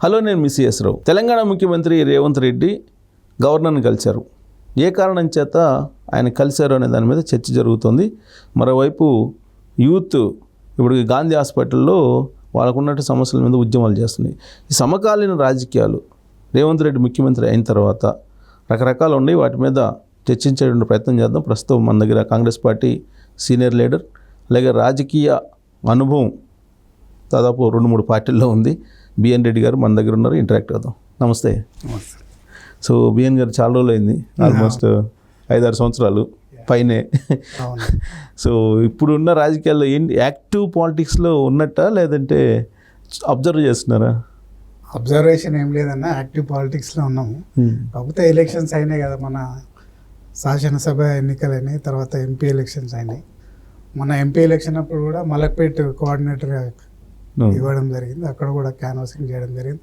Hello, నేను మీ CS రావు. తెలంగాణ ముఖ్యమంత్రి రేవంత్ రెడ్డి గవర్నర్ని కలిశారు. ఏ కారణం చేత ఆయన కలిశారు అనే దాని మీద చర్చ జరుగుతుంది. మరోవైపు యూత్ ఇప్పుడు గాంధీ హాస్పిటల్లో వాళ్ళకున్నట్టు సమస్యల మీద ఉద్యమాలు చేస్తున్నాయి. ఈ సమకాలీన రాజకీయాలు రేవంత్ రెడ్డి ముఖ్యమంత్రి అయిన తర్వాత రకరకాలు ఉన్నాయి. వాటి మీద చర్చించేటువంటి ప్రయత్నం చేద్దాం. ప్రస్తుతం మన దగ్గర కాంగ్రెస్ పార్టీ సీనియర్ లీడర్, అలాగే రాజకీయ అనుభవం దాదాపు 2-3 పార్టీల్లో ఉంది, బిఎన్ రెడ్డి గారు మన దగ్గర ఉన్నారు. ఇంటరాక్ట్ అవుదాం. నమస్తే. సో బిఎన్ గారు చాలా రోజులు అయింది, ఆల్మోస్ట్ 5-6 సంవత్సరాలు పైనే. సో ఇప్పుడున్న రాజకీయాల్లో ఏంటి, యాక్టివ్ పాలిటిక్స్లో ఉన్నట్ట లేదంటే అబ్జర్వ్ చేస్తున్నారా? అబ్జర్వేషన్ ఏం లేదన్న, యాక్టివ్ పాలిటిక్స్లో ఉన్నాము. కాకపోతే ఎలక్షన్స్ అయినాయి కదా, మన శాసనసభ ఎన్నికలు అయినాయి, తర్వాత ఎంపీ ఎలక్షన్స్ అయినాయి. మన ఎంపీ ఎలక్షన్ అప్పుడు కూడా మలక్పేట్ కోఆర్డినేటర్గా ఇవ్వడం జరిగింది. అక్కడ కూడా క్యాన్వాసింగ్ చేయడం జరిగింది.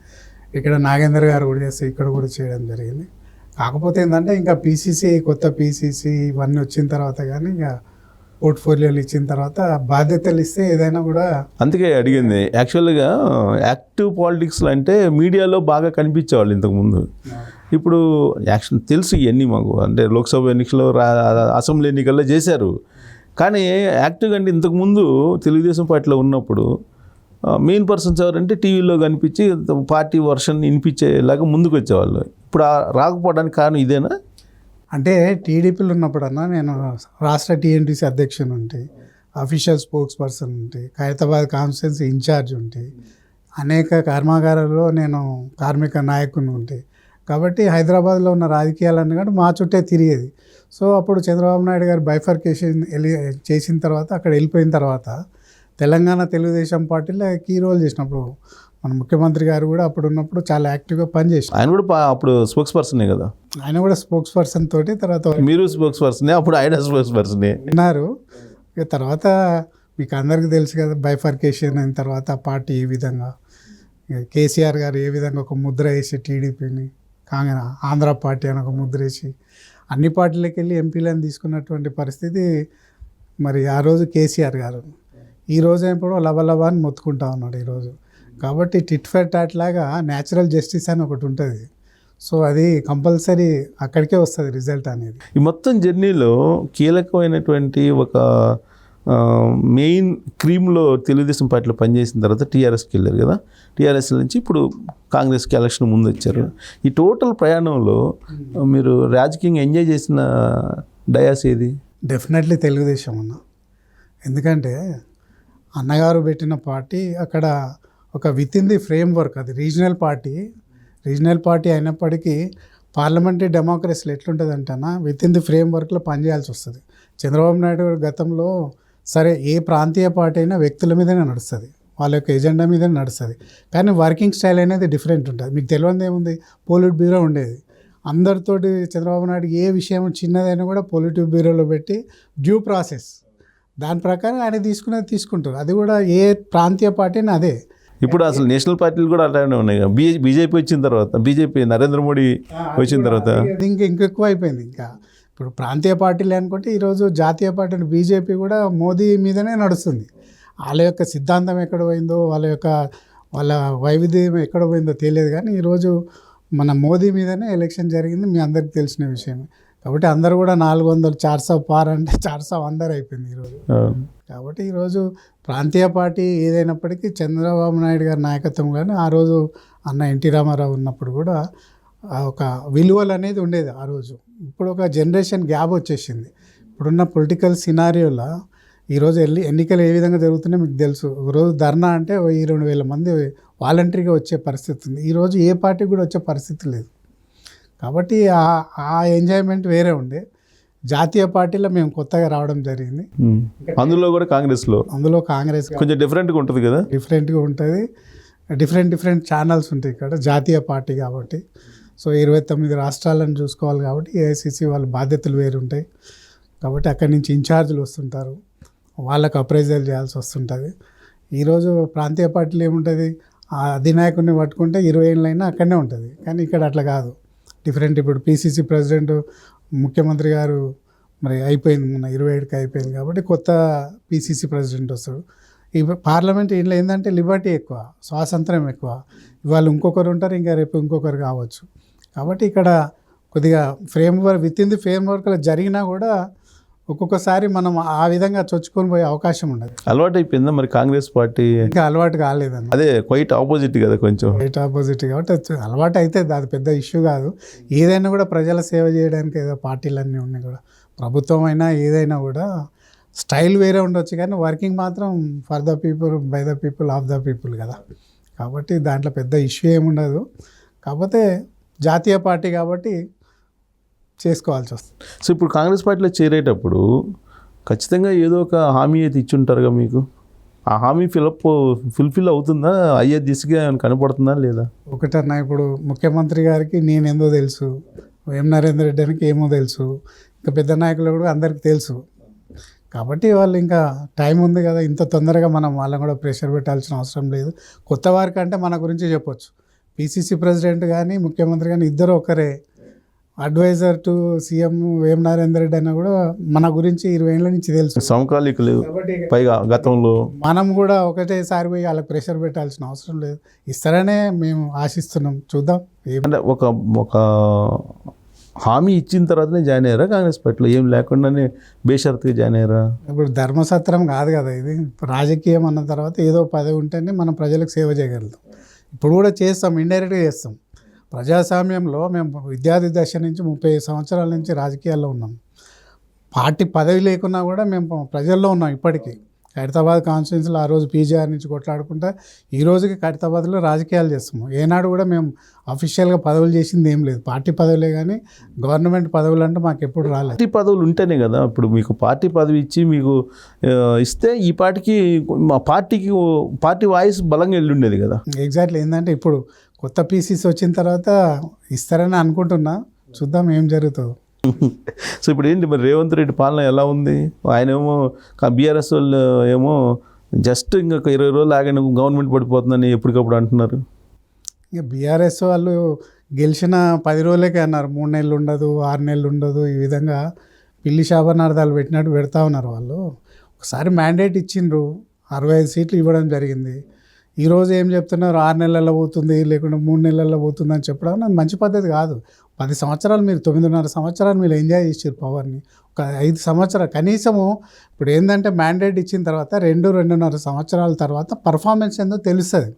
ఇక్కడ నాగేందర్ గారు కూడా చేస్తే ఇక్కడ కూడా చేయడం జరిగింది. కాకపోతే ఏంటంటే ఇంకా పీసీసీ, కొత్త పీసీసీ ఇవన్నీ వచ్చిన తర్వాత కానీ ఇంకా పోర్ట్ఫోలియోలు ఇచ్చిన తర్వాత బాధ్యతలు ఇస్తే ఏదైనా కూడా. అందుకే అడిగింది. యాక్చువల్గా యాక్టివ్ పాలిటిక్స్లో అంటే మీడియాలో బాగా కనిపించేవాళ్ళు ఇంతకుముందు. ఇప్పుడు యాక్షన్ తెలుసు ఇవన్నీ మాకు, అంటే లోక్సభ ఎన్నికల్లో అసెంబ్లీ ఎన్నికల్లో చేశారు. కానీ యాక్టివ్గా అంటే ఇంతకుముందు తెలుగుదేశం పార్టీలో ఉన్నప్పుడు మెయిన్ పర్సన్స్ ఎవరంటే టీవీలో కనిపించి పార్టీ వర్షన్ వినిపించేలాగా ముందుకు వచ్చేవాళ్ళు. ఇప్పుడు రాకపోవడానికి కారణం ఇదేనా? అంటే టీడీపీలో ఉన్నప్పుడన్నా నేను రాష్ట్ర టీఎన్టీసీ అధ్యక్షుని ఉంటే, అఫీషియల్ స్పోక్స్ పర్సన్ ఉంటే, ఖైరతాబాద్ కాన్స్టిట్యున్సీ ఇన్ఛార్జ్ ఉంటే, అనేక కర్మాగారాల్లో నేను కార్మిక నాయకుని ఉంటే, కాబట్టి హైదరాబాద్లో ఉన్న రాజకీయాలన్నీ కూడా మా చుట్టే తిరిగేది. సో అప్పుడు చంద్రబాబు నాయుడు గారు బైఫర్కేషన్ చేసిన తర్వాత, అక్కడ వెళ్ళిపోయిన తర్వాత తెలంగాణ తెలుగుదేశం పార్టీలో కీ రోల్ చేసినప్పుడు మన ముఖ్యమంత్రి గారు కూడా అప్పుడు ఉన్నప్పుడు చాలా యాక్టివ్గా పనిచేసారు. ఆయన కూడా అప్పుడు స్పోక్స్ పర్సనే కదా, ఆయన కూడా స్పోక్స్ పర్సన్ తోటి, తర్వాత మీరు స్పోక్స్ పర్సనే, అప్పుడు ఆయన స్పోక్స్ పర్సనే ఉన్నారు. ఇక తర్వాత మీకు అందరికీ తెలుసు కదా, బైఫర్కేషన్ అయిన తర్వాత పార్టీ ఏ విధంగా, కేసీఆర్ గారు ఏ విధంగా ఒక ముద్ర వేసి టీడీపీని, కాంగ్రెస్ ఆంధ్ర పార్టీ అని ఒక ముద్ర వేసి అన్ని పార్టీలకు వెళ్ళి ఎంపీలను తీసుకున్నటువంటి పరిస్థితి. మరి ఆ రోజు కేసీఆర్ గారు, ఈ రోజు ఎప్పుడో లబలబా అని మొత్తుకుంటా ఉన్నాడు ఈరోజు. కాబట్టి టిట్ ఫర్ టాట్ లాగా న్యాచురల్ జస్టిస్ అని ఒకటి ఉంటుంది. సో అది కంపల్సరీ అక్కడికే వస్తుంది రిజల్ట్ అనేది. ఈ మొత్తం జర్నీలో కీలకమైనటువంటి ఒక మెయిన్ క్రీమ్లో తెలుగుదేశం పార్టీలో పనిచేసిన తర్వాత టీఆర్ఎస్కి వెళ్ళారు కదా, టీఆర్ఎస్ నుంచి ఇప్పుడు కాంగ్రెస్కి ఎలక్షన్ ముందు వచ్చారు. ఈ టోటల్ ప్రయాణంలో మీరు రాజకీయంగా ఎంజాయ్ చేసిన డయాస్ ఏది? డెఫినెట్లీ తెలుగుదేశం అన్న. ఎందుకంటే అన్నగారు పెట్టిన పార్టీ అక్కడ ఒక within the framework, అది రీజనల్ పార్టీ అయినప్పటికీ పార్లమెంటరీ డెమోక్రసీలో ఎట్లుంటుందంటేనా, విత్ ఇన్ ది ఫ్రేమ్ వర్క్లో పనిచేయాల్సి వస్తుంది. చంద్రబాబు నాయుడు గతంలో సరే ఏ ప్రాంతీయ పార్టీ అయినా వ్యక్తుల మీదనే నడుస్తుంది, వాళ్ళ యొక్క ఎజెండా మీదనే నడుస్తుంది. కానీ వర్కింగ్ స్టైల్ అనేది డిఫరెంట్ ఉంటుంది. మీకు తెలియదు ఏముంది, పోలిట్ బ్యూరో ఉండేది. అందరితోటి చంద్రబాబు నాయుడు ఏ విషయం చిన్నదైనా కూడా పొలిట్ బ్యూరోలో పెట్టి డ్యూ ప్రాసెస్, దాని ప్రకారం ఆయన తీసుకుంటారు. అది కూడా ఏ ప్రాంతీయ పార్టీని అదే. ఇప్పుడు అసలు నేషనల్ పార్టీలు కూడా అలానే ఉన్నాయి. బీజేపీ వచ్చిన తర్వాత, బీజేపీ నరేంద్ర మోడీ వచ్చిన తర్వాత ఇంకెక్కువ అయిపోయింది. ఇంకా ఇప్పుడు ప్రాంతీయ పార్టీలు అనుకుంటే ఈరోజు జాతీయ పార్టీ బీజేపీ కూడా మోదీ మీదనే నడుస్తుంది. వాళ్ళ యొక్క సిద్ధాంతం ఎక్కడ పోయిందో, వాళ్ళ వైవిధ్యం ఎక్కడ పోయిందో తెలియదు. కానీ ఈరోజు మన మోదీ మీదనే ఎలక్షన్ జరిగింది, మీ అందరికీ తెలిసిన విషయమే. కాబట్టి అందరూ కూడా 400 400 పార్ అంటే 400 అందరూ అయిపోయింది ఈరోజు. కాబట్టి ఈరోజు ప్రాంతీయ పార్టీ ఏదైనప్పటికీ చంద్రబాబు నాయుడు గారి నాయకత్వం కానీ, ఆ రోజు అన్న ఎన్టీ రామారావు ఉన్నప్పుడు కూడా ఒక విలువలు అనేది ఉండేది ఆ రోజు. ఇప్పుడు ఒక జనరేషన్ గ్యాప్ వచ్చేసింది. ఇప్పుడున్న పొలిటికల్ సినారియోలో ఈరోజు ఎన్నికలు ఏ విధంగా జరుగుతున్నాయో మీకు తెలుసు. ఒకరోజు ధర్నా అంటే 1000-2000 మంది వాలంటరీగా వచ్చే పరిస్థితి ఉంది. ఈరోజు ఏ పార్టీ కూడా వచ్చే పరిస్థితి లేదు. కాబట్టి ఆ ఎంజాయ్మెంట్ వేరే ఉండే. జాతీయ పార్టీలో మేము కొత్తగా రావడం జరిగింది. అందులో కూడా కాంగ్రెస్ కొంచెం డిఫరెంట్గా ఉంటుంది కదా, డిఫరెంట్గా ఉంటుంది. డిఫరెంట్ ఛానల్స్ ఉంటాయి ఇక్కడ, జాతీయ పార్టీ కాబట్టి. సో 29 రాష్ట్రాలను చూసుకోవాలి కాబట్టి ఏఐసిసి వాళ్ళ బాధ్యతలు వేరు ఉంటాయి. కాబట్టి అక్కడి నుంచి ఇన్ఛార్జీలు వస్తుంటారు, వాళ్ళకు అప్రైజల్ చేయాల్సి వస్తుంటుంది. ఈరోజు ప్రాంతీయ పార్టీలు ఏముంటుంది, ఆ అధినాయకుడిని పట్టుకుంటే 20 ఏళ్ళైనా అక్కడనే ఉంటుంది. కానీ ఇక్కడ అట్లా కాదు, డిఫరెంట్. ఇప్పుడు పీసీసీ ప్రెసిడెంట్ ముఖ్యమంత్రి గారు మరి అయిపోయింది, మొన్న 27కి అయిపోయింది. కాబట్టి కొత్త పీసీసీ ప్రెసిడెంట్ వస్తాడు. ఈ పార్లమెంట్ ఇంట్లో ఏంటంటే లిబర్టీ ఎక్కువ, స్వాతంత్రం ఎక్కువ. ఇవాళ ఇంకొకరు ఉంటారు, ఇంకా రేపు ఇంకొకరు కావచ్చు. కాబట్టి ఇక్కడ కొద్దిగా విత్ ఇన్ ది ఫ్రేమ్వర్క్లో జరిగినా కూడా ఒక్కొక్కసారి మనం ఆ విధంగా చొచ్చుకొని పోయే అవకాశం ఉండదు. అలవాటు అయిపోయిందా మరి కాంగ్రెస్ పార్టీ? ఇంకా అలవాటు కాలేదన్న. అదే క్వైట్ ఆపోజిట్ కదా, కొంచెం రైట్ ఆపోజిట్. కాబట్టి అలవాటు అయితే అది పెద్ద ఇష్యూ కాదు. ఏదైనా కూడా ప్రజల సేవ చేయడానికి ఏదో పార్టీలన్నీ ఉన్నాయి కూడా, ప్రభుత్వం అయినా ఏదైనా కూడా స్టైల్ వేరే ఉండొచ్చు, కానీ వర్కింగ్ మాత్రం for the people, by the people, of the people కదా. కాబట్టి దాంట్లో పెద్ద ఇష్యూ ఏముండదు. కాకపోతే జాతీయ పార్టీ కాబట్టి చేసుకోవాల్సి వస్తుంది. సో ఇప్పుడు కాంగ్రెస్ పార్టీలో చేరేటప్పుడు ఖచ్చితంగా ఏదో ఒక హామీ అయితే ఇచ్చుంటారుగా మీకు. ఆ హామీ ఫుల్ఫిల్ అవుతుందా, అయ్యే దిశగా కనపడుతుందా లేదా? ఒకటన్నా, ఇప్పుడు ముఖ్యమంత్రి గారికి నేనేందో తెలుసు, నరేంద్ర రెడ్డి గారికి ఏమో తెలుసు, ఇంకా పెద్ద నాయకులు కూడా అందరికీ తెలుసు. కాబట్టి వాళ్ళు ఇంకా టైం ఉంది కదా, ఇంత తొందరగా మనం వాళ్ళని కూడా ప్రెషర్ పెట్టాల్సిన అవసరం లేదు. కొత్త వారికి అంటే మన గురించి చెప్పొచ్చు. పిసిసి ప్రెసిడెంట్ కానీ ముఖ్యమంత్రి కానీ ఇద్దరు ఒకరే. Adviser to CM Narendra Reddy అయినా కూడా మన గురించి 20 ఏళ్ళ నుంచి తెలుసు, సమకాలీకులు. పైగా గతంలో మనం కూడా ఒకటేసారి పోయి వాళ్ళకి ప్రెషర్ పెట్టాల్సిన అవసరం లేదు. ఇస్తారనే మేము ఆశిస్తున్నాం, చూద్దాం. అంటే ఒక హామీ ఇచ్చిన తర్వాతనే జాయిన్ అయ్యారా కాంగ్రెస్ పార్టీలో? ఏం లేకుండానే బేషరతుగా జాయిన్ అయ్యారా? ఇప్పుడు ధర్మసత్రం కాదు కదా ఇది. రాజకీయం అన్న తర్వాత ఏదో పదవి ఉంటేనే మనం ప్రజలకు సేవ చేయగలుగుతాం. ఇప్పుడు కూడా చేస్తాం, ఇండైరెక్ట్గా చేస్తాం. ప్రజాస్వామ్యంలో మేము విద్యార్థి దశ నుంచి 30 సంవత్సరాల నుంచి రాజకీయాల్లో ఉన్నాం. పార్టీ పదవి లేకున్నా కూడా మేము ప్రజల్లో ఉన్నాం. ఇప్పటికీ ఖైరతాబాద్ కాన్స్టిట్యున్సీలో ఆ రోజు పీజీఆర్ నుంచి కొట్లాడుకుంటా ఈ రోజుకి ఖైరతాబాద్లో రాజకీయాలు చేస్తాము. ఏనాడు కూడా మేము అఫీషియల్గా పదవులు చేసింది ఏం లేదు. పార్టీ పదవులే కానీ గవర్నమెంట్ పదవులు అంటే మాకు ఎప్పుడు రాలేదు. పార్టీ పదవులు ఉంటేనే కదా ఇప్పుడు మీకు పార్టీ పదవి ఇచ్చి మీకు ఇస్తే ఈ పార్టీకి మా పార్టీ వాయిస్ బలంగా వెళ్ళుండేది కదా. ఎగ్జాక్ట్లీ. ఏంటంటే ఇప్పుడు కొత్త పీసీస్ వచ్చిన తర్వాత ఇస్తారని అనుకుంటున్నా, చూద్దాం ఏం జరుగుతుందో. సో ఇప్పుడు ఏంటి మరి రేవంత్ రెడ్డి పాలన ఎలా ఉంది? ఆయన ఏమో బీఆర్ఎస్ వాళ్ళు ఏమో జస్ట్ ఇంకా 20 రోజులు ఆగిన గవర్నమెంట్ పడిపోతుందని ఎప్పటికప్పుడు అంటున్నారు. ఇక బీఆర్ఎస్ వాళ్ళు గెలిచిన 10 రోజులకే అన్నారు 3 నెలలు ఉండదు, 6 నెలలు ఉండదు. ఈ విధంగా పిల్లి శాపనార్థాలు పెట్టినట్టు పెడతా ఉన్నారు వాళ్ళు. ఒకసారి మ్యాండేట్ ఇచ్చిండ్రు, 65 సీట్లు ఇవ్వడం జరిగింది. ఈరోజు ఏం చెప్తున్నారు, 6 నెలల్లో పోతుంది, లేకుంటే 3 నెలల్లో పోతుంది అని చెప్పడం అది మంచి పద్ధతి కాదు. 10 సంవత్సరాలు మీరు 9.5 సంవత్సరాలు మీరు ఎంజాయ్ చేసారు పవర్ని. ఒక 5 సంవత్సరాలు కనీసము. ఇప్పుడు ఏంటంటే మ్యాండేట్ ఇచ్చిన తర్వాత 2.5 సంవత్సరాల తర్వాత పర్ఫార్మెన్స్ ఏందో తెలుస్తుంది.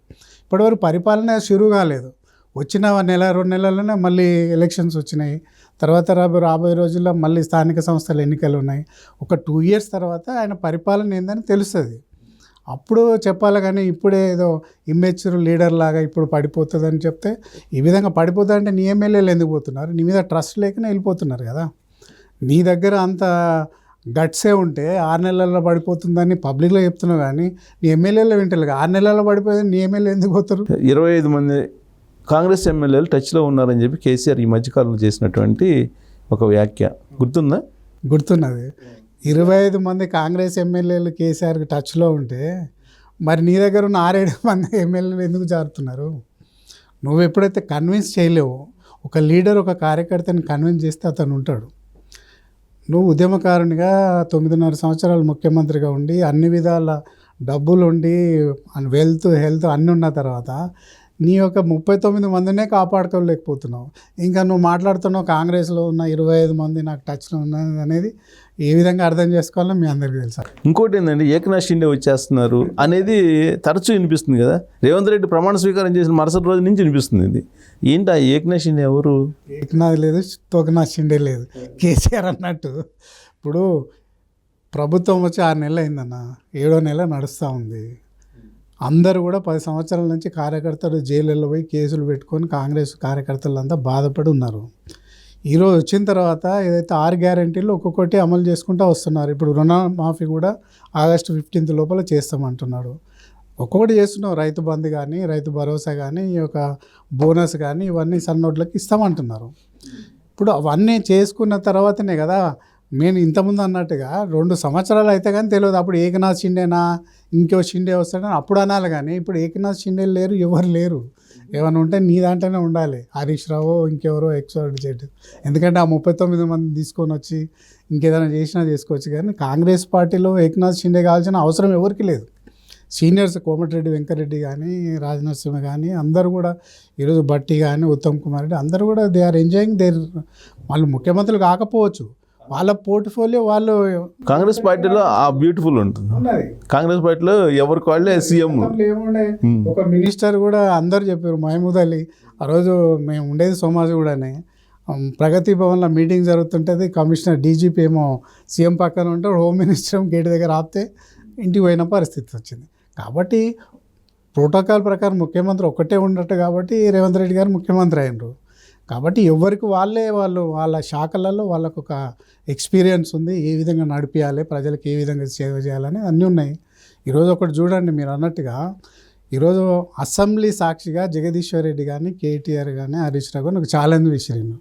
ఇప్పటివరకు పరిపాలన షురూ కాలేదు. వచ్చిన 1-2 నెలల్లోనే మళ్ళీ ఎలక్షన్స్ వచ్చినాయి. తర్వాత రాబోయే రోజుల్లో మళ్ళీ స్థానిక సంస్థల ఎన్నికలు ఉన్నాయి. ఒక 2 years తర్వాత ఆయన పరిపాలన ఏందని తెలుస్తుంది. అప్పుడు చెప్పాలి, కానీ ఇప్పుడే ఏదో ఇమ్మెచ్యూర్ లీడర్ లాగా ఇప్పుడు పడిపోతుందని చెప్తే, ఈ విధంగా పడిపోతుందంటే నీ ఎమ్మెల్యేలు ఎందుకు పోతున్నారు? నీ మీద ట్రస్ట్ లేకనే వెళ్ళిపోతున్నారు కదా. నీ దగ్గర అంత గట్సే ఉంటే 6 నెలల్లో పడిపోతుందని పబ్లిక్లో చెప్తున్నావు, కానీ నీ ఎమ్మెల్యేలో వింటలేదు. 6 నెలల్లో పడిపోతే నీ ఎమ్మెల్యే ఎందుకు పోతారు? 25 మంది కాంగ్రెస్ ఎమ్మెల్యేలు టచ్లో ఉన్నారని చెప్పి కేసీఆర్ ఈ మధ్యకాలంలో చేసినటువంటి ఒక వ్యాఖ్య గుర్తుందా? గుర్తున్నది. 25 మంది కాంగ్రెస్ ఎమ్మెల్యేలు కేసీఆర్కి టచ్లో ఉంటే మరి నీ దగ్గర ఉన్న 6-7 మంది ఎమ్మెల్యేలు ఎందుకు జారుతున్నారు? నువ్వు ఎప్పుడైతే కన్విన్స్ చేయలేవో, ఒక లీడర్ ఒక కార్యకర్తని కన్విన్స్ చేస్తే అతను ఉంటాడు. నువ్వు ఉద్యమకారునిగా 9.5 సంవత్సరాలు ముఖ్యమంత్రిగా ఉండి అన్ని విధాల డబ్బులు ఉండి వెల్త్ హెల్త్ అన్నీ ఉన్న తర్వాత నీ యొక్క 39 మందినే కాపాడుకోలేకపోతున్నావు. ఇంకా నువ్వు మాట్లాడుతున్నావు కాంగ్రెస్లో ఉన్న 25 మంది నాకు టచ్లో ఉన్నది అనేది ఏ విధంగా అర్థం చేసుకోవాలో మీ అందరికీ తెలుసు. ఇంకోటి ఏంటంటే ఏకనాథ్ షిండే వచ్చేస్తున్నారు అనేది తరచూ వినిపిస్తుంది కదా. రేవంత్ రెడ్డి ప్రమాణ స్వీకారం చేసిన మరుసటి రోజు నుంచి వినిపిస్తుంది ఇది. ఏంటి ఆ ఏకనాథ్ షిండే ఎవరు? ఏకనాథ్ లేదు, తోకనాథ్ షిండే లేదు, కేసీఆర్ అన్నట్టు. ఇప్పుడు ప్రభుత్వం వచ్చి 6 నెలలు అయిందన్న, 7వ నెల నడుస్తూ ఉంది. అందరూ కూడా 10 సంవత్సరాల నుంచి కార్యకర్తలు జైలులో పోయి కేసులు పెట్టుకొని కాంగ్రెస్ కార్యకర్తలంతా బాధపడి ఉన్నారు. ఈరోజు వచ్చిన తర్వాత ఏదైతే 6 గ్యారెంటీలు ఒక్కొక్కటి అమలు చేసుకుంటూ వస్తున్నారు. ఇప్పుడు రుణమాఫీ కూడా August 15th లోపల చేస్తామంటున్నాడు. ఒక్కొక్కటి చేస్తున్నావు. రైతు బంధు కానీ, రైతు భరోసా కానీ, ఈ యొక్క బోనస్ కానీ ఇవన్నీ సన్నోట్లకి ఇస్తామంటున్నారు. ఇప్పుడు అవన్నీ చేసుకున్న తర్వాతనే కదా నేను ఇంతకుముందు అన్నట్టుగా 2 సంవత్సరాలు అయితే కానీ తెలియదు. అప్పుడు ఏకనాథ్ షిండేనా ఇంకో షిండే వస్తాడని అప్పుడు అనాలి, కానీ ఇప్పుడు ఏకనాథ్ షిండే లేరు, ఎవరు లేరు. ఏమైనా ఉంటే నీ దాంట్లోనే ఉండాలి, హరీష్ రావు ఇంకెవరో XYZ. ఎందుకంటే ఆ 39 మంది తీసుకొని వచ్చి ఇంకేదైనా చేసినా చేసుకోవచ్చు, కానీ కాంగ్రెస్ పార్టీలో ఏకనాథ్ షిండే కావాల్సిన అవసరం ఎవరికి లేదు. సీనియర్స్ కోమటిరెడ్డి వెంకరెడ్డి కానీ రాజనరసింహ కానీ అందరూ కూడా ఈరోజు బట్టి కానీ ఉత్తమ్ కుమార్ రెడ్డి అందరూ కూడా దే ఆర్ ఎంజాయింగ్ దేర్. వాళ్ళు ముఖ్యమంత్రులు కాకపోవచ్చు, వాళ్ళ పోర్ట్ఫోలియో వాళ్ళు కాంగ్రెస్ పార్టీలో ఆ బ్యూటిఫుల్ ఉంటుంది. ఉన్నది. కాంగ్రెస్ పార్టీలో ఎవరికి వాళ్ళే సీఎం. ఏముండే ఒక మినిస్టర్ కూడా అందరు చెప్పారు, మహమూద్ అలీ ఆ రోజు మేము ఉండేది సోమాజిగూడనే, ప్రగతి భవన్లో మీటింగ్ జరుగుతుంటుంది, కమిషనర్ డీజీపీ ఏమో సీఎం పక్కన ఉంటాడు, హోమ్ మినిస్టర్ గేట్ దగ్గర ఆపితే ఇంటికి పోయిన పరిస్థితి వచ్చింది. కాబట్టి ప్రోటోకాల్ ప్రకారం ముఖ్యమంత్రి ఒక్కటే ఉండట్టు కాబట్టి రేవంత్ రెడ్డి గారు ముఖ్యమంత్రి అయినరు. కాబట్టి ఎవరికి వాళ్ళ శాఖలలో వాళ్ళకు ఒక ఎక్స్పీరియన్స్ ఉంది, ఏ విధంగా నడిపించాలి, ప్రజలకు ఏ విధంగా సేవ చేయాలని అన్నీ ఉన్నాయి. ఈరోజు ఒకటి చూడండి, మీరు అన్నట్టుగా ఈరోజు అసెంబ్లీ సాక్షిగా జగదీశ్వర్ రెడ్డి కానీ కేటీఆర్ కానీ హరీష్ రావు కానీ ఒక ఛాలెంజ్ విసిరిండు.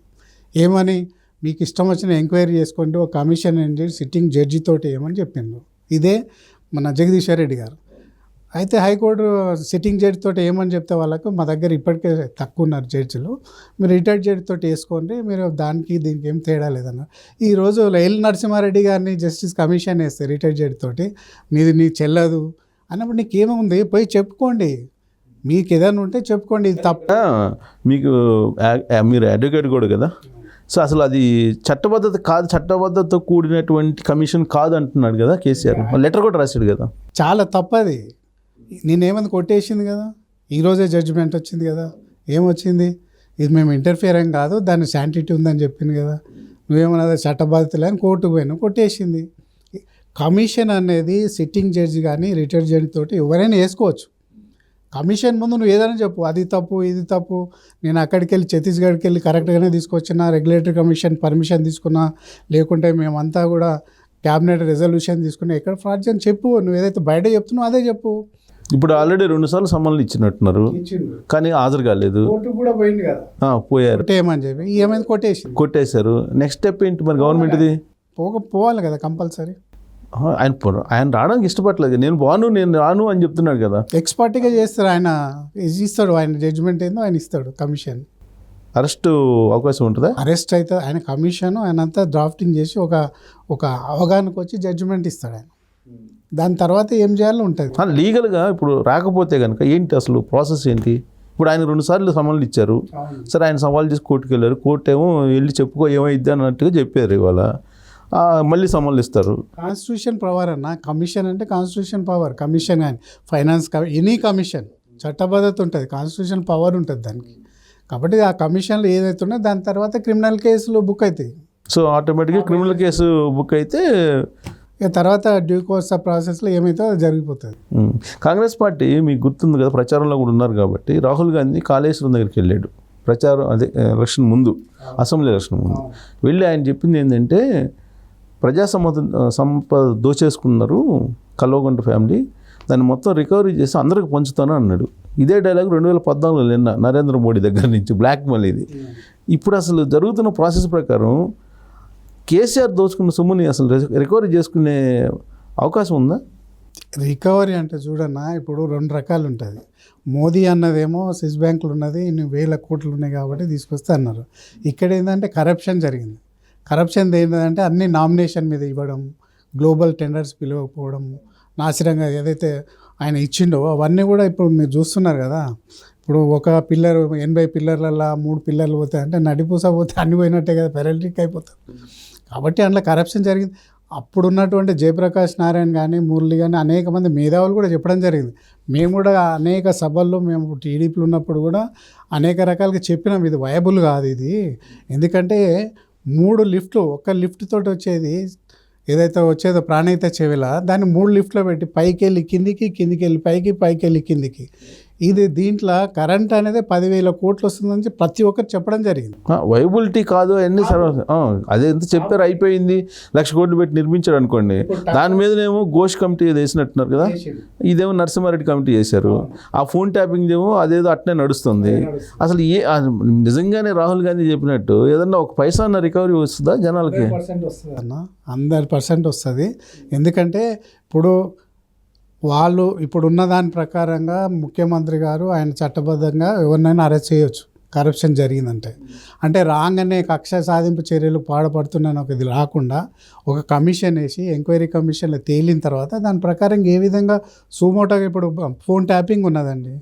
ఏమని, మీకు ఇష్టం వచ్చిన ఎంక్వైరీ చేసుకోండి, ఒక కమిషన్ ఏంటి సిట్టింగ్ జడ్జి తోటి ఏమని చెప్పిండు. ఇదే మన జగదీశ్వర్ రెడ్డి గారు. అయితే హైకోర్టు సిట్టింగ్ జడ్జి తోటి ఏమని చెప్తే వాళ్ళకు, మా దగ్గర ఇప్పటికే తక్కువ ఉన్నారు జడ్జిలు, మీరు రిటైర్డ్ జడ్జి తోటి వేసుకోండి, మీరు దానికి దీనికి ఏం తేడా లేదన్నారు. ఈరోజు ఎల్ నరసింహారెడ్డి గారిని జస్టిస్ కమిషన్ వేస్తే రిటైర్డ్ జడ్జి తోటి మీది నీ చెల్లదు అన్నప్పుడు నీకేముంది, పోయి చెప్పుకోండి, మీకు ఏదైనా ఉంటే చెప్పుకోండి, ఇది తప్ప. మీకు మీరు అడ్వకేట్ కూడా కదా, సో అసలు అది చట్టబద్ధత కాదు, చట్టబద్ధతతో కూడినటువంటి కమిషన్ కాదు అంటున్నాడు కదా కేసీఆర్. లెటర్ కూడా రాశాడు కదా. చాలా తప్పది. నేనేమంది కొట్టేసింది కదా, ఈరోజే జడ్జిమెంట్ వచ్చింది కదా, ఏమొచ్చింది, ఇది మేము ఇంటర్ఫియర్ ఏం కాదు, దాని శాంటిటీ ఉందని చెప్పింది కదా, నువ్వేమన్నా చట్టబాధితులే అని కోర్టుకు పోయినావు, కొట్టేసింది. కమిషన్ అనేది సిట్టింగ్ జడ్జి కానీ రిటైర్డ్ జడ్జి తోటి ఎవరైనా వేసుకోవచ్చు. కమిషన్ ముందు నువ్వు ఏదైనా చెప్పు, అది తప్పు ఇది తప్పు, నేను అక్కడికి వెళ్ళి ఛత్తీస్గఢ్కి వెళ్ళి కరెక్ట్గానే తీసుకొచ్చిన, రెగ్యులేటరీ కమిషన్ పర్మిషన్ తీసుకున్నా, లేకుంటే మేమంతా కూడా క్యాబినెట్ రెజల్యూషన్ తీసుకున్నా, ఎక్కడ ఫ్రాడ్ అని చెప్పు, నువ్వు ఏదైతే బయట చెప్తున్నావు అదే చెప్పు. ఇప్పుడు ఆల్రెడీ 2 సార్లు సమన్లు ఇచ్చినట్టున్నారు, కానీ హాజరు కాలేదు, కూడా పోయింది కదా, పోయారు, కొట్టేయమని చెప్పి ఏమైంది కొట్టేశారు. నెక్స్ట్ స్టెప్ ఏంటి మరి గవర్నమెంట్ది? పోవాలి కదా కంపల్సరీ. ఆయన రావడానికి ఇష్టపడలేదు, నేను రాను అని చెప్తున్నాడు కదా. ఎక్స్పర్ట్గా చేస్తారు, ఆయన ఇస్తాడు, ఆయన జడ్జిమెంట్ ఏందో ఆయన ఇస్తాడు. కమిషన్ అరెస్ట్ అవకాశం ఉంటుందా? అరెస్ట్ అయితే ఆయన కమిషన్ ఆయన అంతా డ్రాఫ్టింగ్ చేసి ఒక అవగాహనకు వచ్చి జడ్జిమెంట్ ఇస్తాడు ఆయన. దాని తర్వాత ఏం చేయాలో ఉంటుంది. లీగల్గా ఇప్పుడు రాకపోతే కనుక ఏంటి అసలు ప్రాసెస్ ఏంటి? ఇప్పుడు ఆయన 2 సార్లు సమన్లు ఇచ్చారు, సరే ఆయన సవాల్ చేసి కోర్టుకు వెళ్ళారు, కోర్టు ఏమో వెళ్ళి చెప్పుకో ఏమైద్ది అన్నట్టుగా చెప్పారు. ఇవాళ మళ్ళీ సమన్లు ఇస్తారు. కాన్స్టిట్యూషన్ పవర్ అన్న, కమిషన్ అంటే కాన్స్టిట్యూషన్ పవర్. కమిషన్ కానీ ఫైనాన్స్ ఎనీ కమిషన్ చట్టబద్ధత ఉంటుంది, కాన్స్టిట్యూషన్ పవర్ ఉంటుంది దానికి. కాబట్టి ఆ కమిషన్లు ఏదైతే ఉన్నాయో దాని తర్వాత క్రిమినల్ కేసులు బుక్ అవుతాయి. సో ఆటోమేటిక్గా క్రిమినల్ కేసు బుక్ అయితే ఇక తర్వాత డ్యూ కోర్స్ ఆఫ్ ప్రాసెస్లో ఏమైతే అది జరిగిపోతుంది. కాంగ్రెస్ పార్టీ మీకు గుర్తుంది కదా, ప్రచారంలో కూడా ఉన్నారు కాబట్టి రాహుల్ గాంధీ కాళేశ్వరం దగ్గరికి వెళ్ళాడు ప్రచారం, అదే ఎలక్షన్ ముందు, అసెంబ్లీ ఎలక్షన్ ముందు వెళ్ళి ఆయన చెప్పింది ఏంటంటే, సంపద దోచేసుకున్నారు కల్వకుంట్ల ఫ్యామిలీ, దాన్ని మొత్తం రికవరీ చేసి అందరికి పంచుతాను అన్నాడు. ఇదే డైలాగ్ 2014లో నిన్న నరేంద్ర మోడీ దగ్గర నుంచి బ్లాక్ మనీ ఇది. ఇప్పుడు అసలు జరుగుతున్న ప్రాసెస్ ప్రకారం కేసీఆర్ దోచుకున్న సొమ్ముని అసలు రికవరీ చేసుకునే అవకాశం ఉందా? రికవరీ అంటే చూడన్నా, ఇప్పుడు 2 రకాలు ఉంటుంది. మోదీ అన్నదేమో స్విస్ బ్యాంకులు ఉన్నది, ఇన్ని వేల కోట్లు ఉన్నాయి కాబట్టి తీసుకొస్తే అన్నారు. ఇక్కడ ఏంటంటే కరప్షన్ జరిగింది. కరప్షన్ ఏంటంటే అన్ని నామినేషన్ మీద ఇవ్వడం, గ్లోబల్ టెండర్స్ పిలవకపోవడం, నాసిరంగా ఏదైతే ఆయన ఇచ్చిండో అవన్నీ కూడా ఇప్పుడు మీరు చూస్తున్నారు కదా. ఇప్పుడు ఒక పిల్లర్ 80 పిల్లర్లలో 3 పిల్లర్లు పోతాయి అంటే నడిపూస పోతే అన్ని పోయినట్టే కదా, పెరాలిటిక్ అయిపోతారు. కాబట్టి అందులో కరప్షన్ జరిగింది. అప్పుడు ఉన్నటువంటి జయప్రకాష్ నారాయణ కానీ మురళి కానీ అనేక మంది మేధావులు కూడా చెప్పడం జరిగింది. మేము కూడా అనేక సభల్లో మేము టీడీపీలో ఉన్నప్పుడు కూడా అనేక రకాలుగా చెప్పినాం, ఇది వయబుల్ కాదు ఇది. ఎందుకంటే 3 లిఫ్ట్లు, ఒక్క లిఫ్ట్ తోటి వచ్చేది ఏదైతే వచ్చేదో ప్రాణహిత చెవిల, దాన్ని 3 లిఫ్ట్లో పెట్టి పైకి వెళ్ళి కిందికి, కిందికి వెళ్ళి పైకి, పైకి వెళ్ళి కిందికి. ఇది దీంట్లో కరెంట్ అనేది 10,000 కోట్లు వస్తుందని ప్రతి ఒక్కరు చెప్పడం జరిగింది. వైబిలిటీ కాదు అన్ని అదే ఎంత చెప్పారు, అయిపోయింది, 1,00,000 కోట్లు పెట్టి నిర్మించారు అనుకోండి, దాని మీదనేమో ఘోష్ కమిటీ వేసినట్టున్నారు కదా, ఇదేమో నరసింహారెడ్డి కమిటీ చేశారు. ఆ ఫోన్ ట్యాపింగ్ ఏమో అదేదో అట్నే నడుస్తుంది. అసలు నిజంగానే రాహుల్ గాంధీ చెప్పినట్టు ఏదన్నా ఒక పైసా అన్న రికవరీ వస్తుందా జనాలకి? 100% వస్తుంది అన్న, 100% వస్తుంది. ఎందుకంటే ఇప్పుడు వాళ్ళు ఇప్పుడున్న దాని ప్రకారంగా ముఖ్యమంత్రి గారు ఆయన చట్టబద్ధంగా ఎవరినైనా అరెస్ట్ చేయొచ్చు, కరప్షన్ జరిగిందంటే. అంటే రాగానే కక్ష సాధింపు చర్యలు పాడుపడుతున్నాను ఒక ఇది రాకుండా ఒక కమిషన్ వేసి ఎంక్వైరీ కమిషన్లో తేలిన తర్వాత దాని ప్రకారం ఏ విధంగా సుమోటోగా ఇప్పుడు ఫోన్ ట్యాపింగ్ ఉన్నదండి,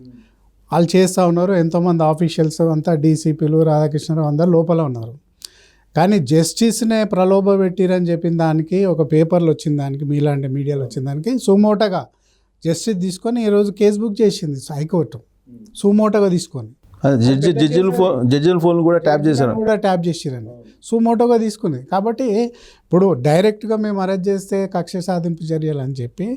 వాళ్ళు చేస్తూ ఉన్నారు. ఎంతోమంది ఆఫీషియల్స్ అంతా డీసీపీలు రాధాకృష్ణరావు అందరు లోపల ఉన్నారు. కానీ జస్టిస్నే ప్రలోభ పెట్టిరని చెప్పిన దానికి ఒక పేపర్లు వచ్చిన దానికి మీలాంటి మీడియాలో వచ్చిన దానికి సుమోటోగా జస్టిస్ తీసుకొని ఈరోజు కేసు బుక్ చేసింది హైకోర్టు, సుమోటోగా తీసుకొని. జడ్జిల ఫోన్ కూడా ట్యాప్ చేసిరండి, సుమోటోగా తీసుకుంది. కాబట్టి ఇప్పుడు డైరెక్ట్గా మేము అరెస్ట్ చేస్తే కక్ష సాధింపు చర్యలు అని చెప్పి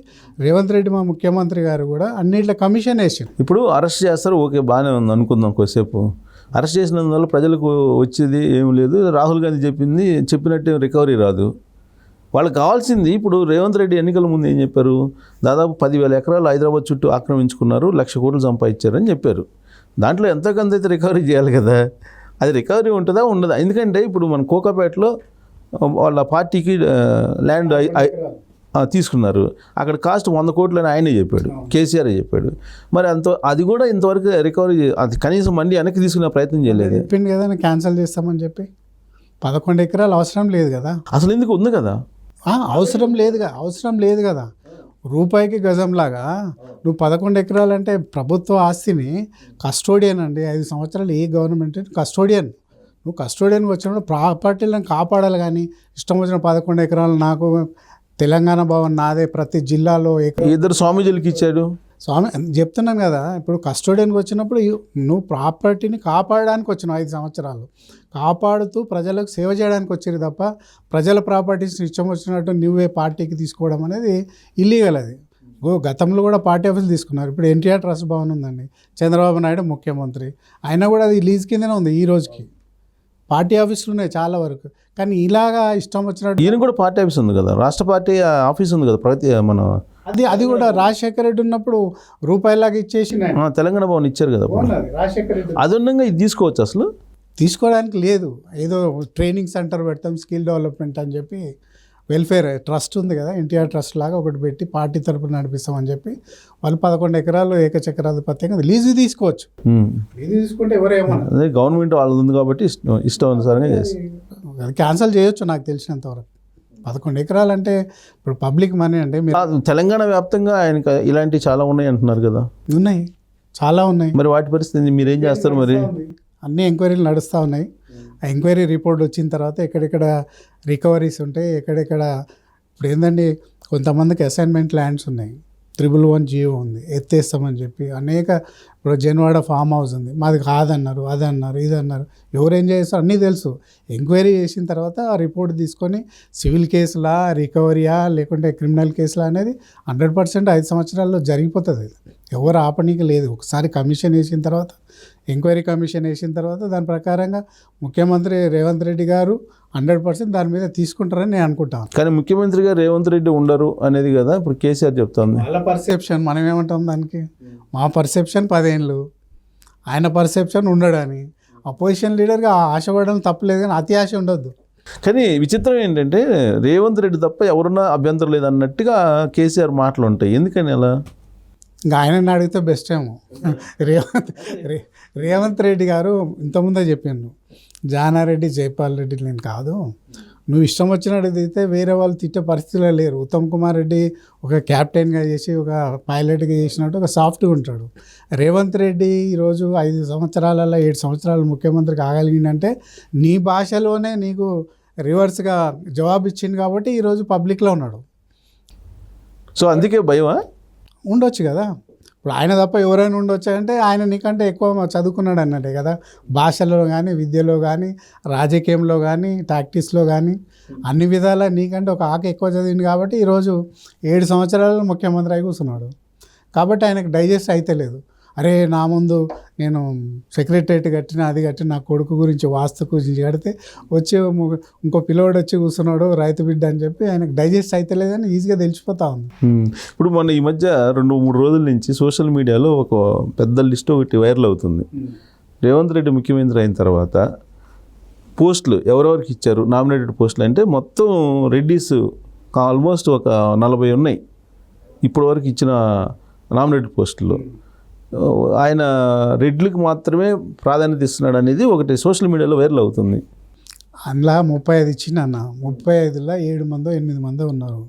రేవంత్ రెడ్డి మా ముఖ్యమంత్రి గారు కూడా అన్నిట్లో కమిషన్ వేసారు. ఇప్పుడు అరెస్ట్ చేస్తారు, ఓకే బాగానే ఉంది అనుకుందాం కొద్దిసేపు. అరెస్ట్ చేసినందువల్ల ప్రజలకు వచ్చేది ఏం లేదు. రాహుల్ గాంధీ చెప్పినట్టు రికవరీ రాదు. వాళ్ళకి కావాల్సింది ఇప్పుడు రేవంత్ రెడ్డి ఎన్నికల ముందు ఏం చెప్పారు, దాదాపు 10,000 ఎకరాలు హైదరాబాద్ చుట్టూ ఆక్రమించుకున్నారు, 1,00,000 కోట్లు సంపాదించారని చెప్పారు. దాంట్లో ఎంతో కొంత అయితే రికవరీ చేయాలి కదా. అది రికవరీ ఉంటుందా ఉండదా? ఎందుకంటే ఇప్పుడు మన కోకాపేటలో వాళ్ళ పార్టీకి ల్యాండ్ తీసుకున్నారు, అక్కడ కాస్ట్ 100 కోట్లు అని ఆయనే చెప్పాడు, కేసీఆర్ చెప్పాడు. మరి అది కూడా ఇంతవరకు రికవరీ అది కనీసం మళ్ళీ వెనక్కి తీసుకునే ప్రయత్నం చేయలేదు. చెప్పింది కదా క్యాన్సిల్ చేస్తామని చెప్పి. 11 ఎకరాలు అవసరం లేదు కదా, అసలు ఎందుకు ఉంది కదా, అవసరం లేదు కదా. రూపాయికి గజంలాగా నువ్వు 11 ఎకరాలు అంటే ప్రభుత్వ ఆస్తిని కస్టోడియన్ అండి, 5 సంవత్సరాలు ఏ గవర్నమెంట్ కస్టోడియన్. నువ్వు కస్టోడియన్కి వచ్చినప్పుడు ప్రాపర్టీలను కాపాడాలి. కానీ ఇష్టం వచ్చిన 11 ఎకరాలు నాకు తెలంగాణ భవన్ నాదే, ప్రతి జిల్లాలో 2 స్వామీజీలకి ఇచ్చాడు. స్వామి చెప్తున్నాను కదా, ఇప్పుడు కస్టోడియన్కి వచ్చినప్పుడు నువ్వు ప్రాపర్టీని కాపాడడానికి వచ్చినావు, 5 సంవత్సరాలు కాపాడుతూ ప్రజలకు సేవ చేయడానికి వచ్చారు తప్ప ప్రజల ప్రాపర్టీస్ని ఇష్టం వచ్చినట్టు నువ్వే పార్టీకి తీసుకోవడం అనేది ఇల్లీగల్. అది గతంలో కూడా పార్టీ ఆఫీసులు తీసుకున్నారు. ఇప్పుడు ఎన్టీఆర్ ట్రస్ట్ భవన్ ఉందండి, చంద్రబాబు నాయుడు ముఖ్యమంత్రి, అయినా కూడా అది లీజ్ కిందనే ఉంది. ఈ రోజుకి పార్టీ ఆఫీసులు ఉన్నాయి చాలా వరకు. కానీ ఇలాగా ఇష్టం వచ్చినట్టు ఈయన కూడా పార్టీ ఆఫీస్ ఉంది కదా, రాష్ట్ర పార్టీ ఆఫీస్ ఉంది కదా ప్రతి మన అది కూడా రాజశేఖర రెడ్డి ఉన్నప్పుడు రూపాయలాగా ఇచ్చేసి తెలంగాణ భవన్ ఇచ్చారు కదా. రాజశేఖర రెడ్డి అది ఉండగా ఇది తీసుకోవచ్చు, అసలు తీసుకోవడానికి లేదు. ఏదో ట్రైనింగ్ సెంటర్ పెడతాం, స్కిల్ డెవలప్మెంట్ అని చెప్పి వెల్ఫేర్ ట్రస్ట్ ఉంది కదా, ఎన్టీఆర్ ట్రస్ట్ లాగా ఒకటి పెట్టి పార్టీ తరపున నడిపిస్తామని చెప్పి వాళ్ళు 11 ఎకరాలు ఏకచక్రాధిపత్యంగా లీజు తీసుకోవచ్చు. లీజు తీసుకుంటే ఎవరేమన్నా అదే గవర్నమెంట్ వాళ్ళది ఉంది కాబట్టి ఇష్టానుసారంగా చేసి అది క్యాన్సిల్ చేయొచ్చు నాకు తెలిసినంతవరకు. 11 ఎకరాలు అంటే ఇప్పుడు పబ్లిక్ మనీ అంటే తెలంగాణ వ్యాప్తంగా ఆయనకి ఇలాంటివి చాలా ఉన్నాయి అంటున్నారు కదా. ఉన్నాయి, చాలా ఉన్నాయి. మరి వాటి పరిస్థితి మీరేం చేస్తారు? మరి అన్ని ఎంక్వైరీలు నడుస్తూ ఉన్నాయి. ఆ ఎంక్వైరీ రిపోర్ట్ వచ్చిన తర్వాత ఎక్కడెక్కడ రికవరీస్ ఉంటాయి, ఎక్కడెక్కడ ఇప్పుడు ఏంటండి కొంతమందికి అసైన్మెంట్ ల్యాండ్స్ ఉన్నాయి, 111 జియో ఉంది, ఎత్తేస్తామని చెప్పి అనేక. ఇప్పుడు జన్వాడ ఫామ్ హౌస్ ఉంది, మాది కాదన్నారు, అదన్నారు, ఇదన్నారు. ఎవరేం చేస్తారు అన్నీ తెలుసు. ఎంక్వైరీ చేసిన తర్వాత ఆ రిపోర్ట్ తీసుకొని సివిల్ కేసులా, రికవరీయా, లేకుంటే క్రిమినల్ కేసులా అనేది 100% 5 సంవత్సరాల్లో జరిగిపోతుంది. ఎవరు ఆపనీకి లేదు. ఒకసారి కమిషన్ వేసిన తర్వాత, ఎంక్వైరీ కమిషన్ వేసిన తర్వాత దాని ప్రకారంగా ముఖ్యమంత్రి రేవంత్ రెడ్డి గారు 100% దాని మీద తీసుకుంటారని నేను అనుకుంటాను. కానీ ముఖ్యమంత్రిగా రేవంత్ రెడ్డి ఉండరు అనేది కదా ఇప్పుడు కేసీఆర్ చెప్తుంది. వాళ్ళ పర్సెప్షన్, మనం ఏమంటాం దానికి? మా పర్సెప్షన్ 10 ఏళ్ళు, ఆయన పర్సెప్షన్ ఉండడని. అపోజిషన్ లీడర్గా ఆశపడడం తప్పలేదు, కానీ అతి ఆశ ఉండొద్దు. కానీ విచిత్రం ఏంటంటే రేవంత్ రెడ్డి తప్ప ఎవరున్నా అభ్యంతరం లేదు అన్నట్టుగా కేసీఆర్ మాటలు ఉంటాయి. ఎందుకని అలా? ఇంకా ఆయనని అడిగితే బెస్ట్ ఏమో. రేవంత్ రెడ్డి గారు ఇంతకుముందే చెప్పాను, జానారెడ్డి, జైపాల్ రెడ్డి నేను కాదు, నువ్వు ఇష్టం వచ్చినట్టు తిడితే వేరే వాళ్ళు తిట్టే పరిస్థితిలో లేరు. ఉత్తమ్ కుమార్ రెడ్డి ఒక క్యాప్టెన్గా చేసి, ఒక పైలట్గా చేసినట్టు ఒక సాఫ్ట్గా ఉంటాడు. రేవంత్ రెడ్డి ఈరోజు 5 సంవత్సరాలలో 7 సంవత్సరాలు ముఖ్యమంత్రి కాగలిగిందంటే నీ భాషలోనే నీకు రివర్స్గా జవాబు ఇచ్చింది కాబట్టి ఈరోజు పబ్లిక్లో ఉన్నాడు. సో అందుకే భయమా? ఉండొచ్చు కదా. ఇప్పుడు ఆయన తప్ప ఎవరైనా ఉండొచ్చు అంటే ఆయన నీకంటే ఎక్కువ చదువుకున్నాడు అన్నట్టే కదా. భాషలో కానీ, విద్యలో కానీ, రాజకీయంలో కానీ, టాక్టిక్స్లో కానీ అన్ని విధాలా నీకంటే ఒక ఆకు ఎక్కువ చదివింది కాబట్టి ఈరోజు 7 సంవత్సరాలు ముఖ్యమంత్రి అయి కూర్చున్నాడు. కాబట్టి ఆయనకు డైజెస్ట్ అయితే లేదు. అరే నా ముందు నేను సెక్రటరేట్ కట్టిన, అది కట్టిన, నా కొడుకు గురించి వాస్తు గురించి కడితే వచ్చి ఇంకో పిల్లోడు వచ్చి కూర్చున్నాడు రైతు బిడ్డ అని చెప్పి ఆయనకు డైజెస్ట్ అయితే లేదని ఈజీగా తెలిసిపోతా ఉంది. ఇప్పుడు మొన్న ఈ మధ్య 2-3 రోజుల నుంచి సోషల్ మీడియాలో ఒక పెద్ద లిస్ట్ ఒకటి వైరల్ అవుతుంది. రేవంత్ రెడ్డి ముఖ్యమంత్రి అయిన తర్వాత పోస్టులు ఎవరెవరికి ఇచ్చారు, నామినేటెడ్ పోస్టులు అంటే మొత్తం రెడ్డిస్ ఆల్మోస్ట్ ఒక 40 ఉన్నాయి ఇప్పటి వరకు ఇచ్చిన నామినేటెడ్ పోస్టులు. ఆయన రెడ్లకు మాత్రమే ప్రాధాన్యత ఇస్తున్నాడు అనేది ఒకటి సోషల్ మీడియాలో వైరల్ అవుతుంది. అందులో 35 ఇచ్చిన అన్న 35లో 7 మందో 8 మందో ఉన్నారు.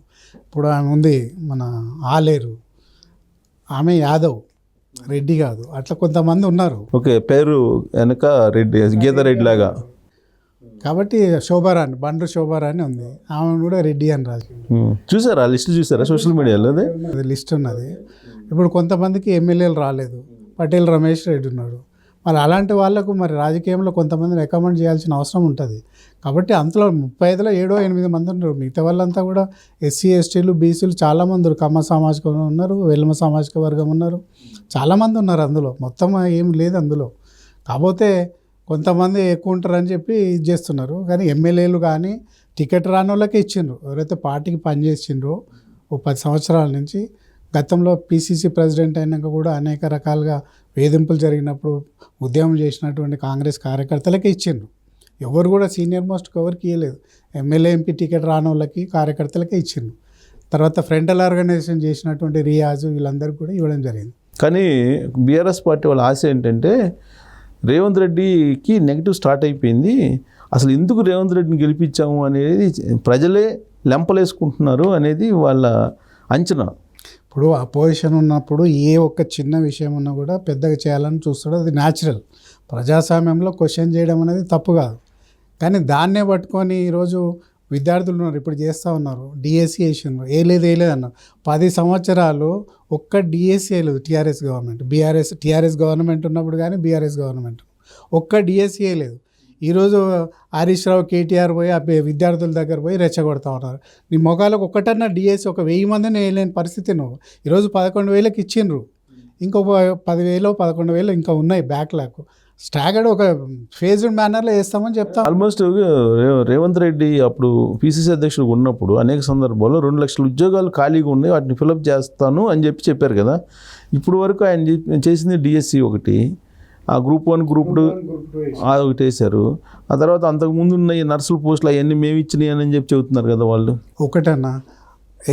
ఇప్పుడు ఆమె ఉంది మన ఆలేరు, ఆమె యాదవ్, రెడ్డి కాదు, అట్లా కొంతమంది ఉన్నారు. ఓకే, పేరు వెనక రెడ్డి, గీత రెడ్డి లాగా. కాబట్టి శోభారాణి, బండ్రు శోభారాణి ఉంది, ఆమె కూడా రెడ్డి అని రాసి చూసారా లిస్ట్, చూసారా సోషల్ మీడియాలో? అదే లిస్ట్ ఉన్నది. ఇప్పుడు కొంతమందికి ఎమ్మెల్యేలు రాలేదు, పటేల్ రమేష్ రెడ్డి ఉన్నాడు. మరి అలాంటి వాళ్ళకు మరి రాజకీయంలో కొంతమందిని రికమెండ్ చేయాల్సిన అవసరం ఉంటుంది. కాబట్టి అంతలో 35లో 7-8 మంది ఉన్నారు. మిగతా వాళ్ళంతా కూడా ఎస్సీ ఎస్టీలు బీసీలు చాలామంది ఉన్నారు. కమ్మ సామాజిక వర్గం ఉన్నారు, వెల్మ సామాజిక వర్గం ఉన్నారు, చాలామంది ఉన్నారు. అందులో మొత్తం ఏం లేదు అందులో. కాకపోతే కొంతమంది ఎక్కువ ఉంటారని చెప్పి ఇది చేస్తున్నారు. కానీ ఎమ్మెల్యేలు కానీ టికెట్ రాని వాళ్ళకే ఇచ్చిండ్రు. ఎవరైతే పార్టీకి పనిచేసిండ్రో ఓ 10 సంవత్సరాల నుంచి, గతంలో పీసీసీ ప్రెసిడెంట్ అయినాక కూడా అనేక రకాలుగా వేధింపులు జరిగినప్పుడు ఉద్యమం చేసినటువంటి కాంగ్రెస్ కార్యకర్తలకే ఇచ్చిండ్రు. ఎవరు కూడా సీనియర్ మోస్ట్కి ఎవరికి ఇవ్వలేదు. ఎమ్మెల్యే ఎంపీ టికెట్ రాని వాళ్ళకి కార్యకర్తలకే ఇచ్చిండ్రు. తర్వాత ఫ్రంటల్ ఆర్గనైజేషన్ చేసినటువంటి రియాజు వీళ్ళందరికీ కూడా ఇవ్వడం జరిగింది. కానీ బీఆర్ఎస్ పార్టీ వాళ్ళ ఆశ ఏంటంటే రేవంత్ రెడ్డికి నెగిటివ్ స్టార్ట్ అయిపోయింది. అసలు ఎందుకు రేవంత్ రెడ్డిని గెలిపించాము అనేది ప్రజలే లెంపలేసుకుంటున్నారు అనేది వాళ్ళ అంచనా. ఇప్పుడు అపోజిషన్ ఉన్నప్పుడు ఏ ఒక్క చిన్న విషయం ఉన్నా కూడా పెద్దగా చేయాలని చూస్తాడు, అది న్యాచురల్. ప్రజాస్వామ్యంలో క్వశ్చన్ చేయడం అనేది తప్పు కాదు. కానీ దాన్నే పట్టుకొని ఈరోజు విద్యార్థులు ఉన్నారు, ఇప్పుడు చేస్తూ ఉన్నారు, డిఎస్సి వేసినారు, ఏ లేదు అన్నారు. 10 సంవత్సరాలు ఒక్క డిఎస్సి వేయలేదు టీఆర్ఎస్ గవర్నమెంట్. టీఆర్ఎస్ గవర్నమెంట్ ఉన్నప్పుడు కానీ బీఆర్ఎస్ గవర్నమెంట్ ఒక్క డిఎస్సి వేయలేదు. ఈరోజు హరీష్ రావు, కేటీఆర్ పోయి ఆ విద్యార్థుల దగ్గర పోయి రెచ్చగొడతా ఉన్నారు. నీ మొగాలకు ఒక్కటన్నా డిఎస్సి ఒక 1000 మందిని వేయలేని పరిస్థితి నువ్వు. ఈరోజు 11,000కి ఇచ్చిండ్రు, ఇంకొక 10,000 11,000 ఇంకా ఉన్నాయి బ్యాక్లాగ్. స్టాగర్డ్ ఒక ఫేజ్డ్ మేనర్లో వేస్తామని చెప్తాం. ఆల్మోస్ట్ రేవంత్ రెడ్డి అప్పుడు పిసిసి అధ్యక్షుడు ఉన్నప్పుడు అనేక సందర్భాల్లో 2 లక్షల ఉద్యోగాలు ఖాళీగా ఉన్నాయి, వాటిని ఫిలప్ చేస్తాను అని చెప్పారు కదా. ఇప్పుడు వరకు ఆయన చేసింది డిఎస్సి ఒకటి, ఆ గ్రూప్ 1 గ్రూప్ 2 ఒకటి వేశారు. ఆ తర్వాత అంతకుముందు ఉన్న ఈ నర్సుల పోస్టులు అవన్నీ మేము ఇచ్చినాయి అని చెప్పి చెబుతున్నారు కదా వాళ్ళు. ఒకటన్నా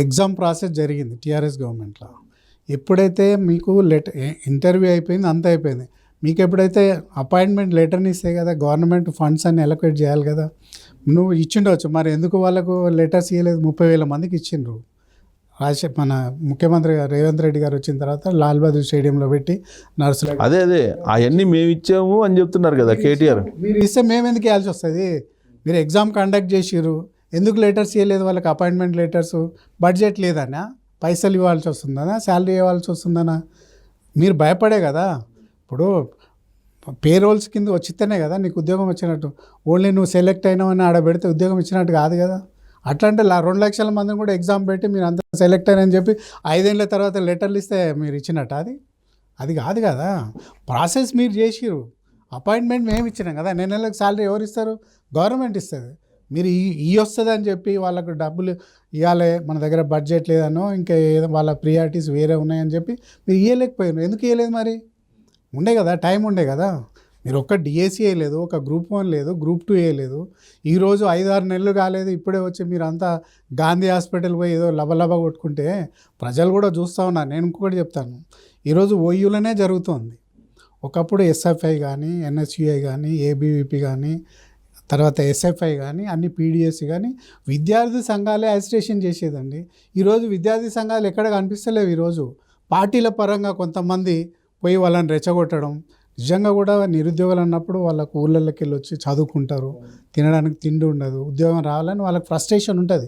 ఎగ్జామ్ ప్రాసెస్ జరిగింది టీఆర్ఎస్ గవర్నమెంట్లో. ఎప్పుడైతే మీకు ఇంటర్వ్యూ అయిపోయింది, అంత అయిపోయింది, మీకు ఎప్పుడైతే అపాయింట్మెంట్ లెటర్ని ఇస్తే కదా గవర్నమెంట్ ఫండ్స్ అన్ని అలొకేట్ చేయాలి కదా. నువ్వు ఇచ్చిండవచ్చు, మరి ఎందుకు వాళ్ళకు లెటర్స్ ఇవ్వలేదు? 30,000 మందికి ఇచ్చిండ్రు. మన ముఖ్యమంత్రి రేవంత్ రెడ్డి గారు వచ్చిన తర్వాత లాల్ బహదూర్ స్టేడియంలో పెట్టి నర్సులు అదే అవన్నీ మేము ఇచ్చాము అని చెప్తున్నారు కదా కేటీఆర్. మీరు ఇస్తే మేము ఎందుకు ఇవ్వాల్సి వస్తుంది? మీరు ఎగ్జామ్ కండక్ట్ చేసిర్రు, ఎందుకు లెటర్స్ ఇవ్వలేదు వాళ్ళకి? అపాయింట్మెంట్ లెటర్స్ బడ్జెట్ లేదనా, పైసలు ఇవ్వాల్సి వస్తుందనా, శాలరీ ఇవ్వాల్సి వస్తుందనా? మీరు భయపడే కదా. ఇప్పుడు పేరోల్స్ కింద వచ్చితేనే కదా నీకు ఉద్యోగం వచ్చినట్టు. ఓన్లీ నువ్వు సెలెక్ట్ అయినావని ఆడ పెడితే ఉద్యోగం ఇచ్చినట్టు కాదు కదా. అట్లా అంటే 2 లక్షల మందిని కూడా ఎగ్జామ్ పెట్టి మీరు అంతా సెలెక్ట్ అయ్యారని చెప్పి 5 ఏళ్ళ తర్వాత లెటర్లు ఇస్తే మీరు ఇచ్చినట్టు అది కాదు కదా. ప్రాసెస్ మీరు చేసిరు, అపాయింట్మెంట్ మేము ఇచ్చినాం కదా. నెలకు శాలరీ ఎవరు ఇస్తారు? గవర్నమెంట్ ఇస్తుంది. మీరు వస్తుంది అని చెప్పి వాళ్ళకు డబ్బులు ఇవ్వాలి, మన దగ్గర బడ్జెట్ లేదనో ఇంకా ఏదో వాళ్ళ ప్రియారిటీస్ వేరే ఉన్నాయని చెప్పి మీరు ఇవ్వలేకపోయారు. ఎందుకు ఇవ్వలేదు? మరి ఉండే కదా, టైం ఉండే కదా. మీరు ఒక్క డిఎస్సి వేయలేదు, ఒక గ్రూప్ 1 లేదు, గ్రూప్ 2 వేయలేదు. ఈరోజు 5-6 నెలలు కాలేదు, ఇప్పుడే వచ్చి మీరు అంతా గాంధీ హాస్పిటల్ పోయి ఏదో లబలబ కొట్టుకుంటే ప్రజలు కూడా చూస్తూ ఉన్నారు. నేను ఇంకొకటి చెప్తాను, ఈరోజు ఓయూలోనే జరుగుతుంది. ఒకప్పుడు ఎస్ఎఫ్ఐ కానీ, ఎన్ఎస్యుఐ కానీ, ఏబీవీపీ కానీ, తర్వాత ఎస్ఎఫ్ఐ కానీ, అన్ని పీడిఎస్సి కానీ విద్యార్థి సంఘాలే అజిటేషన్ చేసేదండి. ఈరోజు విద్యార్థి సంఘాలు ఎక్కడ కనిపిస్తలేవు. ఈరోజు పార్టీల పరంగా కొంతమంది పోయి వాళ్ళని రెచ్చగొట్టడం. నిజంగా కూడా నిరుద్యోగులు అన్నప్పుడు వాళ్ళకు ఊళ్ళకి వెళ్ళి వచ్చి చదువుకుంటారు, తినడానికి తిండి ఉండదు, ఉద్యోగం రావాలని వాళ్ళకి ఫ్రస్ట్రేషన్ ఉంటుంది.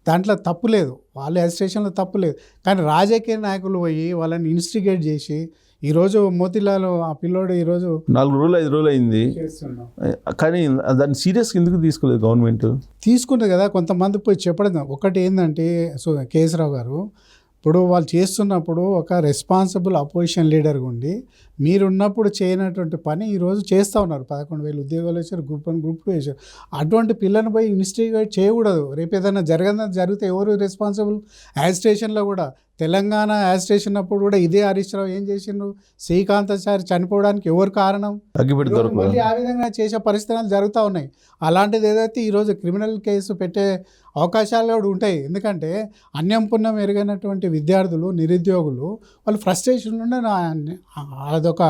దాంట్లో తప్పు లేదు, వాళ్ళ అజిటేషన్లో తప్పు లేదు. కానీ రాజకీయ నాయకులు పోయి వాళ్ళని ఇన్స్టిగేట్ చేసి ఈరోజు మోతీలాల్ ఆ పిల్లోడు ఈరోజు 4 రోజులు 5 రోజులు అయింది, కానీ దాన్ని సీరియస్గా ఎందుకు తీసుకోలేదు గవర్నమెంట్? తీసుకుంటుంది కదా. కొంతమంది పోయి చెప్పడం ఒకటి ఏంటంటే, కేసీరావు గారు ఇప్పుడు వాళ్ళు చేస్తున్నప్పుడు ఒక రెస్పాన్సిబుల్ అపోజిషన్ లీడర్గా ఉండి మీరున్నప్పుడు చేయనటువంటి పని ఈరోజు చేస్తూ ఉన్నారు. 11,000 ఉద్యోగాలు వేశారు, గ్రూప్ 1 గ్రూప్ 2 వేశారు. అటువంటి పిల్లని పోయి ఇన్వెస్టిగేట్ చేయకూడదు. రేపు ఏదైనా జరిగితే ఎవరు రెస్పాన్సిబుల్? యాజిటేషన్లో కూడా తెలంగాణ యాజిటేషన్ అప్పుడు కూడా ఇదే హరీష్ రావు ఏం చేసిండ్రు? శ్రీకాంతాచారి చనిపోవడానికి ఎవరు కారణం? మళ్ళీ ఆ విధంగా చేసే పరిస్థితులు జరుగుతూ ఉన్నాయి. అలాంటిది ఏదైతే ఈరోజు క్రిమినల్ కేసు పెట్టే అవకాశాలు కూడా ఉంటాయి. ఎందుకంటే అన్యం పుణ్యం ఎరిగినటువంటి విద్యార్థులు, నిరుద్యోగులు వాళ్ళు ఫ్రస్ట్రేషన్ ఉండే అదొక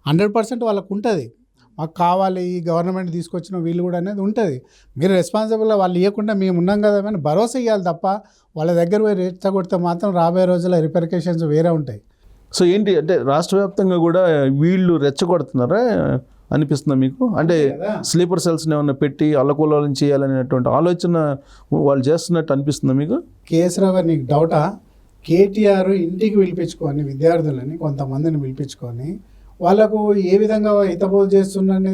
100% వాళ్ళకు ఉంటుంది. మాకు కావాలి, ఈ గవర్నమెంట్ తీసుకొచ్చిన వీళ్ళు కూడా అనేది ఉంటుంది. మీరు రెస్పాన్సిబుల్గా వాళ్ళు ఇవ్వకుండా మేము ఉన్నాం కదా అని భరోసా ఇవ్వాలి తప్ప వాళ్ళ దగ్గర పోయి రెచ్చగొడితే మాత్రం రాబోయే రోజుల్లో రిపర్కేషన్స్ వేరే ఉంటాయి. సో ఏంటి అంటే రాష్ట్ర వ్యాప్తంగా కూడా వీళ్ళు రెచ్చగొడుతున్నారా అనిపిస్తుందా మీకు? అంటే స్లీపర్ సెల్స్ని ఏమన్నా పెట్టి అల్లకూలం చేయాలనేటువంటి ఆలోచన వాళ్ళు చేస్తున్నట్టు అనిపిస్తుందా మీకు? కేసీఆర్ గారు నీకు డౌటా? కేటీఆర్ ఇంటికి పిలిపించుకొని విద్యార్థులని కొంతమందిని పిలిపించుకొని వాళ్ళకు ఏ విధంగా హితబోధ చేస్తుండీ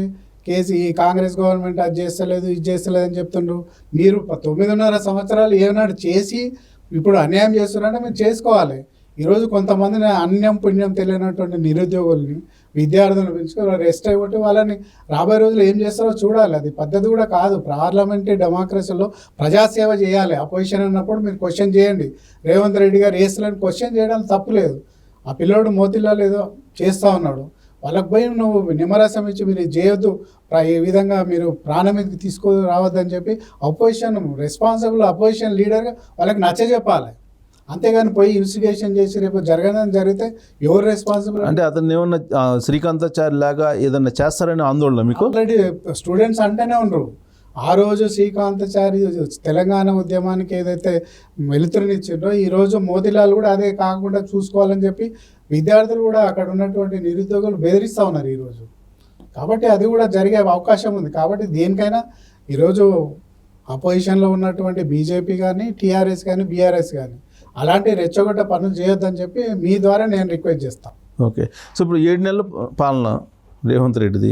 ఈ కాంగ్రెస్ గవర్నమెంట్ అది చేస్తలేదు, ఇది చేస్తలేదు అని చెప్తుండ్రు. మీరు 9.5 సంవత్సరాలు ఏనాడు చేసి ఇప్పుడు అన్యాయం చేస్తున్నారంటే మీరు చేసుకోవాలి. ఈరోజు కొంతమందిని అన్యం పుణ్యం తెలియనటువంటి నిరుద్యోగుల్ని, విద్యార్థులను పిలుచుకొని రెస్ట్ అయిపోతే వాళ్ళని రాబోయే రోజులు ఏం చేస్తారో చూడాలి. అది పద్ధతి కూడా కాదు. పార్లమెంటరీ డెమోక్రసీలో ప్రజాసేవ చేయాలి. అపోజిషన్ అన్నప్పుడు మీరు క్వశ్చన్ చేయండి. రేవంత్ రెడ్డి గారు వేస్తలేని క్వశ్చన్ చేయడం తప్పులేదు. ఆ పిల్లోడు మోతిలాల్ ఏదో చేస్తూ ఉన్నాడు, వాళ్ళకి పోయి నువ్వు నిమ్మరసం ఇచ్చి మీరు చేయొద్దు, ఈ విధంగా మీరు ప్రాణం మీదకి తీసుకురావద్దని చెప్పి రెస్పాన్సిబుల్ అపోజిషన్ లీడర్గా వాళ్ళకి నచ్చజెప్పాలి. అంతేగాని పోయి ఇన్వెస్టిగేషన్ చేసి రేపు జరగదని జరిగితే ఎవరు రెస్పాన్సిబుల్? అంటే అతను ఏమన్నా శ్రీకాంతాచారి లాగా ఏదన్నా చేస్తారని ఆందోళన మీకు? ఆల్రెడీ స్టూడెంట్స్ అంటేనే ఉండరు. ఆ రోజు శ్రీకాంతాచారి తెలంగాణ ఉద్యమానికి ఏదైతే వెలుతురునిచ్చిండ్రో ఈరోజు మోతిలాల్ కూడా అదే కాకుండా చూసుకోవాలని చెప్పి విద్యార్థులు కూడా అక్కడ ఉన్నటువంటి నిరుద్యోగులు బెదిరిస్తూ ఉన్నారు ఈరోజు. కాబట్టి అది కూడా జరిగే అవకాశం ఉంది. కాబట్టి దేనికైనా ఈరోజు అపోజిషన్లో ఉన్నటువంటి బీజేపీ కానీ, టీఆర్ఎస్ కానీ, బీఆర్ఎస్ కానీ అలాంటి రెచ్చగొట్ట పనులు చేయొద్దని చెప్పి మీ ద్వారా నేను రిక్వెస్ట్ చేస్తాను. ఓకే. సో ఇప్పుడు 7 నెలల పాలన రేవంత్ రెడ్డిది.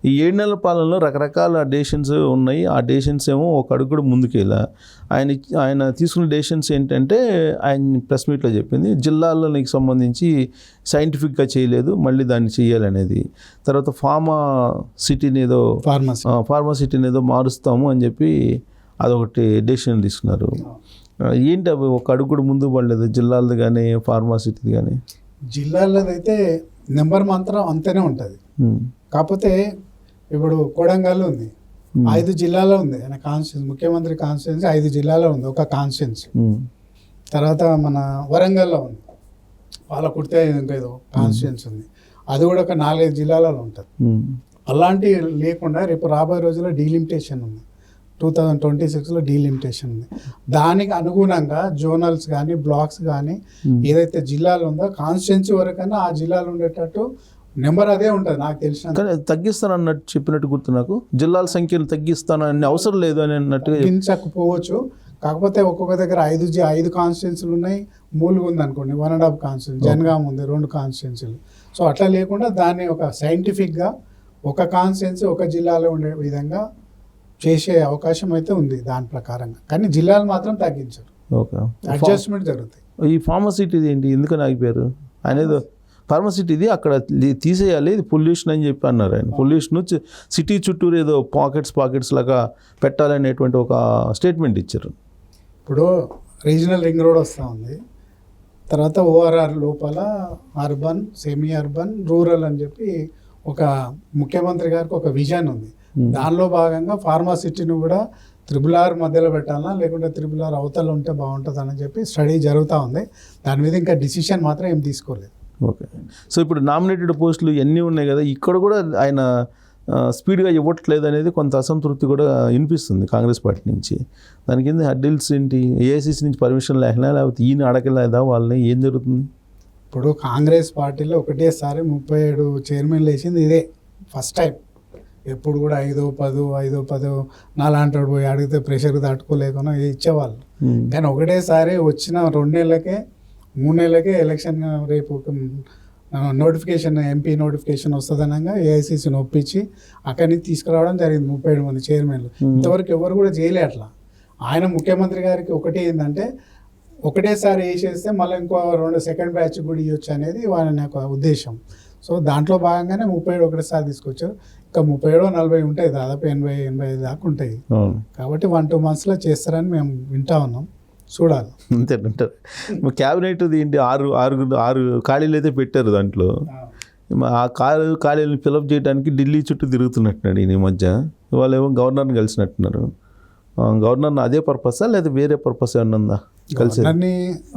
ఈ 7 నెలల పాలనలో రకరకాల డెసిషన్స్ ఉన్నాయి. ఆ డెసిషన్స్ ఏమో ఒక అడుగు ముందుకెళ్ళా. ఆయన తీసుకున్న డెసిషన్స్ ఏంటంటే ఆయన ప్రెస్ మీట్లో చెప్పింది జిల్లాలకు సంబంధించి సైంటిఫిక్గా చేయలేదు, మళ్ళీ దాన్ని చేయాలనేది. తర్వాత ఫార్మాసిటీని ఏదో మారుస్తాము అని చెప్పి అదొకటి డెసిషన్ తీసుకున్నారు. ఏంటి అవి ఒక అడుగు ముందు పడలేదు జిల్లాలది కానీ ఫార్మాసిటీది కానీ? జిల్లాలది అయితే నెంబర్ మాత్రం అంతనే ఉంటుంది. కాకపోతే ఇప్పుడు కొడంగల్ ఉంది, 5 జిల్లాలో ఉంది. ఆయన కాన్స్టిట్యూన్సీ, ముఖ్యమంత్రి కాన్స్టిట్యూన్సీ 5 జిల్లాలో ఉంది, ఒక కాన్స్టిట్యూన్సీ. తర్వాత మన వరంగల్లో ఉంది, పాలకుర్తి ఇంకేదో కాన్స్టిట్యూన్సీ ఉంది, అది కూడా ఒక 4-5 జిల్లాలలో ఉంటుంది. అలాంటివి లేకుండా రేపు రాబోయే రోజుల్లో డీలిమిటేషన్ ఉంది. 2026లో డీలిమిటేషన్ ఉంది. దానికి అనుగుణంగా జోనల్స్ కానీ, బ్లాక్స్ కానీ ఏదైతే జిల్లాలు ఉందో కాన్స్టిట్యున్సీ వరకైనా ఆ జిల్లాలు ఉండేటట్టు నెంబర్ అదే ఉంటుంది నాకు తెలిసిన. కానీ తగ్గిస్తాను అన్నట్టు చెప్పినట్టు గుర్తు నాకు. జిల్లాల సంఖ్యను తగ్గిస్తాను అని అవసరం లేదు అని అన్నట్టుగా తగ్గించకపోవచ్చు. కాకపోతే ఒక్కొక్క దగ్గర 5 కాన్స్టిట్యున్సీలు ఉన్నాయి, మూలుగు ఉంది అనుకోండి, 1.5 కాన్స్టిట్యున్సీ, జనగాం ఉంది 2 కాన్స్టిట్యున్సీలు. సో అట్లా లేకుండా దాన్ని ఒక సైంటిఫిక్గా ఒక కాన్స్టిట్యున్సీ ఒక జిల్లాలో ఉండే విధంగా చేసే అవకాశం అయితే ఉంది దాని ప్రకారంగా. కానీ జిల్లాలు మాత్రం తగ్గించారు. ఓకే, అడ్జస్ట్మెంట్ జరుగుతాయి. ఈ ఫార్మసిటీది ఏంటి, ఎందుకని ఆగిపోయారు? ఆయన ఫార్మసిటీది అక్కడ తీసేయాలి, ఇది పొల్యూషన్ అని చెప్పి అన్నారు. ఆయన పొల్యూషన్ సిటీ చుట్టూరు ఏదో పాకెట్స్ లాగా పెట్టాలనేటువంటి ఒక స్టేట్మెంట్ ఇచ్చారు. ఇప్పుడు రీజనల్ రింగ్ రోడ్ వస్తూ ఉంది, తర్వాత ఓఆర్ఆర్ లోపల అర్బన్, సెమీ అర్బన్, రూరల్ అని చెప్పి ఒక ముఖ్యమంత్రి గారికి ఒక విజన్ ఉంది. దానిలో భాగంగా ఫార్మాసిటీని కూడా 3R మధ్యలో పెట్టాలా, లేకుంటే 3R అవతల ఉంటే బాగుంటుంది అని చెప్పి స్టడీ జరుగుతూ ఉంది. దాని మీద ఇంకా డిసిషన్ మాత్రం ఏం తీసుకోలేదు. ఓకే. సో ఇప్పుడు నామినేటెడ్ పోస్టులు ఎన్ని ఉన్నాయి కదా, ఇక్కడ కూడా ఆయన స్పీడ్గా ఇవ్వట్లేదు అనేది కొంత అసంతృప్తి కూడా వినిపిస్తుంది కాంగ్రెస్ పార్టీ నుంచి. దానికి ఏంది హడ్డిల్స్ ఏంటి? ఏఐసిసి నుంచి పర్మిషన్ లేకనా, లేకపోతే ఈయన అడగలేదా వాళ్ళని? ఏం జరుగుతుంది? ఇప్పుడు కాంగ్రెస్ పార్టీలో ఒకటేసారి 37 చైర్మన్లు వేసింది ఇదే ఫస్ట్ టైం. ఎప్పుడు కూడా 5-10 నాలాంటి పోయి అడిగితే ప్రెషర్ తట్టుకోలేకుండా ఇచ్చేవాళ్ళు. కానీ ఒకటేసారి వచ్చిన 2 నెలలకే 3 నెలలకే ఎలక్షన్ రేపు నోటిఫికేషన్, ఎంపీ నోటిఫికేషన్ వస్తుందనగా ఏఐసిసిని ఒప్పించి అక్కడి నుంచి తీసుకురావడం జరిగింది 37 మంది చైర్మన్లు. ఇంతవరకు ఎవరు కూడా చేయలే అట్లా. ఆయన ముఖ్యమంత్రి గారికి ఒకటి ఏంటంటే ఒకటేసారి వేసేస్తే మళ్ళీ ఇంకో 2 సెకండ్ బ్యాచ్ కూడా ఇవ్వచ్చు అనేది వాళ్ళ యొక్క ఉద్దేశం. సో దాంట్లో భాగంగానే 37 ఒకటిసారి తీసుకొచ్చారు. ఇంకా 37-40 ఉంటాయి, దాదాపు 80-85 దాకా ఉంటాయి. అవును. కాబట్టి 1-2 monthsలో చేస్తారని మేము వింటా ఉన్నాం, చూడాలి. అంటారు క్యాబినెట్ ఏంటి 6 ఖాళీలు అయితే పెట్టారు. దాంట్లో ఆ ఖాళీలను ఫిలప్ చేయడానికి ఢిల్లీ చుట్టూ తిరుగుతున్నట్టున్నాడు ఈ మధ్య. వాళ్ళేమో గవర్నర్ని కలిసినట్టున్నారు. గవర్నర్ని అదే పర్పసా లేదా వేరే పర్పస్ ఏమన్నా ఉందా? కలిసి అన్నీ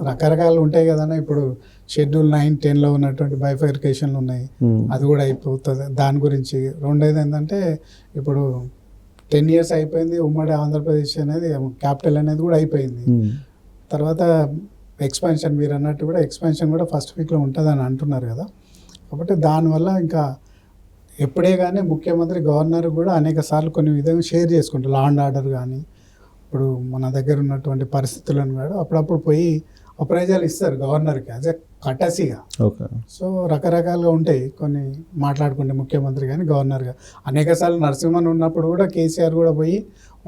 రకరకాలు ఉంటాయి కదన్నా. ఇప్పుడు షెడ్యూల్ 9-10లో ఉన్నటువంటి బైఫర్కేషన్లు ఉన్నాయి, అది కూడా అయిపోతుంది. దాని గురించి రెండోది ఏంటంటే ఇప్పుడు 10 years అయిపోయింది, ఉమ్మడి ఆంధ్రప్రదేశ్ అనేది క్యాపిటల్ అనేది కూడా అయిపోయింది. తర్వాత ఎక్స్పాన్షన్ మీరు అన్నట్టు కూడా ఎక్స్పాన్షన్ కూడా ఫస్ట్ వీక్లో ఉంటుందని అంటున్నారు కదా. కాబట్టి దానివల్ల ఇంకా ఎప్పుడే కానీ ముఖ్యమంత్రి గవర్నర్ కూడా అనేక సార్లు కొన్ని విధంగా షేర్ చేసుకుంటారు. లా అండ్ ఆర్డర్ కానీ ఇప్పుడు మన దగ్గర ఉన్నటువంటి పరిస్థితులను కూడా అప్పుడప్పుడు పోయి అప్రైజాలు ఇస్తారు గవర్నర్కి యాజ్ ఎ కటసీగా. ఓకే. సో రకరకాలుగా ఉంటాయి కొన్ని మాట్లాడుకుంటే ముఖ్యమంత్రి కానీ గవర్నర్ కానీ. అనేక సార్లు నరసింహన్ ఉన్నప్పుడు కూడా కేసీఆర్ కూడా పోయి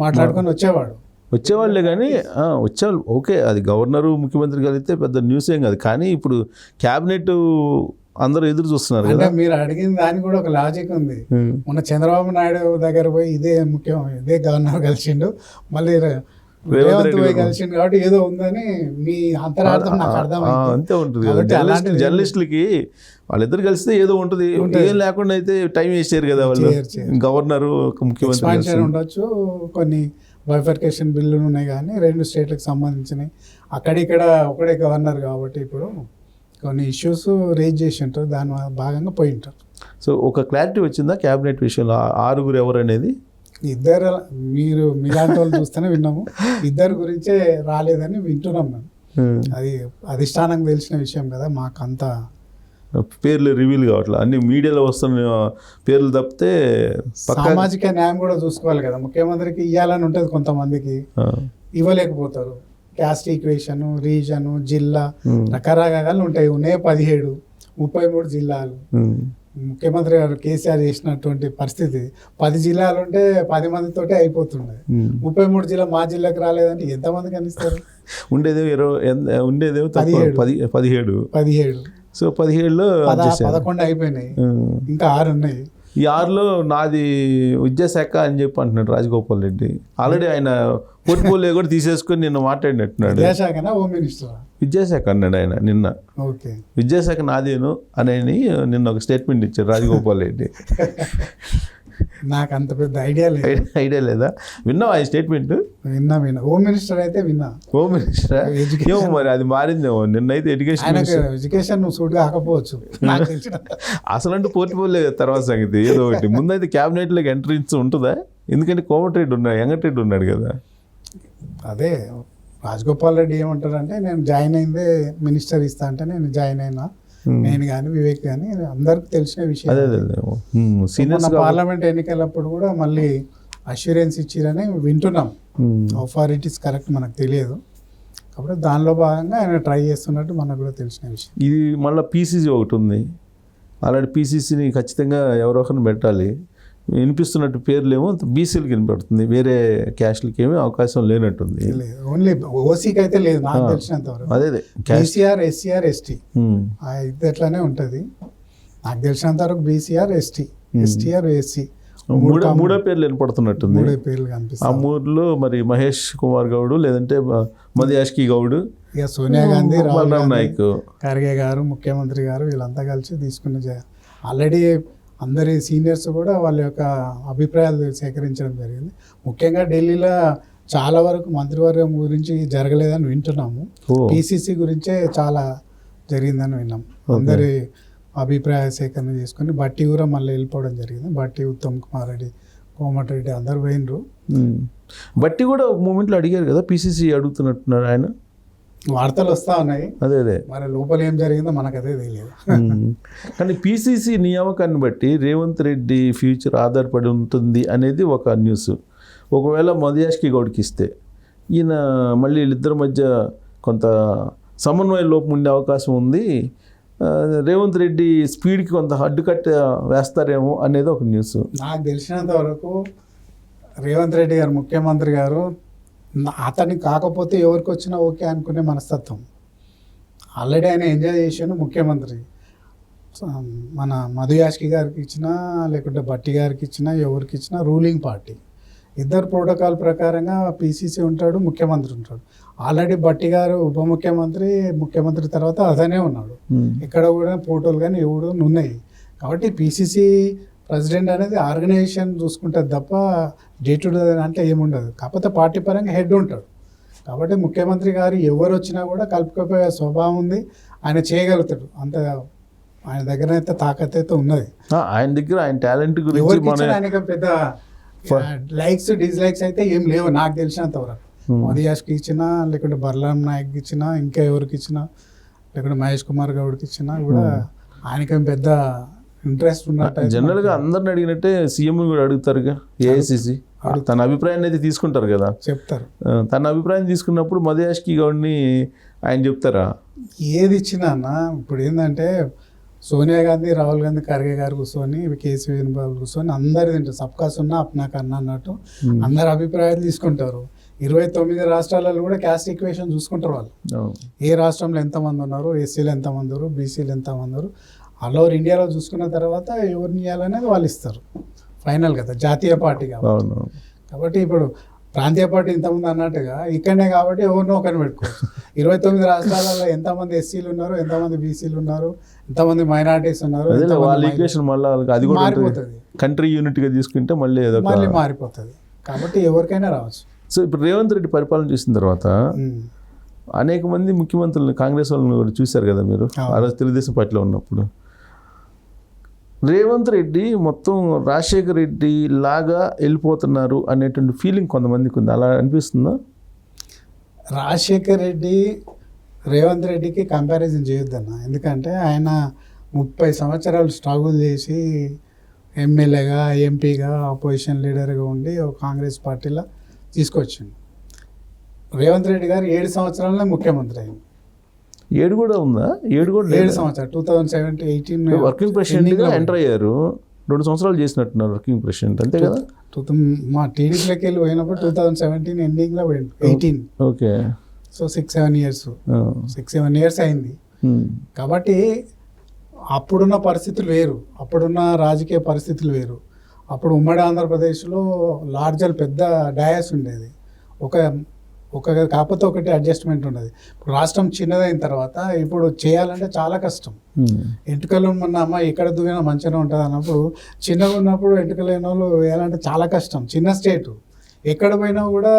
మాట్లాడుకొని వచ్చేవాళ్ళే కానీ వచ్చేవాళ్ళు. ఓకే, అది గవర్నరు ముఖ్యమంత్రి కలిగితే పెద్ద న్యూస్ ఏం కాదు. కానీ ఇప్పుడు క్యాబినెట్ అందరూ ఎదురు చూస్తున్నారు కదా. మీరు అడిగిన దానికి కూడా ఒక లాజిక్ ఉంది. మొన్న చంద్రబాబు నాయుడు దగ్గర పోయి ఇదే గవర్నర్ కలిసిండు, మళ్ళీ రేవంత్ పోయి కలిసిండు, కాబట్టి ఏదో ఉందని మీ అంతరార్థం నాకు అర్థమైంది. అంతే ఉంటుంది జర్నలిస్టులకి. వాళ్ళిద్దరు కలిస్తే ఏదో ఉంటుంది, ఏం లేకుండా అయితే టైం వేస్ట్ చేయరు కదా వాళ్ళు. గవర్నరు ముఖ్యమంత్రి ఉండొచ్చు, కొన్ని బైఫర్కేషన్ బిల్లులు ఉన్నాయి కానీ 2 స్టేట్లకు సంబంధించినవి. అక్కడిక్కడ ఒకడే గవర్నర్ కాబట్టి ఇప్పుడు కొన్ని ఇష్యూస్ రేజ్ చేసి ఉంటారు, దాని భాగంగా పోయి ఉంటారు. సో ఒక క్లారిటీ వచ్చిందా క్యాబినెట్ విషయంలో 6 ఎవరు అనేది? ఇద్దరు, మీరు మీలాంటి వాళ్ళు చూస్తేనే విన్నాము, 2 గురించే రాలేదని వింటున్నాం మేము. అది అధిష్టానంగా తెలిసిన విషయం కదా, మాకంత పేర్లు రివీల్ కావట్లేదు. అన్ని మీడియాలో వస్తున్న పేర్లు తప్పితే సామాజిక న్యాయం కూడా చూసుకోవాలి కదా. ముఖ్యమంత్రికి ఇవ్వాలని ఉంటుంది, కొంతమందికి ఇవ్వలేకపోతారు. క్యాస్ట్ ఈక్వేషన్, రీజను, జిల్లా రకరకాలు ఉంటాయి. ఉన్నాయి 33 జిల్లాలు. ముఖ్యమంత్రి గారు కేసీఆర్ చేసినటువంటి పరిస్థితి 10 జిల్లాలు ఉంటే 10 మందితోటే అయిపోతుండే. 33 జిల్లా మా జిల్లాకి రాలేదంటే ఎంతమంది కనిస్తారు? ఉండేదేమో 17. సో 17లో 11 అయిపోయినాయి, ఇంకా 6 ఉన్నాయి. ఈ 6లో నాది విద్యాశాఖ అని చెప్పి అంటున్నాడు రాజగోపాల్ రెడ్డి. ఆల్రెడీ ఆయన పోర్ట్ఫోలియో కూడా తీసేసుకొని నిన్న మాట్లాడినట్టున్నాడు. విద్యాశాఖ అన్నాడు ఆయన నిన్న. ఓకే, విద్యాశాఖ నాదేను అని నిన్న ఒక స్టేట్మెంట్ ఇచ్చారు రాజగోపాల్ రెడ్డి. నాకు అంత పెద్ద ఐడియా లేదా? విన్నావా ఈ స్టేట్మెంట్? విన్నా. హోమ్ మినిస్టర్ అయితే విన్నా. హోమ్ మినిస్టర్ ఏమో మరి అది మారిందేమో. నిన్నైతే ఎడ్యుకేషన్ సూట్ కాకపోవచ్చు అసలు పోర్ట్ఫోలియో తర్వాత సంగతి ఏదో ఒకటి. ముందైతే క్యాబినెట్లోకి ఎంట్రీన్స్ ఉంటుందా? ఎందుకంటే కోమటిరెడ్డి ఉన్నాడు, వెంకటరెడ్డి ఉన్నాడు కదా. అదే రాజగోపాల్ రెడ్డి ఏమంటారంటే, నేను జాయిన్ అయిందే మినిస్టర్ ఇస్తా అంటే నేను జాయిన్ అయినా, నేను కానీ వివేక్ కానీ అందరికి తెలిసిన విషయం. పార్లమెంట్ ఎన్నికలప్పుడు కూడా మళ్ళీ అష్యూరెన్స్ ఇచ్చిరని వింటున్నాం. How far it is correct మనకు తెలియదు. కాబట్టి దానిలో భాగంగా ఆయన ట్రై చేస్తున్నట్టు మనకు కూడా తెలిసిన విషయం. ఇది మళ్ళీ పీసీసీ ఒకటి ఉంది. అలాంటి పీసీసీని ఖచ్చితంగా ఎవరో ఒకరిని పెట్టాలి. వినిపిస్తున్నట్టు పేర్లేమో బీసీలకు వినపడుతుంది, వేరే క్యాస్ట్లకి ఏమీ అవకాశం లేనట్టుంది. ఓన్లీ ఓసీకి అయితే లేదు నాకు తెలిసినంత వరకు. అదే బీసీఆర్, ఎస్సీఆర్, ఎస్టీ ఇది ఎట్లానే ఉంటుంది నాకు తెలిసినంత వరకు. బీసీఆర్, ఎస్టీ, ఎస్టీఆర్, ఎస్సీ మూడో పేర్లు వినపడుతున్నట్టుంది. 3 పేర్లు కనిపిస్తాయి. ఆ 3లో మరి మహేష్ కుమార్ గౌడ్, లేదంటే మధుయాష్కి గౌడ్, ఇక సోనియా గాంధీ, రామ్ నాయక్, ఖర్గే గారు, ముఖ్యమంత్రి గారు వీళ్ళంతా కలిసి తీసుకుని ఆల్రెడీ అందరి సీనియర్స్ కూడా వాళ్ళ యొక్క అభిప్రాయాలు సేకరించడం జరిగింది. ముఖ్యంగా ఢిల్లీలో చాలా వరకు మంత్రివర్గం గురించి జరగలేదని వింటున్నాము. పీసీసీ గురించే చాలా జరిగిందని విన్నాం. అందరి అభిప్రాయ సేకరణ చేసుకుని బట్టి కూడా మళ్ళీ వెళ్ళిపోవడం జరిగింది. బట్టి, ఉత్తమ్ కుమార్ రెడ్డి, కోమటిరెడ్డి అందరు పోయినరు. బట్టి కూడా ఒక మూమెంట్లో అడిగారు కదా, పీసీసీ అడుగుతున్నట్టున్నారు ఆయన. వార్తలు వస్తూ ఉన్నాయి. అదే మరి లోపల ఏం జరిగిందో మనకు అదే తెలియదు. కానీ పీసీసీ నియామకాన్ని బట్టి రేవంత్ రెడ్డి ఫ్యూచర్ ఆధారపడి ఉంటుంది అనేది ఒక న్యూస్. ఒకవేళ మధుయాష్కి గౌడ్కి ఇస్తే ఈయన మళ్ళీ వీళ్ళిద్దరి మధ్య కొంత సమన్వయ లోపం ఉండే అవకాశం ఉంది. రేవంత్ రెడ్డి స్పీడ్కి కొంత అడ్డుకట్ట వేస్తారేమో అనేది ఒక న్యూస్. నాకు తెలిసినంత వరకు రేవంత్ రెడ్డి గారు ముఖ్యమంత్రి గారు అతనికి కాకపోతే ఎవరికి వచ్చినా ఓకే అనుకునే మనస్తత్వం. ఆల్రెడీ ఆయన ఎంజాయ్ చేసాను ముఖ్యమంత్రి. మన మధు యాష్కి గారికి ఇచ్చినా లేకుంటే భట్టి గారికి ఇచ్చినా ఎవరికి ఇచ్చినా రూలింగ్ పార్టీ ఇద్దరు ప్రోటోకాల్ ప్రకారంగా పీసీసీ ఉంటాడు, ముఖ్యమంత్రి ఉంటాడు. ఆల్రెడీ భట్టి గారు ఉప ముఖ్యమంత్రి, ముఖ్యమంత్రి తర్వాత అతనే ఉన్నాడు. ఇక్కడ కూడా ఫోటోలు కానీ ఎవడు ఉన్నాయి. కాబట్టి పీసీసీ ప్రెసిడెంట్ అనేది ఆర్గనైజేషన్ చూసుకుంటుంది తప్ప డే టు డే అంటే ఏముండదు. కాకపోతే పార్టీ పరంగా హెడ్ ఉంటాడు. కాబట్టి ముఖ్యమంత్రి గారు ఎవరు వచ్చినా కూడా కలుపుకపోయే స్వభావం ఉంది, ఆయన చేయగలుగుతాడు. అంత ఆయన దగ్గర అయితే తాకత్ అయితే ఉన్నది. ఆయన దగ్గర ఆయన టాలెంట్ గురించి ఆయనకి పెద్ద లైక్స్ డిస్లైక్స్ అయితే ఏం లేవు నాకు తెలిసినంత వరకు. మోదీ యాష్కి ఇచ్చినా లేకుంటే బర్లాం నాయక్కి ఇచ్చినా ఇంకా ఎవరికి ఇచ్చినా లేకుంటే మహేష్ కుమార్ గౌడ్కి ఇచ్చినా కూడా ఆయనకేం పెద్ద ఇంట్రెస్ట్ ఉన్నట్టు. జనరల్గా అందరిని అడిగినట్టే సీఎం కూడా అడుగుతారుగా, ఏఐసిసి తన అభిప్రాయాన్ని అయితే తీసుకుంటారు కదా, చెప్తారు. తన అభిప్రాయం తీసుకున్నప్పుడు మధు యాష్కి గౌడ్ని ఆయన చెప్తారా? ఏది ఇచ్చినా అన్న ఇప్పుడు ఏంటంటే సోనియా గాంధీ, రాహుల్ గాంధీ, ఖర్గే గారు కూర్చొని, కేసీ వేణుగోపాల్ కూర్చొని అందరు తింటారు. సబ్కా సున్నా అప్నా కన్నా అన్నట్టు అందరు అభిప్రాయాలు తీసుకుంటారు. 29 రాష్ట్రాలలో కూడా క్యాస్ట్ ఈక్వేషన్ చూసుకుంటారు వాళ్ళు. ఏ రాష్ట్రంలో ఎంతమంది ఉన్నారు, ఎస్సీలు ఎంతమంది ఉన్నారు, బీసీలు ఎంతమంది ఉన్నారు, ఆల్ ఓవర్ ఇండియాలో చూసుకున్న తర్వాత ఎవరిని ఇవ్వాలనేది వాళ్ళు ఇస్తారు ఫైనల్ కదా, జాతీయ పార్టీ కాబట్టి. కాబట్టి ఇప్పుడు ప్రాంతీయ పార్టీ ఇంతమంది అన్నట్టుగా ఇక్కడనే కాబట్టి ఎవరినో ఒకరిని పెట్టుకోవచ్చు. 29 రాష్ట్రాలలో ఎంతమంది ఎస్సీలు ఉన్నారు, ఎంతమంది బీసీలు ఉన్నారు, ఎంతమంది మైనారిటీస్ ఉన్నారు, మారిపోతుంది. కంట్రీ యూనిట్గా తీసుకుంటే మళ్ళీ మారిపోతుంది. కాబట్టి ఎవరికైనా రావచ్చు. సో ఇప్పుడు రేవంత్ రెడ్డి పరిపాలన చేసిన తర్వాత అనేక మంది ముఖ్యమంత్రులను, కాంగ్రెస్ వాళ్ళని కూడా చూశారు కదా మీరు, ఆ రోజు తెలుగుదేశం పార్టీలో ఉన్నప్పుడు. రేవంత్ రెడ్డి మొత్తం రాజశేఖర్ రెడ్డి లాగా వెళ్ళిపోతున్నారు అనేటువంటి ఫీలింగ్ కొంతమందికి ఉంది. అలా అనిపిస్తుందా? రాజశేఖర్ రెడ్డి రేవంత్ రెడ్డికి కంపారిజన్ చేయొద్దన్న. ఎందుకంటే ఆయన 30 సంవత్సరాలు స్ట్రగుల్ చేసి ఎమ్మెల్యేగా, ఎంపీగా, అపోజిషన్ లీడర్గా ఉండి ఒక కాంగ్రెస్ పార్టీలో తీసుకొచ్చిండు. రేవంత్ రెడ్డి గారు 7 సంవత్సరాలనే ముఖ్యమంత్రి అయింది. 7 కూడా ఉందా? 7 సంవత్సరాలు 2017-18 వర్కింగ్ ప్రెసిడెంట్గా ఎంటర్ అయ్యారు. 2 సంవత్సరాలు చేసినట్టున్నారు వర్కింగ్ ప్రెసిడెంట్, అంతే కదా? మా టీడీపీలోకి వెళ్ళి పోయినప్పుడు 2017 ఎండింగ్లో పోయింది, 18. ఓకే. సో 6-7 ఇయర్స్ అయింది. కాబట్టి అప్పుడున్న పరిస్థితులు వేరు, అప్పుడున్న రాజకీయ పరిస్థితులు వేరు. అప్పుడు ఉమ్మడి ఆంధ్రప్రదేశ్లో లార్జర్ పెద్ద డయాస్ ఉండేది. కాకపోతే ఒకటి అడ్జస్ట్మెంట్ ఉండదు. ఇప్పుడు రాష్ట్రం చిన్నదైన తర్వాత ఇప్పుడు చేయాలంటే చాలా కష్టం. ఎంటుకలు ఉన్న అమ్మ ఎక్కడ దువ్వినా మంచిగా ఉంటుంది అన్నప్పుడు, చిన్నగా ఉన్నప్పుడు ఎంటుకలు లేని వాళ్ళు వేయాలంటే చాలా కష్టం. చిన్న స్టేటు ఎక్కడ పోయినా కూడా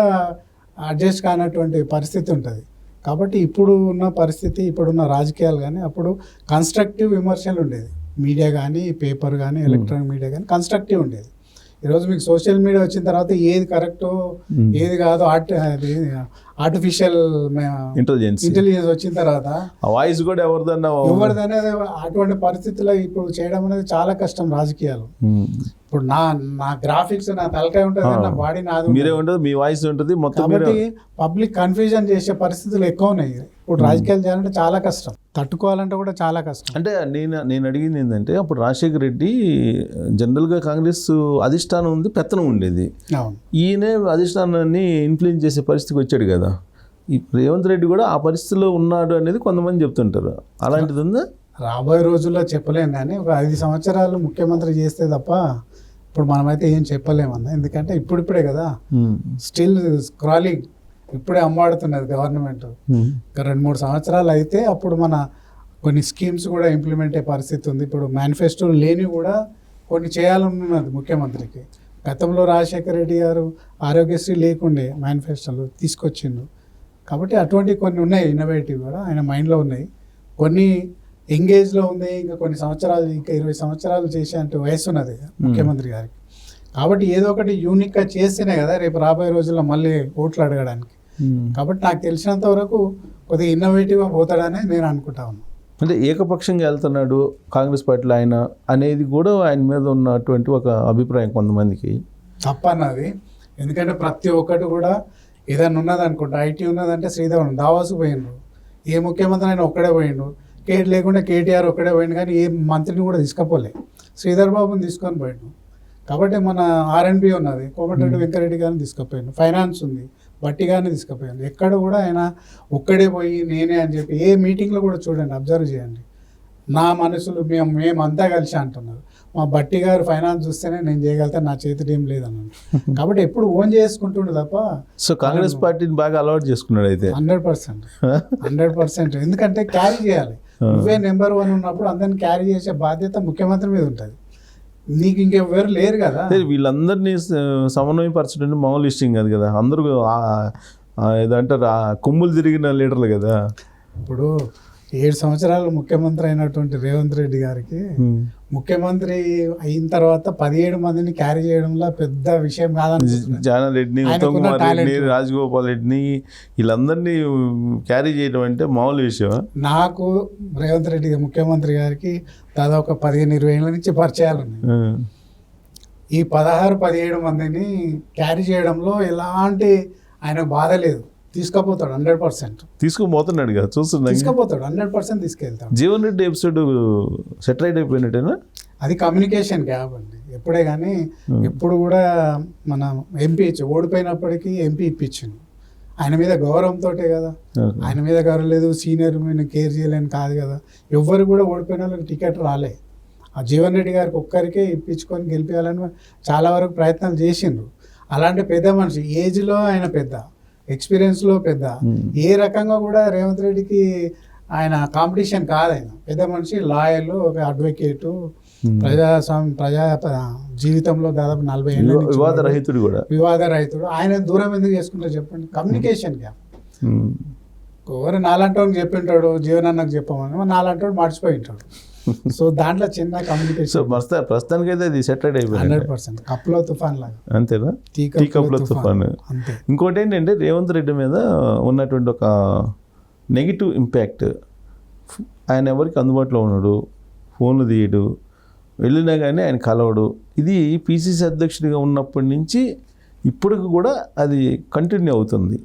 అడ్జస్ట్ కానటువంటి పరిస్థితి ఉంటుంది. కాబట్టి ఇప్పుడు ఉన్న పరిస్థితి, ఇప్పుడున్న రాజకీయాలు కానీ అప్పుడు కన్స్ట్రక్టివ్ విమర్శలు ఉండేది. మీడియా కానీ, పేపర్ కానీ, ఎలక్ట్రానిక్ మీడియా కానీ కన్స్ట్రక్టివ్ ఉండేది. ఈరోజు మీకు సోషల్ మీడియా వచ్చిన తర్వాత ఏది కరెక్టో ఏది కాదో ఆర్టిఫిషియల్ ఇంటెలిజెన్స్ వచ్చిన తర్వాత వాయిస్ కూడా ఎవరిదనే అటువంటి పరిస్థితుల్లో ఇప్పుడు చేయడం అనేది చాలా కష్టం రాజకీయాలు. ఇప్పుడు నా గ్రాఫిక్స్, నా తలకాయ ఉంటుంది, నా బాడీ నాది, మీరే ఉంటుంది, మీ వాయిస్ ఉంటుంది మొత్తం. కాబట్టి పబ్లిక్ కన్ఫ్యూజన్ చేసే పరిస్థితులు ఎక్కువ ఉన్నాయి. ఇప్పుడు రాజకీయాలు చేయాలంటే చాలా కష్టం, తట్టుకోవాలంటే కూడా చాలా కష్టం. అంటే నేను అడిగింది ఏంటంటే, అప్పుడు రాజశేఖర్ రెడ్డి జనరల్గా కాంగ్రెస్ అధిష్టానం ఉంది, పెత్తనం ఉండేది. ఈయనే అధిష్టానాన్ని ఇన్ఫ్లుయెన్స్ చేసే పరిస్థితికి వచ్చాడు కదా. ఈ రేవంత్ రెడ్డి కూడా ఆ పరిస్థితిలో ఉన్నాడు అనేది కొంతమంది చెప్తుంటారు. అలాంటిది ఉందా? రాబోయే రోజుల్లో చెప్పలేము, కానీ ఒక 5 సంవత్సరాలు ముఖ్యమంత్రి చేస్తే తప్ప ఇప్పుడు మనమైతే ఏం చెప్పలేమన్నా. ఎందుకంటే ఇప్పుడిప్పుడే కదా, స్టిల్ స్క్రాలింగ్, ఇప్పుడే అమ్మాడుతున్నది గవర్నమెంట్. ఇంకా 2-3 సంవత్సరాలు అయితే అప్పుడు మన కొన్ని స్కీమ్స్ కూడా ఇంప్లిమెంట్ అయ్యే పరిస్థితి ఉంది. ఇప్పుడు మేనిఫెస్టోలు లేని కూడా కొన్ని చేయాలన్నది ముఖ్యమంత్రికి. గతంలో రాజశేఖర రెడ్డి గారు ఆరోగ్యశ్రీ లేకుండే మేనిఫెస్టోలు తీసుకొచ్చిండు. కాబట్టి అటువంటి కొన్ని ఉన్నాయి, ఇన్నోవేటివ్ కూడా ఆయన మైండ్లో ఉన్నాయి. కొన్ని ఎంగేజ్లో ఉంది, ఇంకా కొన్ని సంవత్సరాలు, ఇంకా 20 సంవత్సరాలు చేసే అంటే వయసు ఉన్నది ముఖ్యమంత్రి గారికి. కాబట్టి ఏదో ఒకటి యూనిక్గా చేస్తేనే కదా రేపు రాబోయే రోజుల్లో మళ్ళీ ఓట్లు అడగడానికి. కాబట్టి నాకు తెలిసినంత వరకు కొద్దిగా ఇన్నోవేటివ్గా పోతాడని నేను అనుకుంటా ఉన్నాను. అంటే ఏకపక్షంగా వెళ్తున్నాడు కాంగ్రెస్ పార్టీలో ఆయన అనేది కూడా ఆయన మీద ఉన్నటువంటి ఒక అభిప్రాయం కొంతమందికి. తప్పన్నది. ఎందుకంటే ప్రతి ఒక్కటి కూడా ఏదైనా ఉన్నది అనుకుంటా, ఐటీ ఉన్నదంటే శ్రీధర్ దావాసు పోయిండు, ఏ ముఖ్యమంత్రి అయినా ఒక్కడే పోయిండు, లేకుండా కేటీఆర్ ఒక్కడే పోయిండు, కానీ ఏ మంత్రిని కూడా తీసుకపోలే, శ్రీధర్ బాబుని తీసుకొని పోయిండు. కాబట్టి మన R&B ఉన్నది, కోమటిరెడ్డి వెంకరెడ్డి గారిని తీసుకుపోయాను, ఫైనాన్స్ ఉంది, బట్టి గారిని తీసుకుపోయాను. ఎక్కడ కూడా ఆయన ఒక్కడే పోయి నేనే అని చెప్పి ఏ మీటింగ్లో కూడా చూడండి, అబ్జర్వ్ చేయండి, నా మనసులు మేమంతా కలిసి అంటున్నారు. మా బట్టి గారు ఫైనాన్స్ చూస్తేనే నేను చేయగలుగుతాను, నా చేతిలో ఏం లేదన్నాను. కాబట్టి ఎప్పుడు ఓన్ చేసుకుంటుండే తప్ప. సో కాంగ్రెస్ పార్టీని బాగా అలవాటు చేసుకున్నాడు అయితే. 100%. ఎందుకంటే క్యారీ చేయాలి. నువ్వే నెంబర్ 1 ఉన్నప్పుడు అందరిని క్యారీ చేసే బాధ్యత ముఖ్యమంత్రి మీద ఉంటుంది. నీకు ఇంకెవరు లేరు కదా. వీళ్ళందరినీ సమన్వయపరచడం మామూలు విషయం కాదు కదా. అందరూ ఏదంటారు కొమ్ములు తిరిగిన లీడర్లు కదా. ఇప్పుడు 7 సంవత్సరాలు ముఖ్యమంత్రి అయినటువంటి రేవంత్ రెడ్డి గారికి ముఖ్యమంత్రి అయిన తర్వాత 17 మందిని క్యారీ చేయడంలో పెద్ద విషయం కాదనుకుంటున్నాను. జానారెడ్డిని, ఉత్తమ్ కుమార్ రెడ్డిని, రాజగోపాల్ రెడ్డిని వీళ్ళందరినీ క్యారీ చేయడం అంటే మామూలు విషయం. నాకు రేవంత్ రెడ్డి ముఖ్యమంత్రి గారికి దాదాపు 15-20 ఏళ్ళ నుంచి పరిచయాలు ఉన్నాయి. ఈ 16-17 మందిని క్యారీ చేయడంలో ఎలాంటి ఆయనకు బాధ లేదు. తీసుకుపోతాడు 100%. తీసుకుపోతున్నాడు కదా, చూస్తున్నా. తీసుకుపోతాడు 100% తీసుకెళ్తాడు. జీవన్ రెడ్డి ఎపిసోడ్ సెటిలైట్ అయిపోయినట్టేనా? అది కమ్యూనికేషన్ గ్యాప్ అండి. ఎప్పుడే కానీ ఎప్పుడు కూడా మన ఎంపీ ఓడిపోయినప్పటికీ ఎంపీ ఇప్పించిండు. ఆయన మీద గౌరవంతో కదా. ఆయన మీద గౌరవం లేదు, సీనియర్ మీద కేర్ చేయలేని కాదు కదా. ఎవ్వరు కూడా ఓడిపోయిన వాళ్ళకి టికెట్ రాలే. ఆ జీవన్ రెడ్డి గారికి ఒక్కరికే ఇప్పించుకొని గెలిపించాలని చాలా వరకు ప్రయత్నాలు చేసిండ్రు. అలాంటి పెద్ద మనిషి, ఏజ్లో ఆయన పెద్ద, ఎక్స్పీరియన్స్లో పెద్ద, ఏ రకంగా కూడా రేవంత్ రెడ్డికి ఆయన కాంపిటీషన్ కాదు. ఆయన పెద్ద మనిషి, లాయర్లు, ఒక అడ్వకేటు, ప్రజా జీవితంలో దాదాపు 40 ఏళ్ళు వివాదరహితుడు. ఆయన దూరం ఎందుకు చేసుకుంటారు చెప్పండి? Communication gap. ఎవరు నాలంటోని చెప్పింటాడు, జీవనాన్నకు చెప్పమని, నాలంటోడు మర్చిపోయి ఉంటాడు. సో దాంట్లో చిన్న కమ్యూనికేషన్. ప్రస్తుతానికి అయితే అది సెటిల్ అయిపోయింది 100%. కప్లో తుఫాన్ లాగా. అంతేనా? టీ కప్లో తుఫాన్. ఇంకోటి ఏంటంటే రేవంత్ రెడ్డి మీద ఉన్నటువంటి ఒక నెగిటివ్ ఇంపాక్ట్, ఆయన ఎవరికి అందుబాటులో ఉన్నాడు, ఫోన్లు తీయడు, వెళ్ళినా కానీ ఆయన కలవడు. ఇది పిసిసి అధ్యక్షుడిగా ఉన్నప్పటి నుంచి ఇప్పటికి కూడా అది కంటిన్యూ అవుతుంది.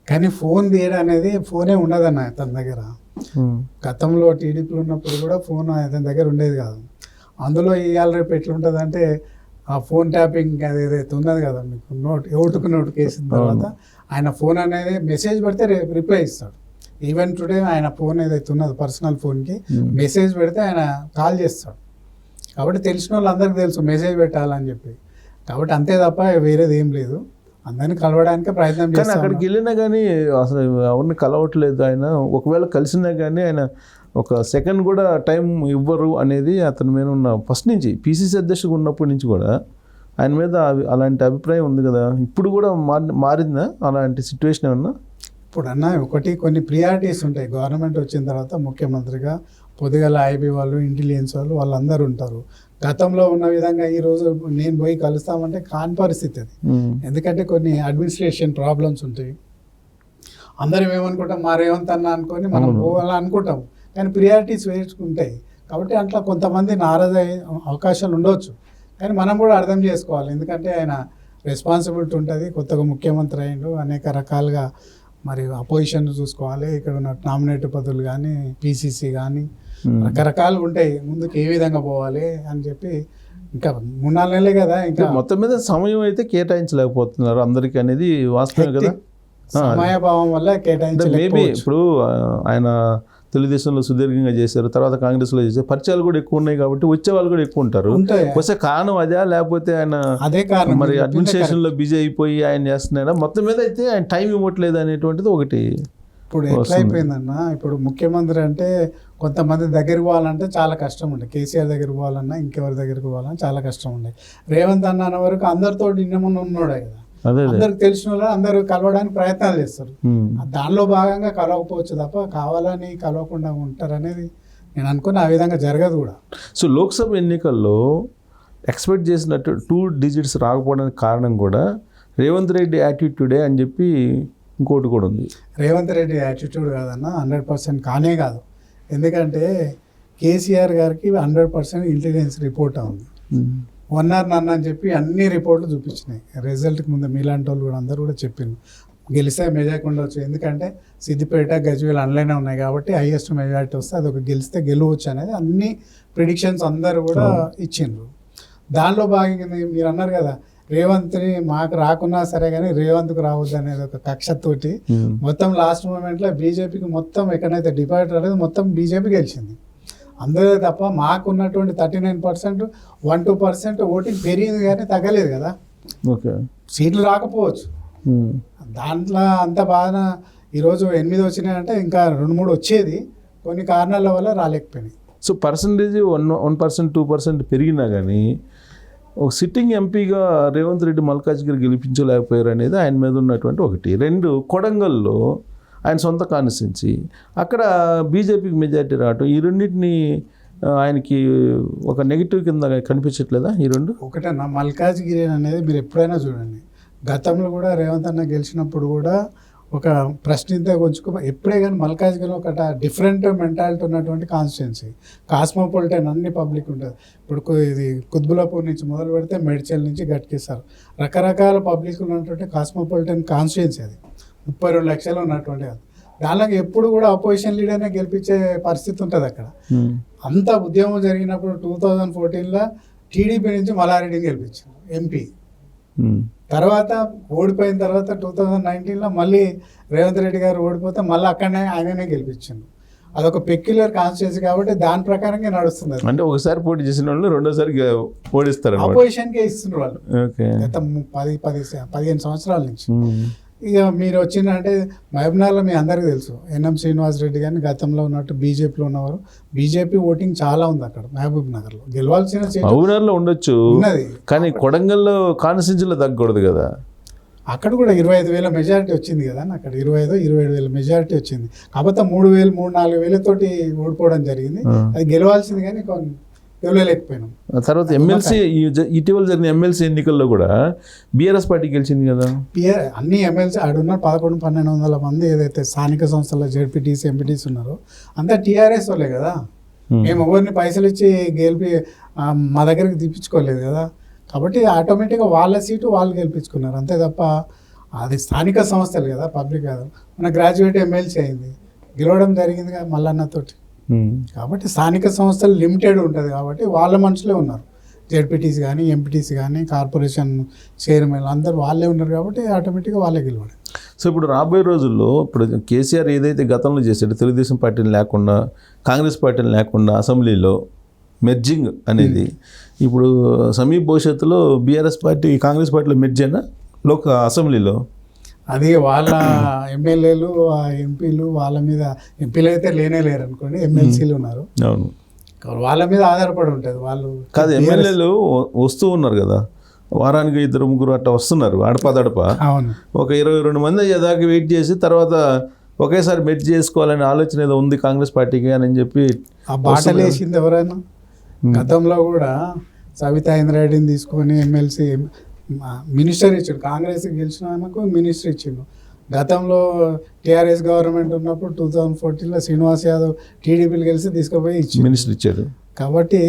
కానీ ఫోన్ తీయడం అనేది ఫోనే ఉండదన్న తన దగ్గర. గతంలో టీడీపీలో ఉన్నప్పుడు కూడా ఫోన్ అతని దగ్గర ఉండేది కాదు. అందులో ఇవాళ రేపు ఎట్లుంటుంది అంటే ఆ ఫోన్ ట్యాపింగ్ అది ఏదైతే ఉన్నది కదా, మీకు ఓటుకు నోటికేసిన తర్వాత ఆయన ఫోన్ అనేది మెసేజ్ పెడితే రిప్లై ఇస్తాడు. ఈవెన్ టుడే ఆయన ఫోన్ ఏదైతే ఉన్నదో పర్సనల్ ఫోన్కి మెసేజ్ పెడితే ఆయన కాల్ చేస్తాడు. కాబట్టి తెలిసిన వాళ్ళందరికీ తెలుసు మెసేజ్ పెట్టాలని చెప్పి. కాబట్టి అంతే తప్ప వేరేది ఏం లేదు. అందరినీ కలవడానికి ప్రయత్నం చేస్తాను. అక్కడికి వెళ్ళినా కానీ అసలు ఎవరిని కలవట్లేదు ఆయన. ఒకవేళ కలిసినా కానీ ఆయన ఒక సెకండ్ కూడా టైం ఇవ్వరు అనేది అతని మీద ఉన్న ఫస్ట్ నుంచి, పిసిసి అధ్యక్షుడు ఉన్నప్పటి నుంచి కూడా ఆయన మీద అలాంటి అభిప్రాయం ఉంది కదా. ఇప్పుడు కూడా మారిందా అలాంటి సిచ్యువేషన్ ఏమన్నా? ఇప్పుడన్నా కొన్ని ప్రియారిటీస్ ఉంటాయి. గవర్నమెంట్ వచ్చిన తర్వాత ముఖ్యమంత్రిగా పొద్దుగల ఐబీ వాళ్ళు, ఇంటెలిజెన్స్ వాళ్ళు, వాళ్ళందరూ ఉంటారు. గతంలో ఉన్న విధంగా ఈరోజు నేను పోయి కలుస్తామంటే కాని పరిస్థితి అది. ఎందుకంటే కొన్ని అడ్మినిస్ట్రేషన్ ప్రాబ్లమ్స్ ఉంటాయి. అందరం ఏమనుకుంటాం, మా రేవంత్ అన్న అనుకొని మనం పోవాలని అనుకుంటాం. కానీ ప్రియారిటీస్ వేసుకుంటాయి. కాబట్టి అట్లా కొంతమంది నారాజయ్యే అవకాశాలు ఉండవచ్చు. కానీ మనం కూడా అర్థం చేసుకోవాలి. ఎందుకంటే ఆయన రెస్పాన్సిబిలిటీ ఉంటుంది. కొత్తగా ముఖ్యమంత్రి అయ్యిండు, అనేక రకాలుగా మరి అపోజిషన్ చూసుకోవాలి. ఇక్కడ ఉన్న నామినేటెడ్ పదవులు కానీ, పిసిసి కానీ రకరకాలుగా ఉంటాయి. ముందుకు ఏ విధంగా పోవాలి అని చెప్పి ఇంకా 3-4 నెలలే కదా. ఇంకా మొత్తం మీద సమయం అయితే కేటాయించలేకపోతున్నారు అందరికీ అనేది వాస్తవం కదా. సమయభావం వల్ల మేబీ ఇప్పుడు ఆయన తెలుగుదేశంలో సుదీర్ఘంగా చేశారు, తర్వాత కాంగ్రెస్లో చేశారు, పరిచయాలు కూడా ఎక్కువ ఉన్నాయి కాబట్టి వచ్చే వాళ్ళు కూడా ఎక్కువ ఉంటారు. వచ్చే కారణం అదే, లేకపోతే ఆయన అదే కారణం మరి అడ్మినిస్ట్రేషన్లో బిజీ అయిపోయి ఆయన చేస్తున్నాడా? మొత్తం మీద అయితే ఆయన టైం ఇవ్వట్లేదు అనేటువంటిది ఒకటి. ఇప్పుడు ఎట్లా అయిపోయిందన్న, ఇప్పుడు ముఖ్యమంత్రి అంటే కొంతమంది దగ్గరికి పోవాలంటే చాలా కష్టం ఉండే. కేసీఆర్ దగ్గరికి పోవాలన్నా, ఇంకెవరి దగ్గరికి పోవాలన్నా చాలా కష్టం ఉండే. రేవంత్ అన్న అన్న వరకు అందరితో ఇన్నమున్న ఉన్నాడే కదా. అందరికి తెలిసిన వాళ్ళు అందరూ కలవడానికి ప్రయత్నాలు చేస్తారు. దానిలో భాగంగా కలవకపోవచ్చు తప్ప కావాలని కలవకుండా ఉంటారనేది నేను అనుకుని ఆ విధంగా జరగదు కూడా. సో లోక్సభ ఎన్నికల్లో ఎక్స్పెక్ట్ చేసినట్టు 2 digits రాకపోవడానికి కారణం కూడా రేవంత్ రెడ్డి యాటిట్యూడే అని చెప్పి ఇంకోటి కూడా ఉంది. రేవంత్ రెడ్డి యాటిట్యూడ్ కాదన్న, 100% కానే కాదు. ఎందుకంటే కేసీఆర్ గారికి 100% ఇంటెలిజెన్స్ రిపోర్ట్ ఉంది. 1 hour నన్ను అని చెప్పి అన్ని రిపోర్ట్లు చూపించినాయి. రిజల్ట్కి ముందు మీలాంటి వాళ్ళు కూడా అందరూ కూడా చెప్పింది గెలిస్తే మెజారిటీ ఉండవచ్చు. ఎందుకంటే సిద్దిపేట, గజ్వేల్ అందులోనే ఉన్నాయి కాబట్టి హైయెస్ట్ మెజారిటీ వస్తే అదొక గెలిస్తే గెలవచ్చు అనేది అన్ని ప్రిడిక్షన్స్ అందరూ కూడా ఇచ్చిండ్రు. దానిలో భాగంగా మీరు అన్నారు కదా, రేవంత్ని మాకు రాకున్నా సరే కానీ రేవంత్కు రావద్దు అనేది ఒక కక్షతోటి మొత్తం లాస్ట్ మూమెంట్లో బీజేపీకి మొత్తం ఎక్కడైతే డిపాజిట్ రాలేదు మొత్తం బీజేపీ గెలిచింది. అందరూ తప్ప మాకున్నటువంటి 39% 1-2% ఓటింగ్ పెరిగింది కానీ తగ్గలేదు కదా. ఓకే. సీట్లు రాకపోవచ్చు, దాంట్లో అంత బాగా ఈరోజు 8 వచ్చినాయంటే ఇంకా 2-3 వచ్చేది, కొన్ని కారణాల వల్ల రాలేకపోయినాయి. సో పర్సంటేజ్ 1% 2% పెరిగినా కానీ ఒక సిట్టింగ్ ఎంపీగా రేవంత్ రెడ్డి మల్కాజ్గిరి గెలిపించలేకపోయారు అనేది ఆయన మీద ఉన్నటువంటి ఒకటి. 2, కొడంగల్లో ఆయన సొంత కాన్స్టిట్యున్సీ, అక్కడ బీజేపీకి మెజారిటీ రావటం, ఈ రెండింటిని ఆయనకి ఒక నెగిటివ్ కింద కనిపించట్లేదా ఈ రెండు? ఒకటన్నా మల్కాజ్గిరి అనేది మీరు ఎప్పుడైనా చూడండి, గతంలో కూడా రేవంత్ అన్న గెలిచినప్పుడు కూడా ఒక ప్రశ్నించే కొంచెం ఎప్పుడే కానీ మల్కాజ్గిరిలో ఒక డిఫరెంట్ మెంటాలిటీ ఉన్నటువంటి కాన్స్టిట్యున్సీ, కాస్మోపాలిటన్, అన్ని పబ్లిక్ ఉంటుంది. ఇప్పుడు ఇది కుత్బులాపూర్ నుంచి మొదలు పెడితే మెడ్చల్ నుంచి గట్కేసారు, రకరకాల పబ్లిక్ ఉన్నటువంటి కాస్మోపాలిటన్ కాన్స్టిట్యున్సీ, అది 32 లక్షలు ఉన్నటువంటి అది. దానిలో ఎప్పుడు కూడా అపోజిషన్ లీడర్నే గెలిపించే పరిస్థితి ఉంటుంది అక్కడ. అంత ఉద్యమం జరిగినప్పుడు 2014లో టీడీపీ నుంచి మల్లారెడ్డిని గెలిపించారు ఎంపీ. తర్వాత ఓడిపోయిన తర్వాత 2019లో మళ్ళీ రేవంత్ రెడ్డి గారు ఓడిపోతే మళ్ళీ అక్కడనే ఆయననే గెలిపించారు. అదొక పెక్యులర్ కాన్స్టిట్యున్సీ కాబట్టి దాని ప్రకారంగా నడుస్తుంది. అంటే ఒకసారి పోటీ చేసిన వాళ్ళు రెండోసారి ఓడిస్తారు, అపోజిషన్కే ఇస్తున్నారు వాళ్ళు గత 10-15 సంవత్సరాల నుంచి. ఇక మీరు వచ్చిందంటే మహబూబ్నగర్లో మీ అందరికీ తెలుసు, ఎన్ఎం శ్రీనివాస్ రెడ్డి గారిని గతంలో ఉన్నట్టు బీజేపీలో ఉన్నవారు, బీజేపీ ఓటింగ్ చాలా ఉంది అక్కడ మహబూబ్ నగర్లో. గెలవాల్సిన మహబూబ్నగర్లో ఉండొచ్చు ఉన్నది, కానీ కొడంగల్లో కాన్స్టిట్యున్సీలో తగ్గకూడదు కదా. అక్కడ కూడా 25,000 మెజారిటీ వచ్చింది కదా, అక్కడ 25-27,000 మెజారిటీ వచ్చింది. కాకపోతే 3,000-4,000 తోటి ఓడిపోవడం జరిగింది. అది గెలవాల్సింది కానీ గెలవలేకపోయినాం. తర్వాత ఎమ్మెల్సీ ఇటీవల జరిగిన ఎమ్మెల్సీ ఎన్నికల్లో కూడా బీఆర్ఎస్ పార్టీ గెలిచింది కదా. అన్ని ఎమ్మెల్సీ ఆడున్న 1100-1200 మంది ఏదైతే స్థానిక సంస్థల జెడ్పీటీసీ ఎంపీటీసీ ఉన్నారో అంతా టీఆర్ఎస్ వాళ్ళే కదా. మేము ఎవరిని పైసలు ఇచ్చి గెలిపి మా దగ్గరికి తెప్పించుకోలేదు కదా. కాబట్టి ఆటోమేటిక్గా వాళ్ళ సీటు వాళ్ళు గెలిపించుకున్నారు అంతే తప్ప అది స్థానిక సంస్థలు కదా, పబ్లిక్ కాదు. మన గ్రాడ్యుయేట్ ఎమ్మెల్సీ అయింది, గెలవడం జరిగింది కదా మల్లన్నతోటి. కాబట్టి స్థానిక సంస్థలు లిమిటెడ్ ఉంటుంది కాబట్టి వాళ్ళ మనుషులే ఉన్నారు, జెడ్పీటీసీ కానీ ఎంపీటీసీ కానీ కార్పొరేషన్ చైర్మన్ అందరూ వాళ్ళే ఉన్నారు కాబట్టి ఆటోమేటిక్గా వాళ్ళే గెలవడం. సో ఇప్పుడు రాబోయే రోజుల్లో ఇప్పుడు కేసీఆర్ ఏదైతే గతంలో చేశాడో తెలుగుదేశం పార్టీని లేకుండా కాంగ్రెస్ పార్టీని లేకుండా అసెంబ్లీలో మెర్జింగ్ అనేది, ఇప్పుడు సమీప భవిష్యత్తులో బీఆర్ఎస్ పార్టీ కాంగ్రెస్ పార్టీలో మెర్జ్ అయినా అసెంబ్లీలో అది వాళ్ళ ఎమ్మెల్యేలు ఎంపీలు వాళ్ళ మీద, ఎంపీలు అయితే లేరు అనుకోండి, ఎమ్మెల్సీలు ఉన్నారు, అవును, వాళ్ళ మీద ఆధారపడి ఉంటుంది. వాళ్ళు కాదు ఎమ్మెల్యేలు వస్తూ ఉన్నారు కదా, వారానికి 2-3 అట్లా వస్తున్నారు అడపదడప. అవును, ఒక 22 మంది అయ్యేదాకా వెయిట్ చేసి తర్వాత ఒకేసారి మెర్జ్ చేసుకోవాలనే ఆలోచన ఏదో ఉంది కాంగ్రెస్ పార్టీకి అని చెప్పి ఆ బాటలు వేసింది ఎవరైనా. గతంలో కూడా సవితా ఇంద్రారెడ్డిని తీసుకొని ఎమ్మెల్సీ మినిస్టర్ ఇచ్చాడు, కాంగ్రెస్ గెలిచినందుకు మినిస్టర్ ఇచ్చిండు. గతంలో టీఆర్ఎస్ గవర్నమెంట్ ఉన్నప్పుడు 2014లో శ్రీనివాస్ యాదవ్ టీడీపీలు గెలిచి తీసుకుపోయి మినిస్టర్ ఇచ్చాడు. కాబట్టి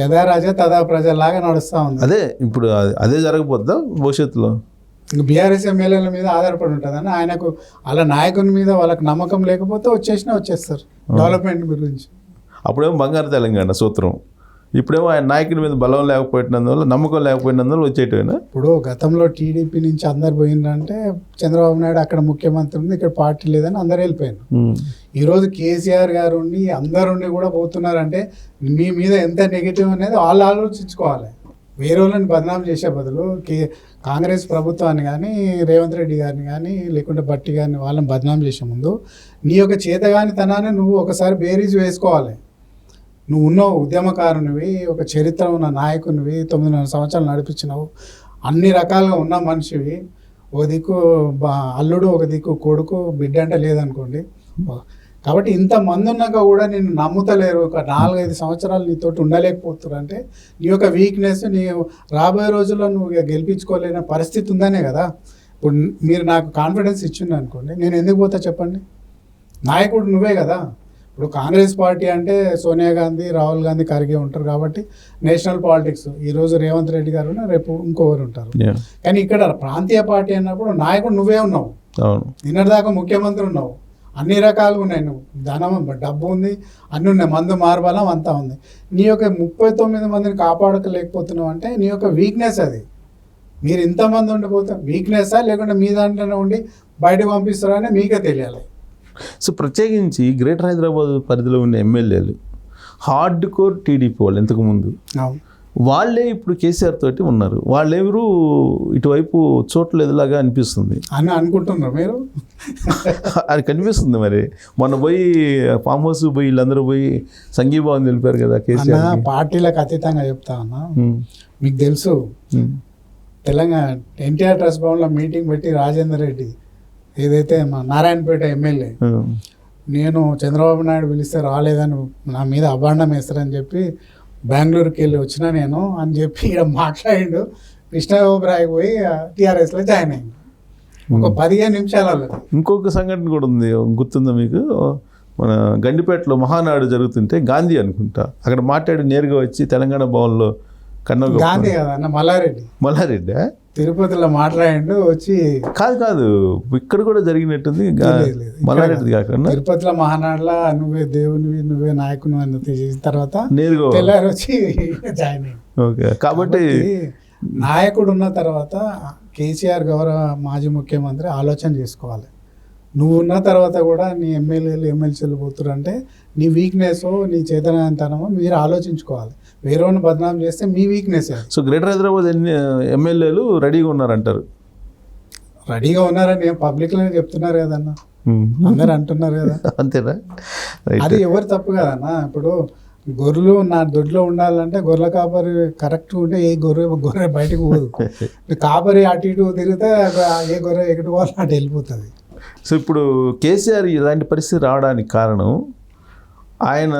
యథా రాజా తదా ప్రజలాగా నడుస్తూ ఉంది. అదే ఇప్పుడు అదే జరగబోద్దా భవిష్యత్తులో? ఇంకా బీఆర్ఎస్ ఎమ్మెల్యేల మీద ఆధారపడి ఉంటుందని ఆయనకు వాళ్ళ నాయకుని మీద వాళ్ళకి నమ్మకం లేకపోతే వచ్చేస్తారు డెవలప్మెంట్ గురించి. అప్పుడేమో బంగారు తెలంగాణ సూత్రం, ఇప్పుడేమో ఆయన నాయకుడి మీద బలం లేకపోయినందువల్ల నమ్మకం లేకపోయినందువల్ల వచ్చేటవేనా? ఇప్పుడు గతంలో టీడీపీ నుంచి అందరు పోయిందంటే చంద్రబాబు నాయుడు అక్కడ ముఖ్యమంత్రి ఉంది, ఇక్కడ పార్టీ లేదని అందరు వెళ్ళిపోయారు. ఈరోజు కేసీఆర్ గారు ఉండి అందరుండి కూడా పోతున్నారంటే మీ మీద ఎంత నెగిటివ్ అనేది వాళ్ళు ఆలోచించుకోవాలి. వేరే వాళ్ళని బదనాం చేసే బదులు కాంగ్రెస్ ప్రభుత్వాన్ని కానీ రేవంత్ రెడ్డి గారిని కానీ లేకుంటే బట్టి గారిని వాళ్ళని బదనాం చేసే ముందు నీ యొక్క చేతగానితనాన్ని నువ్వు ఒకసారి బేరీజ్ వేసుకోవాలి. నువ్వు ఉన్నావు, ఉద్యమకారునివి, ఒక చరిత్ర ఉన్న నాయకునివి, 9 సంవత్సరాలు నడిపించినావు, అన్ని రకాలుగా ఉన్న మనిషివి. ఒక దిక్కు అల్లుడు, ఒక దిక్కు కొడుకు, బిడ్డ అంటే లేదనుకోండి. కాబట్టి ఇంతమంది ఉన్నాక కూడా నేను నమ్ముతలేరు, ఒక 4-5 సంవత్సరాలు నీతోటి ఉండలేకపోతున్నారు అంటే నీ యొక్క వీక్నెస్, నీ రాబోయే రోజుల్లో నువ్వు గెలిపించుకోలేని పరిస్థితి ఉందనే కదా. ఇప్పుడు మీరు నాకు కాన్ఫిడెన్స్ ఇచ్చింది అనుకోండి, నేను ఎందుకు పోతా చెప్పండి? నాయకుడు నువ్వే కదా. ఇప్పుడు కాంగ్రెస్ పార్టీ అంటే సోనియా గాంధీ, రాహుల్ గాంధీ, ఖర్గే ఉంటారు కాబట్టి నేషనల్ పాలిటిక్స్. ఈరోజు రేవంత్ రెడ్డి గారు రేపు ఇంకొకరు ఉంటారు. కానీ ఇక్కడ ప్రాంతీయ పార్టీ అన్నప్పుడు నాయకుడు నువ్వే ఉన్నావు, నిన్నటిదాకా ముఖ్యమంత్రి ఉన్నావు, అన్ని రకాలుగా ఉన్నాయి. నువ్వు ధనం, డబ్బు ఉంది, అన్నీ ఉన్నాయి, మందు మార్బలం అంతా ఉంది. నీ యొక్క 39 మందిని కాపాడకలేకపోతున్నావు అంటే నీ యొక్క వీక్నెస్ అది. మీరు ఇంతమంది ఉండిపోతే వీక్నెస్సా లేకుంటే మీ దాంట్లోనే ఉండి బయటకు పంపిస్తారా అని మీకే తెలియాలి. సో ప్రత్యేకించి గ్రేటర్ హైదరాబాద్ పరిధిలో ఉన్న ఎమ్మెల్యేలు హార్డ్ కోర్ టీడీపీ వాళ్ళు ఇంతకుముందు అవును. వాళ్ళే ఇప్పుడు కేసీఆర్ తోటి ఉన్నారు. వాళ్ళెవరు ఇటువైపు చోట్లేదులాగా అనిపిస్తుంది అని అనుకుంటున్నారు మీరు. అది కనిపిస్తుంది. మరి మొన్న పోయి ఫామ్ హౌస్ పోయి వీళ్ళందరూ పోయి సంఘీభావం తెలిపారు కదా అన్న కేసీఆర్. పార్టీలకు అతీతంగా చెప్తా అన్న, మీకు తెలుసు తెలంగాణ ఎన్టీఆర్ ట్రస్ట్ భవన్లో మీటింగ్ పెట్టి రాజేందర్ రెడ్డి ఏదైతే మా నారాయణపేట ఎమ్మెల్యే, నేను చంద్రబాబు నాయుడు పిలిస్తే రాలేదని నా మీద అభాండం వేస్తారని చెప్పి బెంగళూరుకి వెళ్ళి వచ్చినా నేను అని చెప్పి ఇక్కడ మాట్లాడిండు. కృష్ణబాబురాయ్ పోయి టీఆర్ఎస్లో జాయిన్ అయ్యింది ఒక 15 నిమిషాలలో. ఇంకొక సంఘటన కూడా ఉంది, గుర్తుందా మీకు? మన గండిపేటలో మహానాడు జరుగుతుంటే గాంధీ అనుకుంటా అక్కడ మాట్లాడి నేరుగా వచ్చి తెలంగాణ భవన్లో గాంధీ కదన్న మల్లారెడ్డి తిరుపతిలో మాట్లాడిండు వచ్చి. కాదు ఇక్కడ కూడా జరిగినట్టుంది. మల్లారెడ్డి కాకుండా తిరుపతిలో మహానాడులో నువ్వే దేవునివి నువ్వే నాయకుని అని చేసిన తర్వాత నేరుగా తెల్లారి వచ్చి జాయిన్ అయ్యి. ఓకే, కాబట్టి నాయకుడు ఉన్న తర్వాత కేసీఆర్ గౌరవ మాజీ ముఖ్యమంత్రి ఆలోచన చేసుకోవాలి. నువ్వు ఉన్న తర్వాత కూడా నీ ఎమ్మెల్యేలు ఎమ్మెల్సీలు పోతురంటే నీ వీక్నెస్ నీ చేతనంతనమో మీరు ఆలోచించుకోవాలి. వేరేవాడిని బదనాం చేస్తే మీ వీక్నెస్. సో గ్రేటర్ హైదరాబాద్ ఎమ్మెల్యేలు రెడీగా ఉన్నారంటారు. రెడీగా ఉన్నారని పబ్లిక్లోనే చెప్తున్నారు కదన్న, అందరు అంటున్నారు కదా. అంతేనా? అది ఎవరు తప్పు కదన్న. ఇప్పుడు గొర్రెలు నా దొడ్లో ఉండాలంటే గొర్రెల కాపరి కరెక్ట్గా ఉంటే ఏ గొర్రె బయటకు పోదు. కాపరి అటు ఇటు తిరిగితే ఏ గొర్రె ఎక్కడికి పోవాలి అటు వెళ్ళిపోతుంది. సో ఇప్పుడు కేసీఆర్ ఇలాంటి పరిస్థితి రావడానికి కారణం ఆయన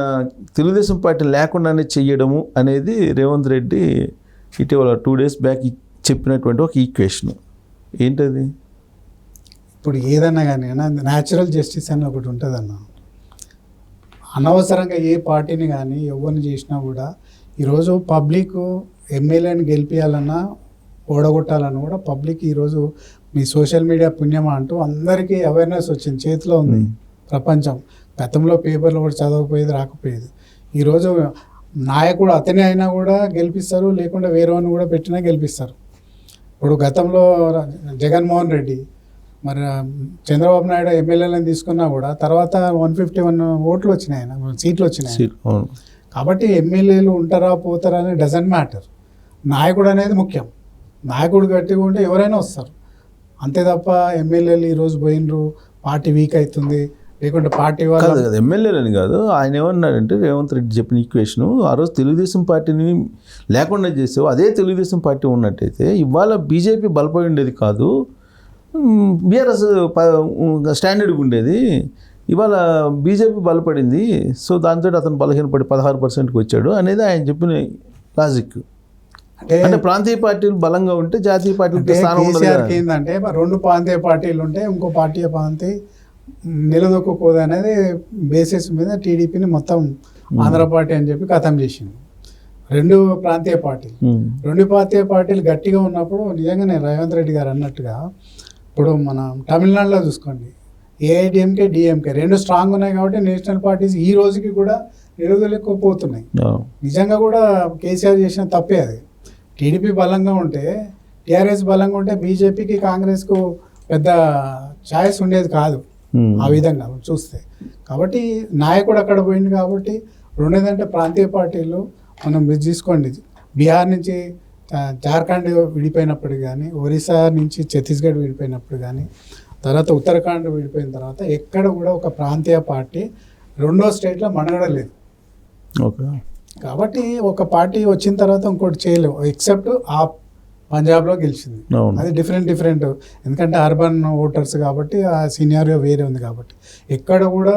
తెలుగుదేశం పార్టీ లేకుండానే చెయ్యడము అనేది రేవంత్ రెడ్డి ఇటీవల 2 days బ్యాక్ చెప్పినటువంటి ఒక ఈక్వేషన్. ఏంటది? ఇప్పుడు ఏదన్నా కానీ న్యాచురల్ జస్టిస్ అని ఒకటి ఉంటుంది అన్న. అనవసరంగా ఏ పార్టీని కానీ ఎవరిని చేసినా కూడా ఈరోజు పబ్లిక్ ఎమ్మెల్యేని గెలిపించాలన్నా ఓడగొట్టాలన్నా కూడా పబ్లిక్ ఈరోజు మీ సోషల్ మీడియా పుణ్యమా అంటూ అందరికీ అవేర్నెస్ వచ్చింది, చేతిలో ఉంది ప్రపంచం. గతంలో పేపర్లో కూడా చదవకపోయేది రాకపోయేది. ఈరోజు నాయకుడు అతనే అయినా కూడా గెలిపిస్తారు, లేకుండా వేరేవాడిని కూడా పెట్టినా గెలిపిస్తారు. ఇప్పుడు గతంలో జగన్మోహన్ రెడ్డి మరి చంద్రబాబు నాయుడు ఎమ్మెల్యేలను తీసుకున్నా కూడా తర్వాత 151 ఓట్లు వచ్చినాయి, సీట్లు వచ్చినాయి. కాబట్టి ఎమ్మెల్యేలు ఉంటారా పోతారా అనేది డజంట్ మ్యాటర్. నాయకుడు అనేది ముఖ్యం. నాయకుడు గట్టిగా ఉంటే ఎవరైనా వస్తారు అంతే తప్ప ఎమ్మెల్యేలు ఈరోజు పోయినరు పార్టీ వీక్ అవుతుంది లేకుంటే పార్టీ కాదు కదా. ఎమ్మెల్యేలని కాదు, ఆయన ఏమన్నాడంటే రేవంత్ రెడ్డి చెప్పిన ఈక్వేషను ఆ రోజు తెలుగుదేశం పార్టీని లేకుండా చేసావు, అదే తెలుగుదేశం పార్టీ ఉన్నట్టయితే ఇవాళ బీజేపీ బలపడి ఉండేది కాదు, బీఆర్ఎస్ స్టాండర్డ్గా ఉండేది. ఇవాళ బీజేపీ బలపడింది, సో దాంతో అతను బలహీనపడి 16%కి వచ్చాడు అనేది ఆయన చెప్పిన లాజిక్. అంటే ప్రాంతీయ పార్టీలు బలంగా ఉంటే జాతీయ పార్టీలకి స్థానం ఉండదు. ఏంటంటే 2 ప్రాంతీయ పార్టీలు ఉంటే ఇంకో పార్టీ నిలదొక్కుపోదు అనేది బేసిస్ మీద టీడీపీని మొత్తం ఆంధ్ర పార్టీ అని చెప్పి ఖతం చేసింది. 2 ప్రాంతీయ పార్టీలు 2 ప్రాంతీయ పార్టీలు గట్టిగా ఉన్నప్పుడు నిజంగానే రేవంత్ రెడ్డి గారు అన్నట్టుగా ఇప్పుడు మనం తమిళనాడులో చూసుకోండి, ఏఐడిఎంకే డిఎంకే 2 స్ట్రాంగ్ ఉన్నాయి కాబట్టి నేషనల్ పార్టీస్ ఈ రోజుకి కూడా నిలదొక్కుపోతున్నాయి. నిజంగా కూడా కేసీఆర్ చేసిన తప్పే అది. టీడీపీ బలంగా ఉంటే టీఆర్ఎస్ బలంగా ఉంటే బీజేపీకి కాంగ్రెస్కు పెద్ద ఛాయిస్ ఉండేది కాదు ఆ విధంగా చూస్తే. కాబట్టి నాయకుడు అక్కడ పోయింది కాబట్టి రెండేదంటే ప్రాంతీయ పార్టీలు మనం తీసుకోండి, బీహార్ నుంచి జార్ఖండ్ విడిపోయినప్పుడు కానీ, ఒరిస్సా నుంచి ఛత్తీస్గఢ్ విడిపోయినప్పుడు కానీ, తర్వాత ఉత్తరాఖండ్ విడిపోయిన తర్వాత ఎక్కడ కూడా ఒక ప్రాంతీయ పార్టీ 2వ స్టేట్లో మనగడలేదు. ఓకే, కాబట్టి ఒక పార్టీ వచ్చిన తర్వాత ఇంకోటి చేయలేవు ఎక్సెప్ట్ ఆ పంజాబ్లో గెలిచింది. అది డిఫరెంట్ ఎందుకంటే అర్బన్ ఓటర్స్ కాబట్టి ఆ సీనియర్గా వేరే ఉంది కాబట్టి. ఎక్కడ కూడా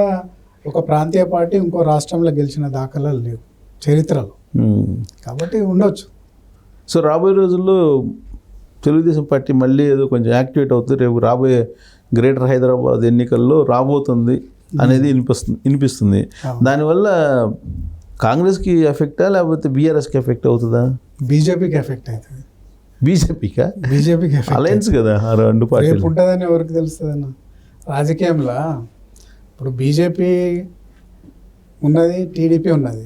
ఒక ప్రాంతీయ పార్టీ ఇంకో రాష్ట్రంలో గెలిచిన దాఖలాలు లేవు చరిత్రలో. కాబట్టి ఉండొచ్చు. సో రాబోయే రోజుల్లో తెలుగుదేశం పార్టీ మళ్ళీ ఏదో కొంచెం యాక్టివేట్ అవుతుంది, రేపు రాబోయే గ్రేటర్ హైదరాబాద్ ఎన్నికల్లో రాబోతుంది అనేది వినిపిస్తుంది. దానివల్ల కాంగ్రెస్కి ఎఫెక్టా లేకపోతే బీఆర్ఎస్కి ఎఫెక్ట్ అవుతుందా? బీజేపీకి ఎఫెక్ట్ అవుతుంది. బీజేపీకి అలయన్స్ కదా ఆ 2 పార్టీలు ఉంటుందని ఎవరికి తెలుస్తుంది అన్న రాజకీయంలో. ఇప్పుడు బీజేపీ ఉన్నది, టీడీపీ ఉన్నది.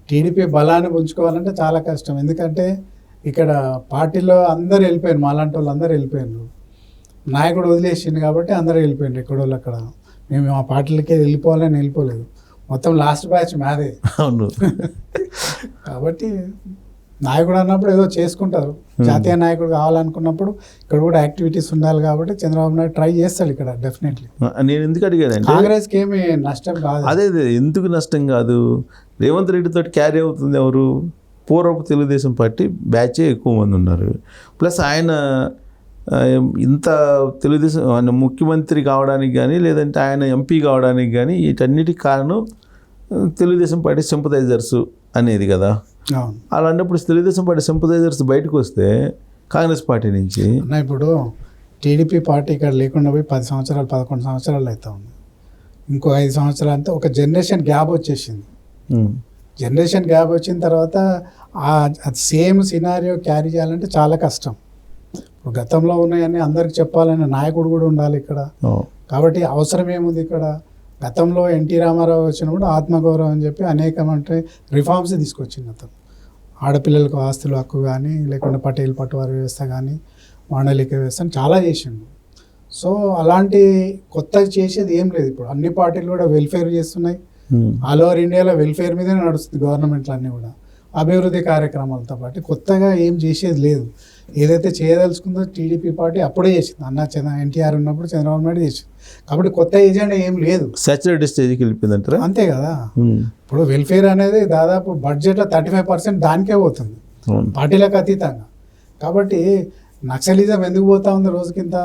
టీడీపీ బలాన్ని పుంజుకోవాలంటే చాలా కష్టం, ఎందుకంటే ఇక్కడ పార్టీలో అందరు వెళ్ళిపోయారు, మాలాంటి వాళ్ళు అందరూ వెళ్ళిపోయారు. నాయకుడు వదిలేసింది కాబట్టి అందరూ వెళ్ళిపోయారు ఎక్కడోళ్ళు అక్కడ. మేము ఆ పార్టీలకే వెళ్ళిపోవాలని వెళ్ళిపోలేదు. మొత్తం లాస్ట్ బ్యాచ్ మాదే. అవును. కాబట్టి నాయకుడు అన్నప్పుడు ఏదో చేసుకుంటారు. జాతీయ నాయకుడు కావాలనుకున్నప్పుడు ఇక్కడ కూడా యాక్టివిటీస్ ఉండాలి కాబట్టి చంద్రబాబు నాయుడు ట్రై చేస్తాడు ఇక్కడ డెఫినెట్లీ. నేను ఎందుకు అడిగానంటే కాంగ్రెస్కి ఏమి నష్టం కాదు. అదే ఎందుకు నష్టం కాదు, రేవంత్ రెడ్డితో క్యారీ అవుతుంది ఎవరు, పూర్వపు తెలుగుదేశం పార్టీ బ్యాచే ఎక్కువ మంది ఉన్నారు. ప్లస్ ఆయన ఇంత తెలుగుదేశం ఆయన ముఖ్యమంత్రి కావడానికి కానీ లేదంటే ఆయన ఎంపీ కావడానికి కానీ వీటన్నిటికి కారణం తెలుగుదేశం పార్టీ సింపథైజర్స్ అనేది కదా. అవును. అలాంటప్పుడు తెలుగుదేశం పార్టీ సింపథైజర్స్ బయటకు వస్తే కాంగ్రెస్ పార్టీ నుంచి ఇప్పుడు టీడీపీ పార్టీ ఇక్కడ లేకుండా పోయి 10 సంవత్సరాలు 11 సంవత్సరాలు అవుతా ఉంది. ఇంకో 5 సంవత్సరాలు అంతా ఒక జనరేషన్ గ్యాప్ వచ్చేసింది. జనరేషన్ గ్యాప్ వచ్చిన తర్వాత సేమ్ సినారియో క్యారీ చేయాలంటే చాలా కష్టం. ఇప్పుడు గతంలో ఉన్నాయని అందరికి చెప్పాలనే నాయకుడు కూడా ఉండాలి ఇక్కడ. కాబట్టి అవసరం ఏముంది ఇక్కడ. గతంలో ఎన్టీ రామారావు వచ్చినప్పుడు ఆత్మగౌరవం అని చెప్పి అనేకమంటే రిఫార్మ్స్ తీసుకొచ్చింది అతను. ఆడపిల్లలకు ఆస్తుల హక్కు కానీ లేకుంటే పటేల్ పట్టువారి వ్యవస్థ కానీ మాండలిక వ్యవస్థ చాలా చేసిండు. సో అలాంటి కొత్తగా చేసేది ఏం లేదు. ఇప్పుడు అన్ని పార్టీలు కూడా వెల్ఫేర్ చేస్తున్నాయి. ఆల్ ఓవర్ ఇండియాలో వెల్ఫేర్ మీదనే నడుస్తుంది గవర్నమెంట్లు అన్నీ కూడా, అభివృద్ధి కార్యక్రమాలతో పాటు కొత్తగా ఏం చేసేది లేదు. ఏదైతే చేయదలుచుకుందో టీడీపీ పార్టీ అప్పుడే చేసింది. ఎన్టీఆర్ ఉన్నప్పుడు చంద్రబాబు నాయుడు చేసింది. కాబట్టి కొత్త ఏజెండా ఏం లేదు. సాచురేటెడ్ స్టేజ్కి వెళ్ళిపోయిందంటారా? అంతే కదా. ఇప్పుడు వెల్ఫేర్ అనేది దాదాపు బడ్జెట్లో 35% దానికే పోతుంది, పార్టీలకు అతీతంగా. కాబట్టి నక్సలిజం ఎందుకు పోతా ఉంది రోజుకింత,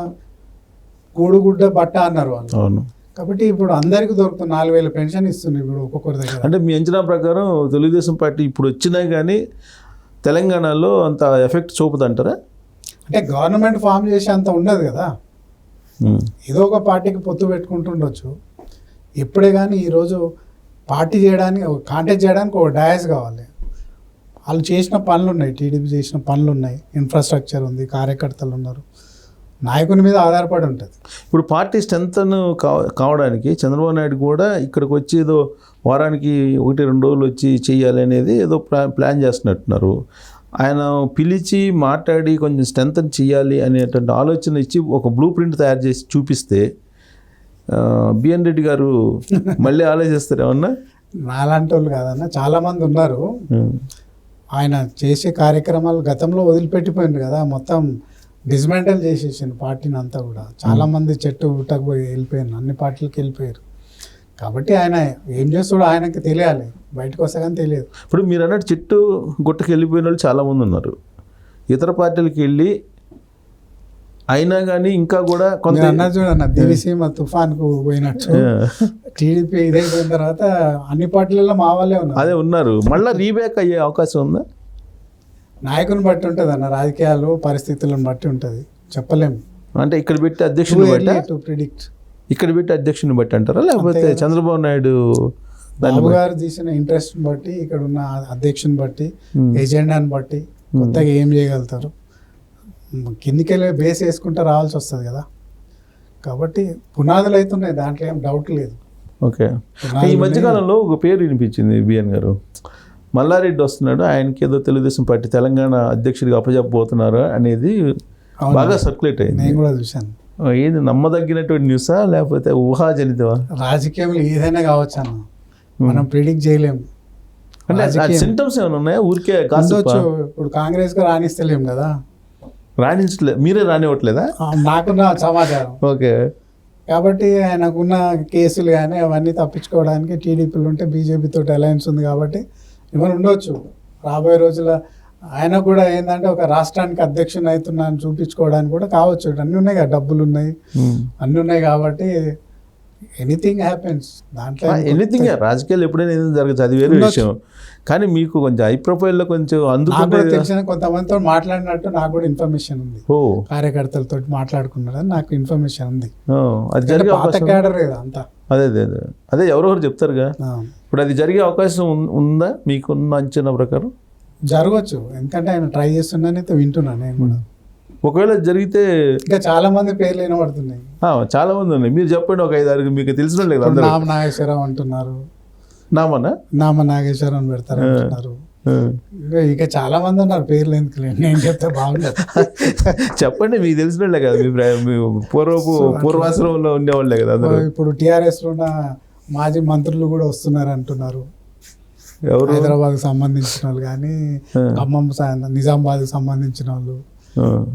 కూడుగుడ్డ బట్ట అన్నారు వాళ్ళు. అవును. కాబట్టి ఇప్పుడు అందరికీ దొరుకుతుంది. 4,000 పెన్షన్ ఇస్తుంది ఇప్పుడు ఒక్కొక్కరి దగ్గర. అంటే మీ అంచనా ప్రకారం తెలుగుదేశం పార్టీ ఇప్పుడు వచ్చినా కానీ తెలంగాణలో అంత ఎఫెక్ట్ చూపుదంటారా? అంటే గవర్నమెంట్ ఫామ్ చేసి అంత ఉండదు కదా. ఏదో ఒక పార్టీకి పొత్తు పెట్టుకుంటుండొచ్చు. ఎప్పుడే కానీ ఈరోజు పార్టీ చేయడానికి కాంటాక్ట్ చేయడానికి ఒక డయాస్ కావాలి. వాళ్ళు చేసిన పనులు ఉన్నాయి, టీడీపీ చేసిన పనులు ఉన్నాయి, ఇన్ఫ్రాస్ట్రక్చర్ ఉంది, కార్యకర్తలు ఉన్నారు, నాయకుని మీద ఆధారపడి ఉంటుంది. ఇప్పుడు పార్టీ స్ట్రెంత్ కావడానికి చంద్రబాబు నాయుడు కూడా ఇక్కడికి వచ్చి ఏదో వారానికి 1-2 రోజులు వచ్చి చెయ్యాలి అనేది ఏదో ప్లాన్ చేస్తున్నట్టున్నారు. ఆయన పిలిచి మాట్లాడి కొంచెం స్ట్రెంత్ చేయాలి అనేటువంటి ఆలోచన ఇచ్చి ఒక బ్లూ ప్రింట్ తయారు చేసి చూపిస్తే బిఎన్ రెడ్డి గారు మళ్ళీ ఆలోచిస్తారు ఏమన్నా? నాలాంటి వాళ్ళు కాదన్న, చాలామంది ఉన్నారు. ఆయన చేసే కార్యక్రమాలు గతంలో వదిలిపెట్టిపోయింది కదా, మొత్తం డిస్మెంటల్ చేసేసాను పార్టీని అంతా కూడా. చాలామంది చెట్టు ఉట్టకపోయి వెళ్ళిపోయారు, అన్ని పార్టీలకి వెళ్ళిపోయారు. కాబట్టి ఆయన ఏం చేస్తాడో ఆయనకి తెలియాలి, బయటకు వస్తే కానీ తెలియదు. ఇప్పుడు మీరు అన్నట్టు చెట్టు గుట్టకి వెళ్ళిపోయిన వాళ్ళు చాలామంది ఉన్నారు. ఇతర పార్టీలకి వెళ్ళి అయినా కానీ ఇంకా కూడా కొంత అన్నారు చూడన్న, దివిసీమ తుఫాన్కు పోయినట్టు టీడీపీ ఇదైపోయిన తర్వాత అన్ని పార్టీలలో మా వాళ్ళే ఉన్నారు. అదే ఉన్నారు. మళ్ళీ రీబ్యాక్ అయ్యే అవకాశం ఉందా? నాయకుని బట్టి ఉంటుంది అన్న, రాజకీయాలు పరిస్థితులను బట్టి ఉంటుంది, చెప్పలేము. అంటే ఇక్కడ పెట్టి అధ్యక్షుని బట్టి ప్రిడిక్ట్ ఇక్కడ పెట్టి అధ్యక్షుని బట్టి అంటారా, లేకపోతే చంద్రబాబు నాయుడు బాబు గారు తీసిన ఇంట్రెస్ట్ బట్టి, ఇక్కడ ఉన్న అధ్యక్షుని బట్టి, ఎజెండాని బట్టి కొత్తగా ఏం చేయగలుగుతారు, కిందికి వెళ్ళి బేస్ వేసుకుంటూ రావాల్సి వస్తుంది కదా. కాబట్టి పునాదులు అవుతున్నాయి, దాంట్లో ఏం డౌట్ లేదు. ఓకే. ఈ మధ్యకాలంలో ఒక పేరు వినిపించింది బిఎన్ గారు, మల్లారెడ్డి వస్తున్నాడు, ఆయనకి ఏదో తెలుగుదేశం పార్టీ తెలంగాణ అధ్యక్షుడిగా అప్పచెప్పబోతున్నారు అనేది బాగా సర్క్యులేట్ అయింది. నేను కూడా చూశాను. ఏది నమ్మదగినటువంటి న్యూసా లేకపోతే ఊహాజనితమా? రాజకీయంలో ఏదైనా కావచ్చు అన్న, మనం ప్రిడిక్ట్ చేయలేము. అంటే సింటమ్స్ ఏమైనా ఉన్నాయా? ఊరికే కావచ్చు. ఇప్పుడు కాంగ్రెస్గా రాణిస్తలేం కదా. రాణించలే, మీరే రానివ్వట్లేదా? నాకున్న సమాచారం. ఓకే. కాబట్టి ఆయనకున్న కేసులు కానీ అవన్నీ తప్పించుకోవడానికి టీడీపీలు ఉంటే బీజేపీతో అలయన్స్ ఉంది కాబట్టి ఏమైనా ఉండొచ్చు రాబోయే రోజుల. ఆయన కూడా ఏంటంటే ఒక రాష్ట్రానికి అధ్యక్షుని అవుతున్నాను చూపించుకోవడానికి కూడా కావచ్చు. అన్నీ ఉన్నాయి కదా, డబ్బులు ఉన్నాయి, అన్నీ ఉన్నాయి. కాబట్టి ఎనీథింగ్ హ్యాపెన్స్ దాంట్లో. ఎనీథింగ్, రాజకీయాలు ఎప్పుడైనా ఏదైనా జరగచ్చు, అది వేరే విషయం. కానీ మీకు కొంచెం హై ప్రొఫైల్లో కొంచెం అందుకు తెలిసిన కొంతమందితో మాట్లాడినట్టు నాకు కూడా ఇన్ఫర్మేషన్ ఉంది. కార్యకర్తలతో మాట్లాడుకున్నాడని నాకు ఇన్ఫర్మేషన్ ఉంది. అది జరిగే పాత క్యాడర్ అంతా. అదే అదే అదే అదే ఎవరెవరు చెప్తారుగా. ఇప్పుడు అది జరిగే అవకాశం ఉందా మీకున్న అంచనా ప్రకారం? జరగవచ్చు, ఎందుకంటే ఆయన ట్రై చేస్తున్నాను అయితే వింటున్నాను నేను కూడా. ఒకవేళ జరిగితే ఇంకా చాలా మంది పేర్లు వినబడుతున్నాయి. చాలా మంది ఉన్నాయి, మీరు చెప్పండి. ఒక 5-6 మీకు తెలిసిన లేదు. నామ నాగేశ్వరరావు అంటున్నారు, నామ నాగేశ్వరరావు పెడతారు అంటున్నారు. ఇక చాలా మంది ఉన్నారు, పేర్లు ఎందుకు నేను చెప్తే బాగుండదు. చెప్పండి, మీకు తెలిసిన వాళ్ళే కదా, మీ పూర్వాశ్రమంలో ఉండేవాళ్ళే కదా. ఇప్పుడు టీఆర్ఎస్ లో ఉన్న మాజీ మంత్రులు కూడా వస్తున్నారు అంటున్నారు. ఎవరు? హైదరాబాద్కి సంబంధించిన వాళ్ళు కానీ ఖమ్మం నిజామాబాద్కి సంబంధించిన వాళ్ళు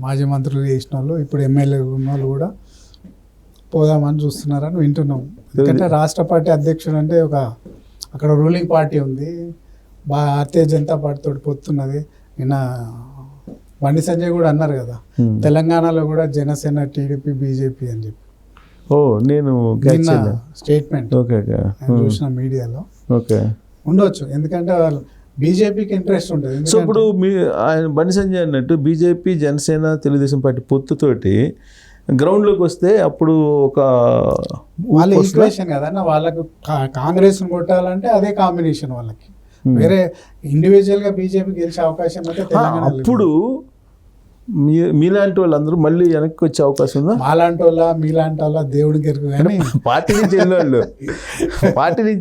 మాజీ మంత్రులు చేసిన వాళ్ళు ఇప్పుడు ఎమ్మెల్యే ఉన్న వాళ్ళు కూడా పోదామని చూస్తున్నారని వింటున్నాం. ఎందుకంటే రాష్ట్ర పార్టీ అధ్యక్షుడు అంటే అక్కడ రూలింగ్ పార్టీ ఉంది, భారతీయ జనతా పార్టీతో పొత్తున్నది. నిన్న బండి సంజయ్ కూడా అన్నారు కదా, తెలంగాణలో కూడా జనసేన, టీడీపీ, బీజేపీ అని చెప్పి. ఓ నేను స్టేట్మెంట్ చూసిన మీడియాలో. ఓకే, ఉండొచ్చు, ఎందుకంటే వాళ్ళు బీజేపీకి ఇంట్రెస్ట్ ఉంటుంది. సో ఇప్పుడు ఆయన బండి సంజయ్ అన్నట్టు బీజేపీ, జనసేన, తెలుగుదేశం పార్టీ పొత్తుతోటి గ్రౌండ్లోకి వస్తే అప్పుడు ఒక వాళ్ళ ఈక్వేషన్ కదన్న, వాళ్ళకు కాంగ్రెస్ని కొట్టాలంటే అదే కాంబినేషన్ వాళ్ళకి. వేరే ఇండివిజువల్గా బీజేపీ గెలిచే అవకాశం అయితే తెలంగాణ. అప్పుడు మీలాంటి వాళ్ళందరూ మళ్ళీ వెనక్కి వచ్చే అవకాశం ఉందా? మాలాంటి మీలాంటి వాళ్ళ దేవుడికి ఎరుకు. కానీ పార్టీ నుంచి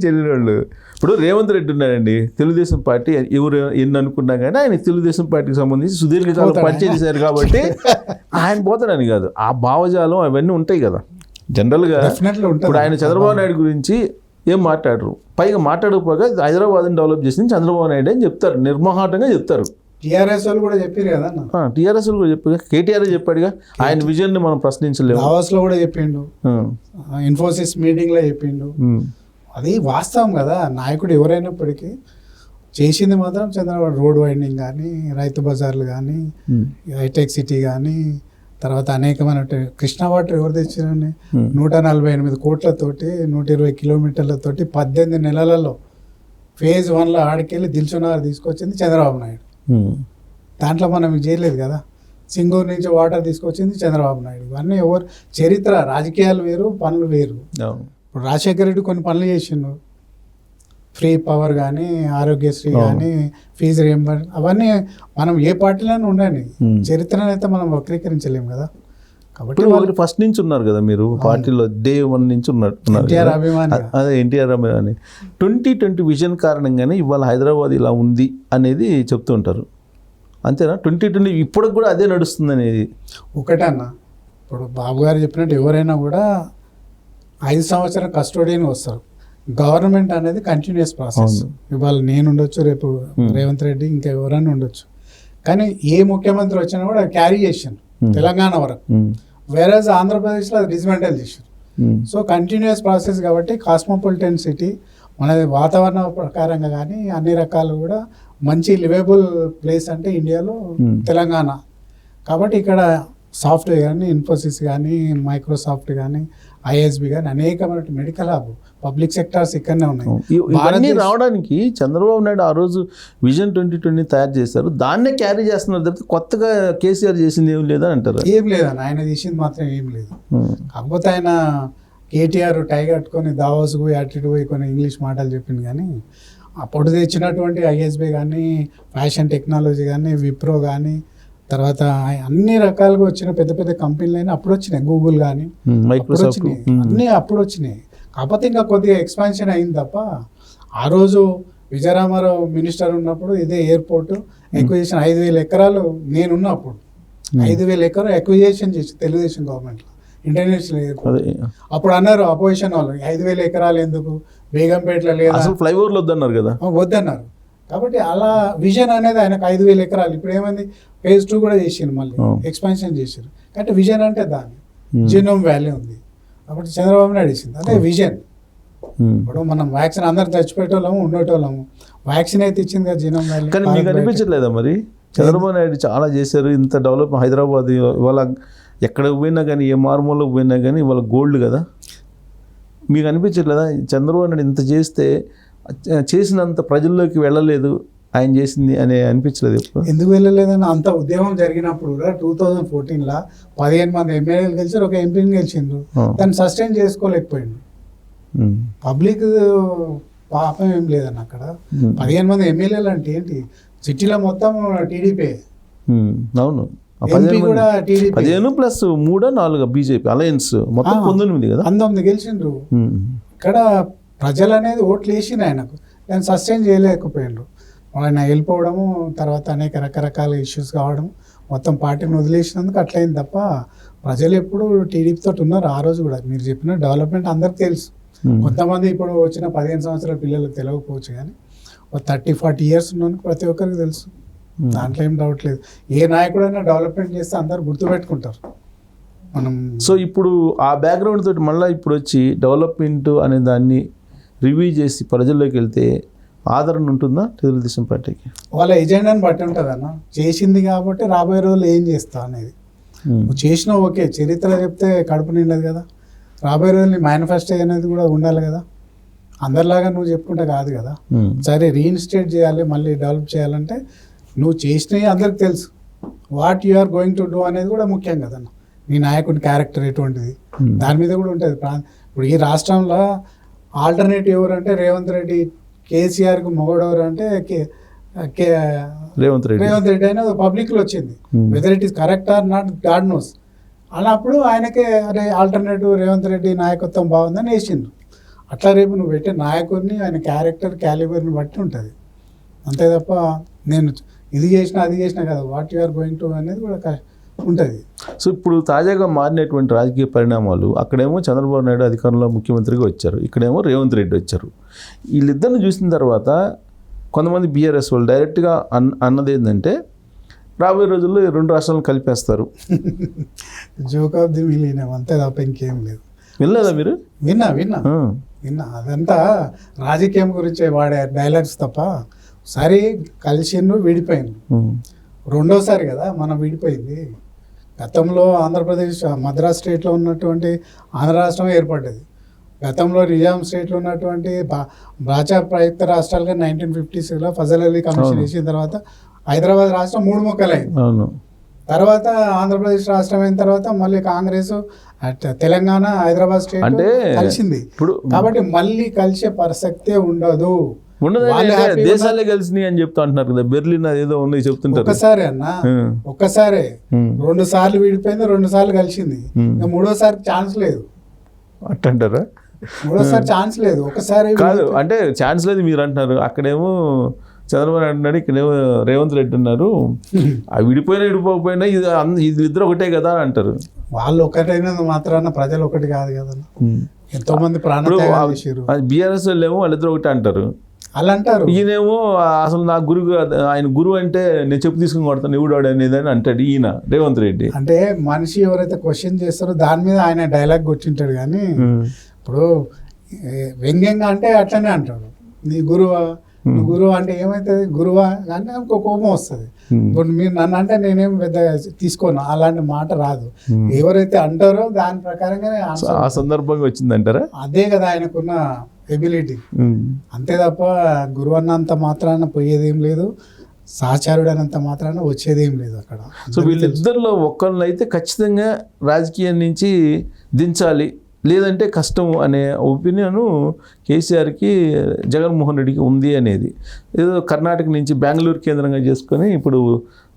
వెళ్ళిన వాళ్ళు ఇప్పుడు రేవంత్ రెడ్డి ఉన్నాడండి, తెలుగుదేశం పార్టీ ఎవరు ఎన్ని అనుకున్నా కానీ ఆయన తెలుగుదేశం పార్టీకి సంబంధించి సుదీర్ఘకాలం పనిచేశారు కాబట్టి ఆయన పోతాడని కాదు, ఆ భావజాలం అవన్నీ ఉంటాయి కదా జనరల్గా. ఇప్పుడు ఆయన చంద్రబాబు నాయుడు గురించి ఏం మాట్లాడరు, పైగా మాట్లాడకపోగా హైదరాబాద్ని డెవలప్ చేసింది చంద్రబాబు నాయుడు అని చెప్తారు, నిర్మోహాటంగా చెప్తారు. టీఆర్ఎస్ వాళ్ళు కూడా చెప్పారు కదా, టీఆర్ఎస్ వాళ్ళు కూడా చెప్పారు, కేటీఆర్ చెప్పాడుగా, ఆయన విజన్ని మనం ప్రశ్నించలేము. దావోస్లో కూడా చెప్పిండు, ఇన్ఫోసిస్ మీటింగ్లో చెప్పిండు. అది వాస్తవం కదా, నాయకుడు ఎవరైనప్పటికీ చేసింది మాత్రం చంద్రబాబు. రోడ్ వైండింగ్ కానీ, రైతు బజార్లు కానీ, హైటెక్ సిటీ కానీ, తర్వాత అనేకమైన కృష్ణా వాటర్ ఎవరు తెచ్చారని 148 కోట్లతోటి 120 కిలోమీటర్లతోటి 18 నెలలలో ఫేజ్ 1లో ఆడికెళ్ళి దిల్సుఖ్నగర్ తీసుకొచ్చింది చంద్రబాబు నాయుడు. దాంట్లో మనం చేయలేదు కదా. సింగూరు నుంచి వాటర్ తీసుకొచ్చింది చంద్రబాబు నాయుడు. ఇవన్నీ ఎవరు చరిత్ర, రాజకీయాలు వేరు, పనులు వేరు. ఇప్పుడు రాజశేఖర రెడ్డి కొన్ని పనులు చేసిండు, ఫ్రీ పవర్ కానీ, ఆరోగ్యశ్రీ కానీ, ఫీజు రియంబర్, అవన్నీ మనం ఏ పార్టీలోనే ఉండండి, చరిత్రను అయితే మనం వక్రీకరించలేము కదా. కాబట్టి వాళ్ళు ఫస్ట్ నుంచి ఉన్నారు కదా మీరు పార్టీలో, డే 1 నుంచి ఉన్నారు. అదే ఎన్టీఆర్ అభిమాని. 2020 విజన్ కారణంగానే ఇవాళ హైదరాబాద్ ఇలా ఉంది అనేది చెప్తూ ఉంటారు, అంతేనా? 2020 ఇప్పటికి కూడా అదే నడుస్తుంది అనేది ఒకటే అన్న. ఇప్పుడు బాబు గారు చెప్పినట్టు ఎవరైనా కూడా 5 సంవత్సరాల కస్టోడియన్ వస్తారు. గవర్నమెంట్ అనేది కంటిన్యూస్ ప్రాసెస్. ఇవాళ నేను ఉండొచ్చు, రేపు రేవంత్ రెడ్డి, ఇంకా ఎవరైనా ఉండొచ్చు, కానీ ఏ ముఖ్యమంత్రి వచ్చినా కూడా క్యారీ చేశాను తెలంగాణ వరకు. వేరేజ్ ఆంధ్రప్రదేశ్లో అది డిస్మెంటల్ చేశారు. సో కంటిన్యూస్ ప్రాసెస్ కాబట్టి కాస్మోపాలిటన్ సిటీ మన వాతావరణ ప్రకారంగా కానీ అన్ని రకాలు కూడా మంచి లివేబుల్ ప్లేస్ అంటే ఇండియాలో తెలంగాణ. కాబట్టి ఇక్కడ సాఫ్ట్వేర్ కానీ, ఇన్ఫోసిస్ కానీ, మైక్రోసాఫ్ట్ కానీ, ఐఎస్బి కానీ అనేకమైన మెడికల్ హబ్, పబ్లిక్ సెక్టార్స్ ఇక్కడనే ఉన్నాయి. ఇవన్నీ రావడానికి చంద్రబాబు నాయుడు ఆ రోజు విజన్ 2020 తయారు చేశారు, దాన్నే క్యారీ చేస్తున్నారు తప్పితే కొత్తగా కేసీఆర్ చేసింది ఏం లేదా అంటారు? ఏం లేదన్న, ఆయన చేసింది మాత్రం ఏం లేదు. కాకపోతే ఆయన కేటీఆర్ టై కట్టుకొని దావోస్ పోయి అటు పోయి కొన్ని ఇంగ్లీష్ మాటలు చెప్పింది, కానీ అప్పుడు తెచ్చినటువంటి ఐఎస్బి కానీ, ఫ్యాషన్ టెక్నాలజీ కానీ, విప్రో కానీ, తర్వాత అన్ని రకాలుగా వచ్చిన పెద్ద పెద్ద కంపెనీలు అయినా అప్పుడు వచ్చినాయి, గూగుల్ కానీ మైక్రోసాఫ్ట్ అన్నీ అప్పుడు వచ్చినాయి. కాకపోతే ఇంకా కొద్దిగా ఎక్స్పాన్షన్ అయింది తప్ప. ఆ రోజు విజయరామారావు మినిస్టర్ ఉన్నప్పుడు ఇదే ఎయిర్పోర్ట్ ఎక్విజిషన్ 5,000 ఎకరాలు నేనున్నప్పుడు 5,000 ఎకరాలు ఎక్విజిషన్ చేసి తెలుగుదేశం గవర్నమెంట్లో ఇంటర్నేషనల్ ఎయిర్పోర్ట్. అప్పుడు అన్నారు అపోజిషన్ వాళ్ళు, 5,000 ఎకరాలు ఎందుకు, బేగంపేటలో లేదు, అసలు ఫ్లైఓవర్లు వద్దన్నారు కదా, వద్దన్నారు. కాబట్టి అలా విజన్ అనేది ఆయనకు 5,000 ఎకరాలు. ఇప్పుడు ఏమైంది, ఫేజ్ 2 కూడా చేసిండు, మళ్ళీ ఎక్స్పాన్షన్ చేశారు. కాబట్టి విజన్ అంటే దాన్ని జీనోమ్ వ్యాలీ ఉంది. కాబట్టి చంద్రబాబు నాయుడు ఇచ్చింది అదే విజన్. ఇప్పుడు మనం వ్యాక్సిన్ అందరు చచ్చిపెట్టేవాళ్ళము, ఉండేటోళ్ళము, వ్యాక్సిన్ అయితే ఇచ్చింది కదా జీనోమ్ వ్యాలీ. కానీ మీకు అనిపించట్లేదా మరి చంద్రబాబు నాయుడు చాలా చేశారు, ఇంత డెవలప్ హైదరాబాద్ ఇవాళ ఎక్కడికి పోయినా కానీ, ఏ మారుమూలకు పోయినా కానీ ఇవాళ గోల్డ్ కదా? మీకు అనిపించట్లేదా చంద్రబాబు నాయుడు ఇంత చేస్తే చేసినంత ప్రజల్లోకి వెళ్ళలేదు ఆయన చేసింది అని అనిపించలేదు? ఎందుకు వెళ్ళలేదని అంత ఉద్యమం జరిగినప్పుడు కూడా 2014లో 15 మంది ఎమ్మెల్యేలు గెలిచారు, ఒక ఎంపీని గెలిచిండ్రు, దాన్ని సస్టైన్ చేసుకోలేకపోయిండు. పబ్లిక్ పాపం ఏం లేదన్న అక్కడ. 15 మంది ఎమ్మెల్యేలు అంటే ఏంటి, సిటీలో మొత్తం టీడీపీ. అవును, ఎంపీ కూడా టీడీపీ. 15 ప్లస్ 3 4 బీజేపీ అలయన్స్ మొత్తం 19 కదా, 19 గెలిచిండ్రు. ఇక్కడ ప్రజలు అనేది ఓట్లు వేసిన ఆయనకు, దాన్ని సస్టైన్ చేయలేకపోయిండ్రు. ఆయన వెళ్ళిపోవడము, తర్వాత అనేక రకరకాల ఇష్యూస్ కావడం, మొత్తం పార్టీని వదిలేసినందుకు అట్లయింది తప్ప ప్రజలు ఎప్పుడు టీడీపీతో ఉన్నారు. ఆ రోజు కూడా మీరు చెప్పిన డెవలప్మెంట్ అందరికి తెలుసు. కొంతమంది ఇప్పుడు వచ్చిన 15 సంవత్సరాల పిల్లలకు తెలియకపోవచ్చు, కానీ ఒక 30-40 ఇయర్స్ ఉన్నందుకు ప్రతి ఒక్కరికి తెలుసు. దాంట్లో ఏం డౌట్ లేదు. ఏ నాయకుడైనా డెవలప్మెంట్ చేస్తే అందరు గుర్తుపెట్టుకుంటారు. మనం సో ఇప్పుడు ఆ బ్యాక్గ్రౌండ్ తోటి మళ్ళీ ఇప్పుడు వచ్చి డెవలప్మెంట్ అనే దాన్ని రివ్యూ చేసి ప్రజల్లోకి వెళ్తే ఆదరణ ఉంటుందా తెలుగుదేశం పార్టీకి? వాళ్ళ ఎజెండాని బట్టి ఉంటుంది అన్న. చేసింది కాబట్టి రాబోయే రోజులు ఏం చేస్తా అనేది. నువ్వు చేసినా ఓకే, చరిత్ర చెప్తే కడుపు నిండదు కదా. రాబోయే రోజులు నీ మేనిఫెస్టో అనేది కూడా ఉండాలి కదా. అందరిలాగా నువ్వు చెప్పుకుంటే కాదు కదా. సరే రీఇన్స్టేట్ చేయాలి, మళ్ళీ డెవలప్ చేయాలంటే నువ్వు చేసినవి అందరికి తెలుసు. What you are going to do అనేది కూడా ముఖ్యం కదన్న. నీ నాయకుడి క్యారెక్టర్ ఎటువంటిది దాని మీద కూడా ఉంటుంది. ఇప్పుడు ఈ రాష్ట్రంలో ఆల్టర్నేటివ్ ఎవరు అంటే రేవంత్ రెడ్డి. కేసీఆర్కి మొగడెవరు అంటే రేవంత్ రెడ్డి అనేది పబ్లిక్లో వచ్చింది. Whether it is correct or not God knows. అన్నప్పుడు ఆయనకే అరే ఆల్టర్నేటివ్ రేవంత్ రెడ్డి నాయకత్వం బాగుందని వేసిండ్రు. అట్లా రేపు నువ్వు పెట్టే నాయకుడిని ఆయన క్యారెక్టర్ క్యాలిబర్ని బట్టి ఉంటుంది. అంతే తప్ప నేను ఇది చేసినా అది చేసినా కదా. What you are going to అనేది కూడా ఉంటుంది. సో ఇప్పుడు తాజాగా మారినటువంటి రాజకీయ పరిణామాలు, అక్కడేమో చంద్రబాబు నాయుడు అధికారంలో ముఖ్యమంత్రిగా వచ్చారు, ఇక్కడేమో రేవంత్ రెడ్డి వచ్చారు. వీళ్ళిద్దరిని చూసిన తర్వాత కొంతమంది బీఆర్ఎస్ వాళ్ళు డైరెక్ట్గా అన్నది ఏంటంటే రాబోయే రోజుల్లో 2 రాష్ట్రాలను కలిపేస్తారు. జోక్ ఆఫ్ ది మిలియన్, అంతే తప్ప ఇంకేం లేదు. వినలేదా మీరు? విన్నా. అదంతా రాజకీయం గురించి వాడే డైలాగ్స్ తప్ప. సరే కలిసిండ్రు, విడిపోయిండ్రు. రెండోసారి కదా మనం విడిపోయింది. గతంలో ఆంధ్రప్రదేశ్ మద్రాస్ స్టేట్లో ఉన్నటువంటి ఆంధ్ర రాష్ట్రం ఏర్పడ్డది. గతంలో నిజాం స్టేట్లో ఉన్నటువంటి భాజపా ప్రయుక్త రాష్ట్రాలుగా 1956లో ఫజల్ అలీ కమిషన్ వేసిన తర్వాత హైదరాబాద్ రాష్ట్రం 3 ముక్కలైంది. తర్వాత ఆంధ్రప్రదేశ్ రాష్ట్రం అయిన తర్వాత మళ్ళీ కాంగ్రెస్ తెలంగాణ హైదరాబాద్ స్టేట్ అంటే కలిసింది. కాబట్టి మళ్ళీ కలిసే ప్రసక్తే ఉండదు. దేశాలే కలిసినాయి అని చెప్తా అంటున్నారు కదా. బెర్లిన్ ఏదో ఉన్నాయి చెప్తుంటారు. ఒక్కసారి అన్న, ఒక్కసారే 2 సార్లు విడిపోయింది, 2 సార్లు కలిసింది. మూడోసారి ఛాన్స్ లేదు అట్టంటారా? మూడోసారి ఛాన్స్ లేదు, ఒకసారి కాదు. అంటే ఛాన్స్ లేదు మీరు అంటున్నారు. అక్కడేమో చంద్రబాబు అంటున్నాడు, ఇక్కడేమో రేవంత్ రెడ్డి అన్నారు. అవి విడిపోకపోయినా ఇది ఇద్దరు ఒకటే కదా అని అంటారు. వాళ్ళు ఒకటైనా మాత్రాన ప్రజలు ఒకటి కాదు కదా. ఎంతో మంది ప్రాణత్యాగాలు చేశారు. బీఆర్ఎస్ వాళ్ళు ఏమో వాళ్ళిద్దరు ఒకటే అంటారు. అలా అంటారు. ఈయనేమో అసలు నా గురువు, ఆయన గురువు అంటే నేను చెప్పు తీసుకుని కొడతాను ఎవడాడు అనేది అని అంటాడు ఈయన రేవంత్ రెడ్డి. అంటే మనిషి ఎవరైతే క్వశ్చన్ చేస్తారో దాని మీద ఆయన డైలాగ్ వచ్చింటాడు. కానీ ఇప్పుడు వ్యంగ్యంగా అంటే అట్లనే అంటాడు, నీ గురువా, నువ్వు గురువు అంటే ఏమవుతుంది, గురువా అంటే ఇంకో కోపం వస్తుంది. ఇప్పుడు మీరు నన్ను అంటే నేనేం పెద్ద తీసుకోను, అలాంటి మాట రాదు. ఎవరైతే అంటారో దాని ప్రకారంగానే ఆ సందర్భంగా వచ్చిందంటారా? అదే కదా ఆయనకున్న ఎబిలిటీ. అంతే తప్ప గురువు అన్నంత మాత్రాన పోయేదేం లేదు, సహచారుడు అన్నంత మాత్రాన వచ్చేదేం లేదు అక్కడ. సో వీళ్ళిద్దరిలో ఒక్కరిని అయితే ఖచ్చితంగా రాజకీయం నుంచి దించాలి, లేదంటే కష్టం అనే ఒపీనియను కేసీఆర్కి జగన్మోహన్ రెడ్డికి ఉంది అనేది. ఏదో కర్ణాటక నుంచి బెంగళూరు కేంద్రంగా చేసుకొని ఇప్పుడు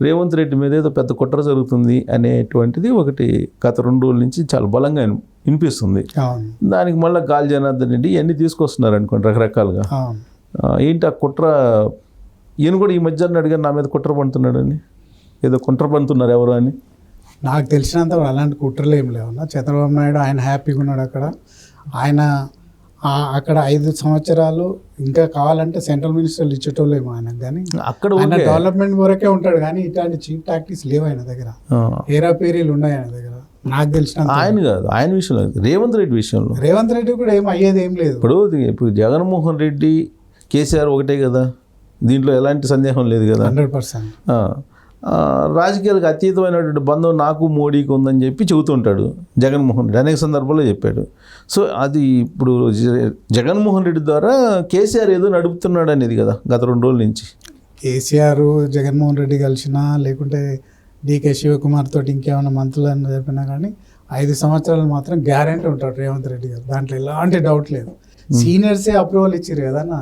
రేవంత్ రెడ్డి మీద ఏదో పెద్ద కుట్ర జరుగుతుంది అనేటువంటిది ఒకటి గత 2 రోజుల నుంచి చాలా బలంగా వినిపిస్తుంది. దానికి మళ్ళీ గాలి జనార్దన్ రెడ్డి ఇవన్నీ తీసుకొస్తున్నారు అనుకోండి రకరకాలుగా. ఏంటి ఆ కుట్ర? ఈయన కూడా ఈ మధ్య అడిగారు నా మీద కుట్ర పండుతున్నాడని, ఏదో కుట్ర పండుతున్నారు ఎవరు అని. నాకు తెలిసినంత అలాంటి కుట్రలు ఏం లేవన్నా. చంద్రబాబు నాయుడు ఆయన హ్యాపీగా ఉన్నాడు అక్కడ. ఆయన అక్కడ 5 సంవత్సరాలు ఇంకా కావాలంటే సెంట్రల్ మినిస్టర్లు ఇచ్చేటోళ్ళేమో ఆయనకు. కానీ అక్కడ ఆయన డెవలప్మెంట్ వరకే ఉంటాడు. కానీ ఇట్లాంటి చీప్ టాక్టిక్స్ లేవు ఆయన దగ్గర, హేరాపేరీలు ఉన్నాయి ఆయన దగ్గర నాకు తెలిసిన. ఆయన కాదు, ఆయన విషయంలో, రేవంత్ రెడ్డి విషయంలో. రేవంత్ రెడ్డి కూడా ఏం అయ్యేది ఏం లేదు. ఇప్పుడు జగన్మోహన్ రెడ్డి కేసీఆర్ ఒకటే కదా, దీంట్లో ఎలాంటి సందేహం లేదు కదా. 100%. రాజకీయాలకు అతీతమైనటువంటి బంధం నాకు మోడీకి ఉందని చెప్పి చెబుతుంటాడు జగన్మోహన్ రెడ్డి, అనేక సందర్భాల్లో చెప్పాడు. సో అది ఇప్పుడు జగన్మోహన్ రెడ్డి ద్వారా కేసీఆర్ ఏదో నడుపుతున్నాడు అనేది కదా గత 2 రోజుల నుంచి. కేసీఆర్ జగన్మోహన్ రెడ్డి కలిసినా లేకుంటే డికే శివకుమార్ తోటి ఇంకేమైనా మంత్రులను చెప్పినా కానీ 5 సంవత్సరాలు మాత్రం గ్యారెంటీ ఉంటాడు రేవంత్ రెడ్డి గారు. దాంట్లో ఎలాంటి డౌట్ లేదు. సీనియర్సే అప్రూవల్ ఇచ్చారు కదన్నా.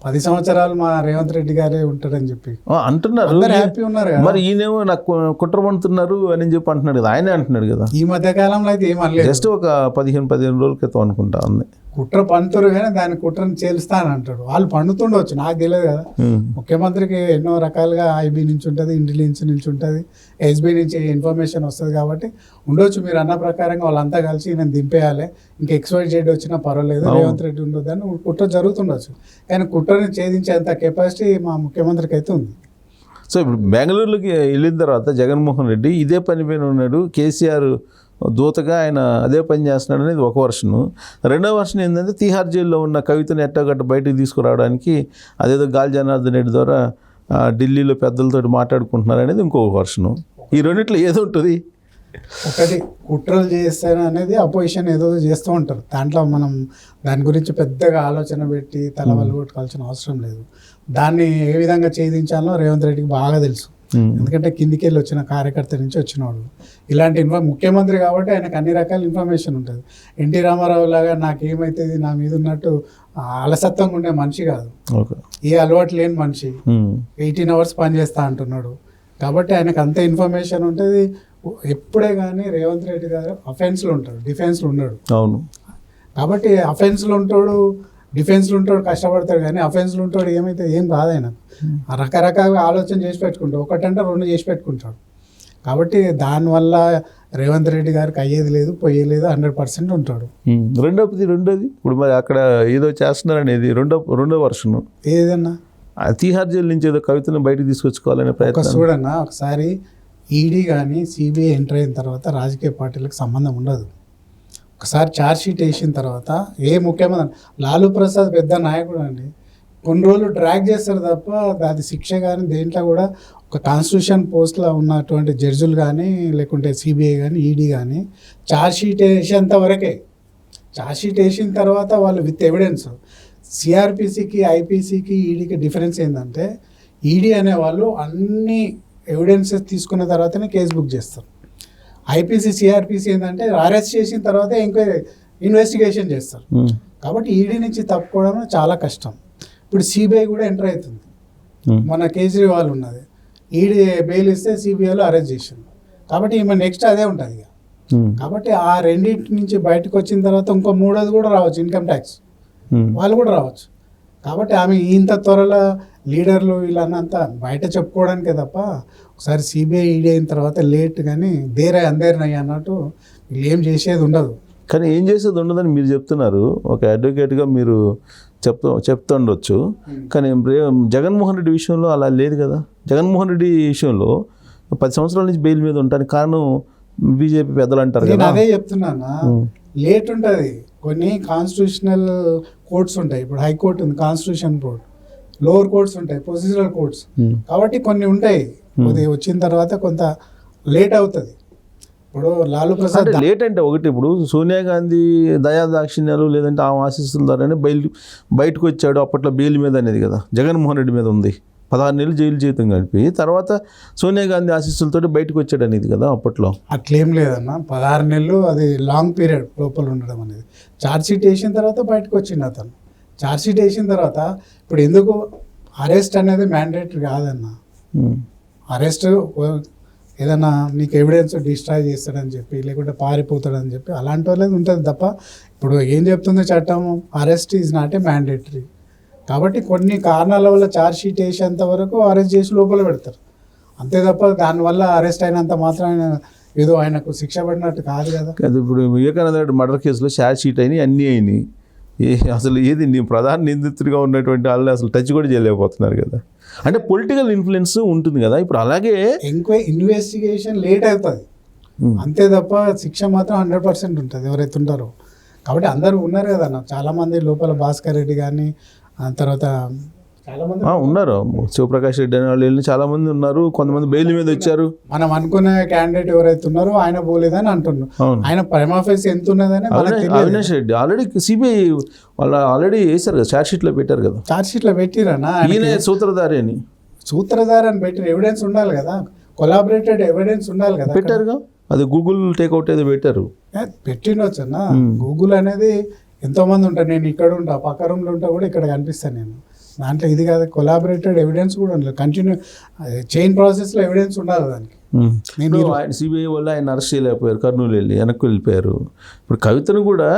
10 సంవత్సరాలు మా రేవంత్ రెడ్డి గారే ఉంటాడని చెప్పి అంటున్నారు. హ్యాపీ ఉన్నారు. మరి ఈయనేమో నాకు కుట్ర పండుతున్నారు అని చెప్పి అంటున్నాడు కదా, ఆయనే అంటున్నాడు కదా. ఈ మధ్య కాలంలో అయితే ఏమనలేదు. జస్ట్ ఒక 15 రోజుల క్రితం అనుకుంటా ఉంది. కుట్ర పండుతారు కానీ దాని కుట్రను చేలుస్తాను అంటాడు. వాళ్ళు పండుతుండవచ్చు, నాకు తెలియదు కదా. ముఖ్యమంత్రికి ఎన్నో రకాలుగా ఐబీ నుంచి ఉంటుంది, ఇంటెలిజెన్స్ నుంచి ఉంటుంది, ఎస్బీ నుంచి ఇన్ఫర్మేషన్ వస్తుంది కాబట్టి ఉండొచ్చు. మీరు అన్న ప్రకారంగా వాళ్ళంతా కలిసి నేను దింపేయాలి, ఇంకా XYZ వచ్చినా పర్వాలేదు, రేవంత్ రెడ్డి ఉండొద్దని కుట్ర జరుగుతుండొచ్చు. కానీ కుట్రని ఛేదించేంత కెపాసిటీ మా ముఖ్యమంత్రికి అయితే ఉంది. సో ఇప్పుడు బెంగళూరులోకి వెళ్ళిన తర్వాత జగన్మోహన్ రెడ్డి ఇదే పని పైన ఉన్నాడు, కేసీఆర్ దూతగా ఆయన అదే పని చేస్తున్నాడు అనేది ఒక వర్షను. రెండో వర్షన్ ఏంటంటే తీహార్ జైల్లో ఉన్న కవితను ఎట్టగట్ట బయటకు తీసుకురావడానికి అదేదో గాలి జనార్దన్ రెడ్డి ద్వారా ఢిల్లీలో పెద్దలతో మాట్లాడుకుంటున్నారు అనేది ఇంకొక వర్షను. ఈ రెండిట్లో ఏదో ఉంటుంది. ఒకటి కుట్రలు చేస్తాను అనేది అపోజిషన్ ఏదో చేస్తూ ఉంటారు, దాంట్లో మనం దాని గురించి పెద్దగా ఆలోచన పెట్టి తలవలు కొట్టుకోవాల్సిన అవసరం లేదు. దాన్ని ఏ విధంగా ఛేదించాలో రేవంత్ రెడ్డికి బాగా తెలుసు, ఎందుకంటే కిందికి వెళ్ళి వచ్చిన కార్యకర్త నుంచి వచ్చినవాడు. ఇలాంటి ముఖ్యమంత్రి కాబట్టి ఆయనకు అన్ని రకాల ఇన్ఫర్మేషన్ ఉంటుంది. ఎన్టీ రామారావు లాగా నాకేమైతుంది నా మీద ఉన్నట్టు అలసత్వంగా ఉండే మనిషి కాదు, ఏ అలవాటు లేని మనిషి. 18 hours పనిచేస్తా అంటున్నాడు కాబట్టి ఆయనకు అంత ఇన్ఫర్మేషన్ ఉంటుంది. ఎప్పుడే కానీ రేవంత్ రెడ్డి గారు అఫెన్స్లో ఉంటాడు, డిఫెన్స్లో ఉన్నాడు. అవును, కాబట్టి అఫెన్స్లో ఉంటాడు, డిఫెన్స్లో ఉంటాడు, కష్టపడతాడు. కానీ అఫెన్స్లో ఉంటాడు ఏమైతే ఏం కాదు ఆయన. రకరకాలుగా ఆలోచన చేసి పెట్టుకుంటాడు, ఒకటంటే 2 చేసి పెట్టుకుంటాడు. కాబట్టి దానివల్ల రేవంత్ రెడ్డి గారికి అయ్యేది లేదు, పోయేది 100% ఉంటాడు. రెండోది ఇప్పుడు మరి అక్కడ ఏదో చేస్తున్నారనేది రెండో వర్షను. ఏదన్నా తీహార్ జైలు నుంచి ఏదో కవితను బయటకు తీసుకొచ్చుకోవాలనే ప్రయత్నం. చూడన్నా, ఒకసారి ఈడీ కానీ సిబిఐ ఎంటర్ అయిన తర్వాత రాజకీయ పార్టీలకు సంబంధం ఉండదు. ఒకసారి ఛార్జ్షీట్ వేసిన తర్వాత ఏ ముఖ్యమంత్రి, లాలూ ప్రసాద్ పెద్ద నాయకుడు అండి, కొన్ని రోజులు ట్రాక్ చేస్తారు తప్ప అది శిక్ష కానీ దేంట్లో కూడా ఒక కాన్స్టిట్యూషన్ పోస్ట్లో ఉన్నటువంటి జడ్జులు కానీ లేకుంటే సిబిఐ కానీ ఈడీ కానీ ఛార్జ్షీట్ వేసేంత వరకే. ఛార్జ్షీట్ వేసిన తర్వాత వాళ్ళు విత్ ఎవిడెన్స్, సిఆర్పిసికి ఐపీసీకి ఈడీకి డిఫరెన్స్ ఏంటంటే ఈడీ అనేవాళ్ళు అన్ని ఎవిడెన్సెస్ తీసుకున్న తర్వాతనే కేసు బుక్ చేస్తారు. ఐపీసీ సిఆర్పిసి ఏంటంటే అరెస్ట్ చేసిన తర్వాత ఎంక్వైరీ ఇన్వెస్టిగేషన్ చేస్తారు. కాబట్టి ఈడీ నుంచి తప్పుకోవడం చాలా కష్టం. ఇప్పుడు సిబిఐ కూడా ఎంటర్ అవుతుంది, మన కేజ్రీవాల్ ఉన్నది, ఈడీ బెయిల్ ఇస్తే సిబిఐలో అరెస్ట్ చేసింది. కాబట్టి ఈమె నెక్స్ట్ అదే ఉంటుంది ఇక. కాబట్టి ఆ రెండింటి నుంచి బయటకు వచ్చిన తర్వాత ఇంకో మూడోది కూడా రావచ్చు, ఇన్కమ్ ట్యాక్స్ వాళ్ళు కూడా రావచ్చు. కాబట్టి ఆమె ఇంత త్వరలో లీడర్లు వీళ్ళన్నంతా బయట చెప్పుకోవడానికే తప్ప ఒకసారి సిబిఐ ఈడీ అయిన తర్వాత లేట్ కానీ దేరే అందరినయ్యి అన్నట్టు వీళ్ళు ఏం చేసేది ఉండదు. కానీ ఏం చేసేది ఉండదని మీరు చెప్తున్నారు, ఒక అడ్వకేట్గా మీరు చెప్తుండొచ్చు. కానీ జగన్మోహన్ రెడ్డి విషయంలో అలా లేదు కదా. జగన్మోహన్ రెడ్డి విషయంలో 10 సంవత్సరాల నుంచి బెయిల్ మీద ఉంటానికి కారణం బీజేపీ పెద్దలు అంటారు కదా. నేను అదే చెప్తున్నానా, లేట్ ఉంటుంది. కొన్ని కాన్స్టిట్యూషనల్ కోర్ట్స్ ఉంటాయి, ఇప్పుడు హైకోర్టు ఉంది, కాన్స్టిట్యూషన్ కోర్ట్, లోవర్ కోర్ట్స్ ఉంటాయి, ప్రొసీజరల్ కోర్ట్స్. కాబట్టి కొన్ని ఉంటాయి, కొద్దిగా వచ్చిన తర్వాత కొంత లేట్ అవుతుంది. ఇప్పుడు లాలూ ప్రసాద్ లేట్ అంటే ఒకటి, ఇప్పుడు సోనియా గాంధీ దయాదాక్షిణ్యాలు లేదంటే ఆమె ఆశీస్సుల ద్వారానే బయటకు వచ్చాడు అప్పట్లో బెయిల్ మీద అనేది కదా. జగన్మోహన్ రెడ్డి మీద ఉంది 16 నెలలు జైలు జీవితం గడిపి తర్వాత సోనియా గాంధీ ఆశీస్సులతో బయటకు వచ్చాడు అనేది కదా అప్పట్లో. అట్లేం లేదన్న, 16 నెలలు అది లాంగ్ పీరియడ్ లోపల ఉండడం అనేది. ఛార్జ్షీట్ వేసిన తర్వాత బయటకు వచ్చిండు అతను. ఛార్జ్షీట్ వేసిన తర్వాత ఇప్పుడు ఎందుకు అరెస్ట్ అనేది మ్యాండేటరీ కాదన్న. అరెస్ట్ ఏదన్నా నీకు ఎవిడెన్స్ డిస్ట్రాయ్ చేస్తాడని చెప్పి లేకుంటే పారిపోతాడని చెప్పి అలాంటి వాళ్ళది ఉంటుంది తప్ప ఇప్పుడు ఏం చెప్తుంది చట్టం, arrest is not a mandatory. కాబట్టి కొన్ని కారణాల వల్ల ఛార్జ్షీట్ వేసేంత వరకు అరెస్ట్ చేసి లోపల పెడతారు అంతే తప్ప దానివల్ల అరెస్ట్ అయినంత మాత్రం ఏదో ఆయనకు శిక్ష పడినట్టు కాదు కదా. ఇప్పుడు వివేకానంద రెడ్డి మర్డర్ కేసులో ఛార్జ్షీట్ అయినాయి, అన్నీ అయినాయి. అసలు ఏది ప్రధాన నిందితుడిగా ఉన్నటువంటి వాళ్ళని అసలు టచ్ కూడా చేయలేకపోతున్నారు కదా. అంటే పొలిటికల్ ఇన్ఫ్లుయెన్స్ ఉంటుంది కదా. ఇప్పుడు అలాగే ఇన్వెస్టిగేషన్ లేట్ అవుతుంది అంతే తప్ప శిక్ష మాత్రం 100% ఉంటుంది ఎవరైతే ఉంటారో. కాబట్టి అందరూ ఉన్నారు కదా అన్న, చాలామంది లోపల భాస్కర్ రెడ్డి కానీ తర్వాత చాలామంది ఉన్నారు, శివప్రకాష్ రెడ్డి అనే వాళ్ళు చాలామంది ఉన్నారు. కొంతమంది బెయిల్ మీద వచ్చారు. మనం అనుకునే క్యాండిడేట్ ఎవరైతే ఉన్నారో ఆయన పోలేదని అంటున్నారు. ఆయన ప్రైమా ఫేస్ ఎంత ఉన్నదని అవినాష్ రెడ్డి ఆల్రెడీ సిబిఐ వాళ్ళు ఆల్రెడీ వేశారు కదా, ఛార్జ్షీట్లో పెట్టారు కదా. ఛార్జ్షీట్లో పెట్టిరన్నా, ఈయన సూత్రధారి అని పెట్టిన ఎవిడెన్స్ ఉండాలి కదా, కొలాబరేటెడ్ ఎవిడెన్స్ ఉండాలి కదా. పెట్టారుగా, అది గూగుల్ టేక్అవుట్ ఏదో పెట్టారు. పెట్టిండొచ్చు అన్న. గూగుల్ అనేది ఎంతోమంది ఉంటారు, నేను ఇక్కడ ఉంటా పక్క రూమ్లో ఉంటా కూడా ఇక్కడ కనిపిస్తాను నేను. దాంట్లో ఇది కాదు, కొలాబరేటెడ్ ఎవిడెన్స్ కూడా ఉండాలి, కంటిన్యూ చైన్ ప్రాసెస్లో ఎవిడెన్స్ ఉండాలి దానికి. నేను ఆయన సిబిఐ వాళ్ళు ఆయన అరెస్ట్ చేయలేకపోయారు, కర్నూలు వెళ్ళి వెనక్కి వెళ్ళిపోయారు. ఇప్పుడు కవితను కూడా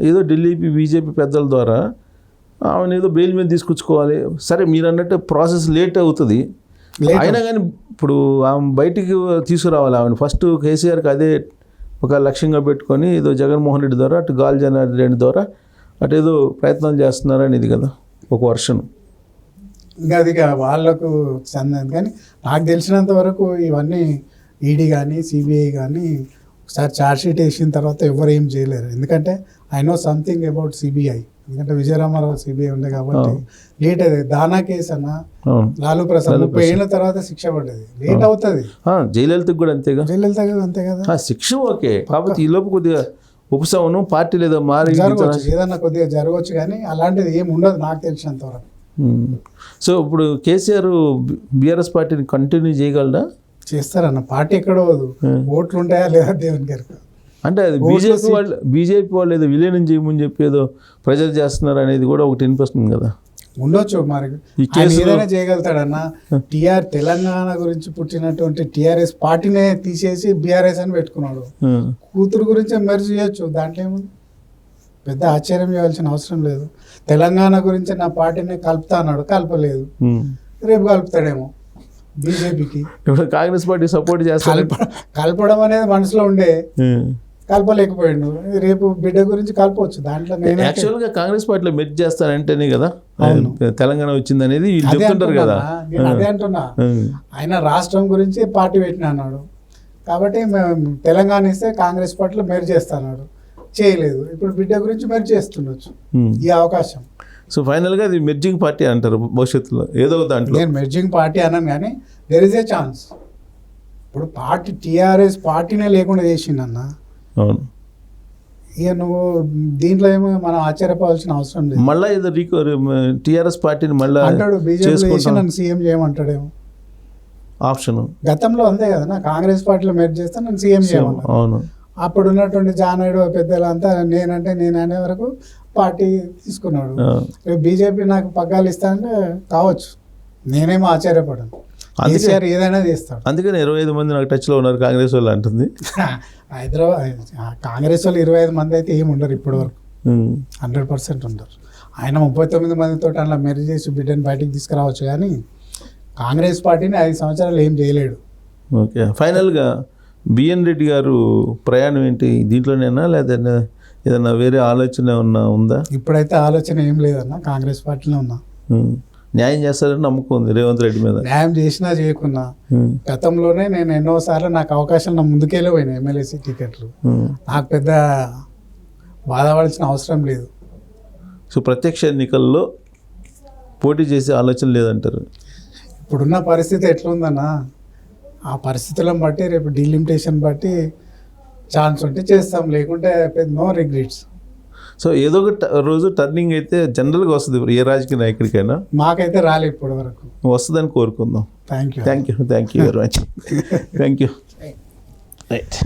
ఏదో ఢిల్లీ బీజేపీ పెద్దల ద్వారా ఆమెను ఏదో బెయిల్ మీద తీసుకొచ్చుకోవాలి. సరే మీరు అన్నట్టు ప్రాసెస్ లేట్ అవుతుంది, అయినా కానీ ఇప్పుడు ఆమె బయటికి తీసుకురావాలి. ఆమెను ఫస్ట్ కేసీఆర్కి అదే ఒక లక్ష్యంగా పెట్టుకొని ఏదో జగన్మోహన్ రెడ్డి ద్వారా అటు గాలి జనార్దన్ రెడ్డి ద్వారా అటు ఏదో ప్రయత్నాలు చేస్తున్నారని ఇది కదా ఒక వర్షన్. ఇంకా అది వాళ్ళకు చెందింది. కానీ నాకు తెలిసినంత వరకు ఇవన్నీ ఈడీ కానీ సిబిఐ కానీ ఒకసారి ఛార్జ్షీట్ వేసిన తర్వాత ఎవరు ఏం చేయలేరు. ఎందుకంటే I know something about CBI. ఎందుకంటే విజయరామారావు సిబిఐ ఉంది కాబట్టి లేట్ అయ్యేది. దానా కేసు అన్న లాలూ ప్రసాద్ 30 ఏళ్ళ తర్వాత శిక్ష పడ్డది, లేట్ అవుతుంది. జయలలితకు కూడా అంతేగా, జైలు అంతే కదా. శిక్ష ఓకే, కాబట్టి ఈ లోపు కొద్దిగా ఉపశమనం పార్టీ లేదా మారి జరగవచ్చు, ఏదన్నా కొద్దిగా జరగవచ్చు, కానీ అలాంటిది ఏమి ఉండదు నాకు తెలిసినంత వరకు. సో ఇప్పుడు కేసీఆర్ బీఆర్ఎస్ పార్టీని కంటిన్యూ చేయగలడా? చేస్తారన్న, పార్టీ ఎక్కడో ఓట్లు ఉంటాయా లేదా దేవుని గారికి. అంటే అది బీజేపీ వాళ్ళు ఏదో విలీనం చేయమని చెప్పి ఏదో ప్రెజర్ చేస్తున్నారు అనేది కూడా ఒకటి వినిపిస్తుంది కదా. ఉండొచ్చు, మరి ఏదైనా చేయగలుగుతాడన్న. తెలంగాణ గురించి పుట్టినటువంటి టీఆర్ఎస్ పార్టీనే తీసేసి బీఆర్ఎస్ అని పెట్టుకున్నాడు. కూతురు గురించి మెర్జ్ చేయొచ్చు, దాంట్లో ఏముంది, పెద్ద ఆశ్చర్యం చేయాల్సిన అవసరం లేదు. తెలంగాణ గురించి నా పార్టీని కలుపుతా అన్నాడు, కలపలేదు, రేపు కలుపుతాడేమో బీజేపీకి. ఇప్పుడు కాంగ్రెస్ పార్టీ సపోర్ట్ చేస్తారు. కలపడం అనేది మనసులో ఉండే, కలపలేకపోయాడు. రేపు బిడ్డ గురించి కలపవచ్చు. దాంట్లో యాక్చువల్గా కాంగ్రెస్ పార్టీలో మెర్జ్ చేస్తానంటేనే కదా తెలంగాణ వచ్చింది అనేది చెప్తుంటారు కదా. నేను అదే అంటున్నా, ఆయన రాష్ట్రం గురించి పార్టీ పెట్టిన అన్నాడు కాబట్టి మేము తెలంగాణ ఇస్తే కాంగ్రెస్ పార్టీలో మెర్జ్ చేస్తాడు, చేయలేదు. ఇప్పుడు బిడ్డ గురించి మెర్జ్ చేస్తుండొచ్చు ఈ అవకాశం. సో ఫైనల్గా అది మెర్జింగ్ పార్టీ అంటారు భవిష్యత్తులో ఏదో దాంట్లో. నేను మెర్జింగ్ పార్టీ అన్నాను, కానీ దెర్ ఇస్ ఏ ఛాన్స్. ఇప్పుడు పార్టీ టీఆర్ఎస్ పార్టీనే లేకుండా చేసిండన్న. అవును, ఇక నువ్వు దీంట్లో ఏమో మనం ఆశ్చర్యపోవాల్సిన అవసరం లేదు. మళ్ళీ ఏదో టీఆర్ఎస్ పార్టీని మళ్ళీ అంటాడు బీజేపీ చేసి నన్ను సీఎం చేయమంటాడేమో ఆప్షన్. గతంలో అంతే కదా, నా కాంగ్రెస్ పార్టీలో మెర్జ్ చేస్తే నన్ను సీఎం చేయమన్నా. అవును, అప్పుడు ఉన్నటువంటి జానాయుడు పెద్దలంతా నేనే వరకు పార్టీ తీసుకున్నాడు. రేపు బీజేపీ నాకు పగ్గాలు ఇస్తా అంటే కావచ్చు, నేనేమో ఆశ్చర్యపడను. కేసీఆర్ ఏదైనా చేస్తాడు. అందుకని 25 మంది నాకు టచ్లో ఉన్నారు కాంగ్రెస్ వాళ్ళు అంటుంది. హైదరాబాద్ కాంగ్రెస్ వాళ్ళు 25 మంది అయితే ఏమి ఉండరు ఇప్పటి వరకు, 100% ఉండరు. ఆయన 39 మందితో అలా మెర్జ్ చేసి బిడ్డని బయటికి తీసుకురావచ్చు, కానీ కాంగ్రెస్ పార్టీని 5 సంవత్సరాలు ఏం చేయలేడు. ఓకే, ఫైనల్గా బిఎన్ రెడ్డి గారు ప్రయాణం ఏంటి దీంట్లోనేనా లేదా ఏదన్నా వేరే ఆలోచన ఉందా? ఇప్పుడైతే ఆలోచన ఏం లేదన్న, కాంగ్రెస్ పార్టీలో ఉన్నా. న్యాయం చేస్తారని నమ్మకం ఉంది రేవంత్ రెడ్డి మీద. న్యాయం చేసినా చేయకున్నా గతంలోనే నేను ఎన్నోసార్లు నాకు అవకాశాలు నా ముందుకెళ్ళి పోయినాయి. ఎమ్మెల్యేసీ టికెట్లు నాకు పెద్ద బాధపడాల్సిన అవసరం లేదు. సో ప్రత్యక్ష ఎన్నికల్లో పోటీ చేసే ఆలోచన లేదంటారు. ఇప్పుడున్న పరిస్థితి ఎట్లుందన్నా, ఆ పరిస్థితులను బట్టి రేపు డిలిమిటేషన్ బట్టి ఛాన్స్ ఉంటే చేస్తాం, లేకుంటే నో రిగ్రెట్స్. సో ఏదో ఒక రోజు టర్నింగ్ అయితే జనరల్గా వస్తుంది ఏ రాజకీయ నాయకుడికైనా. మాకైతే రాలే ఇప్పటి వరకు, వస్తుందని కోరుకుందాం. Thank you very much. Thank you. Right.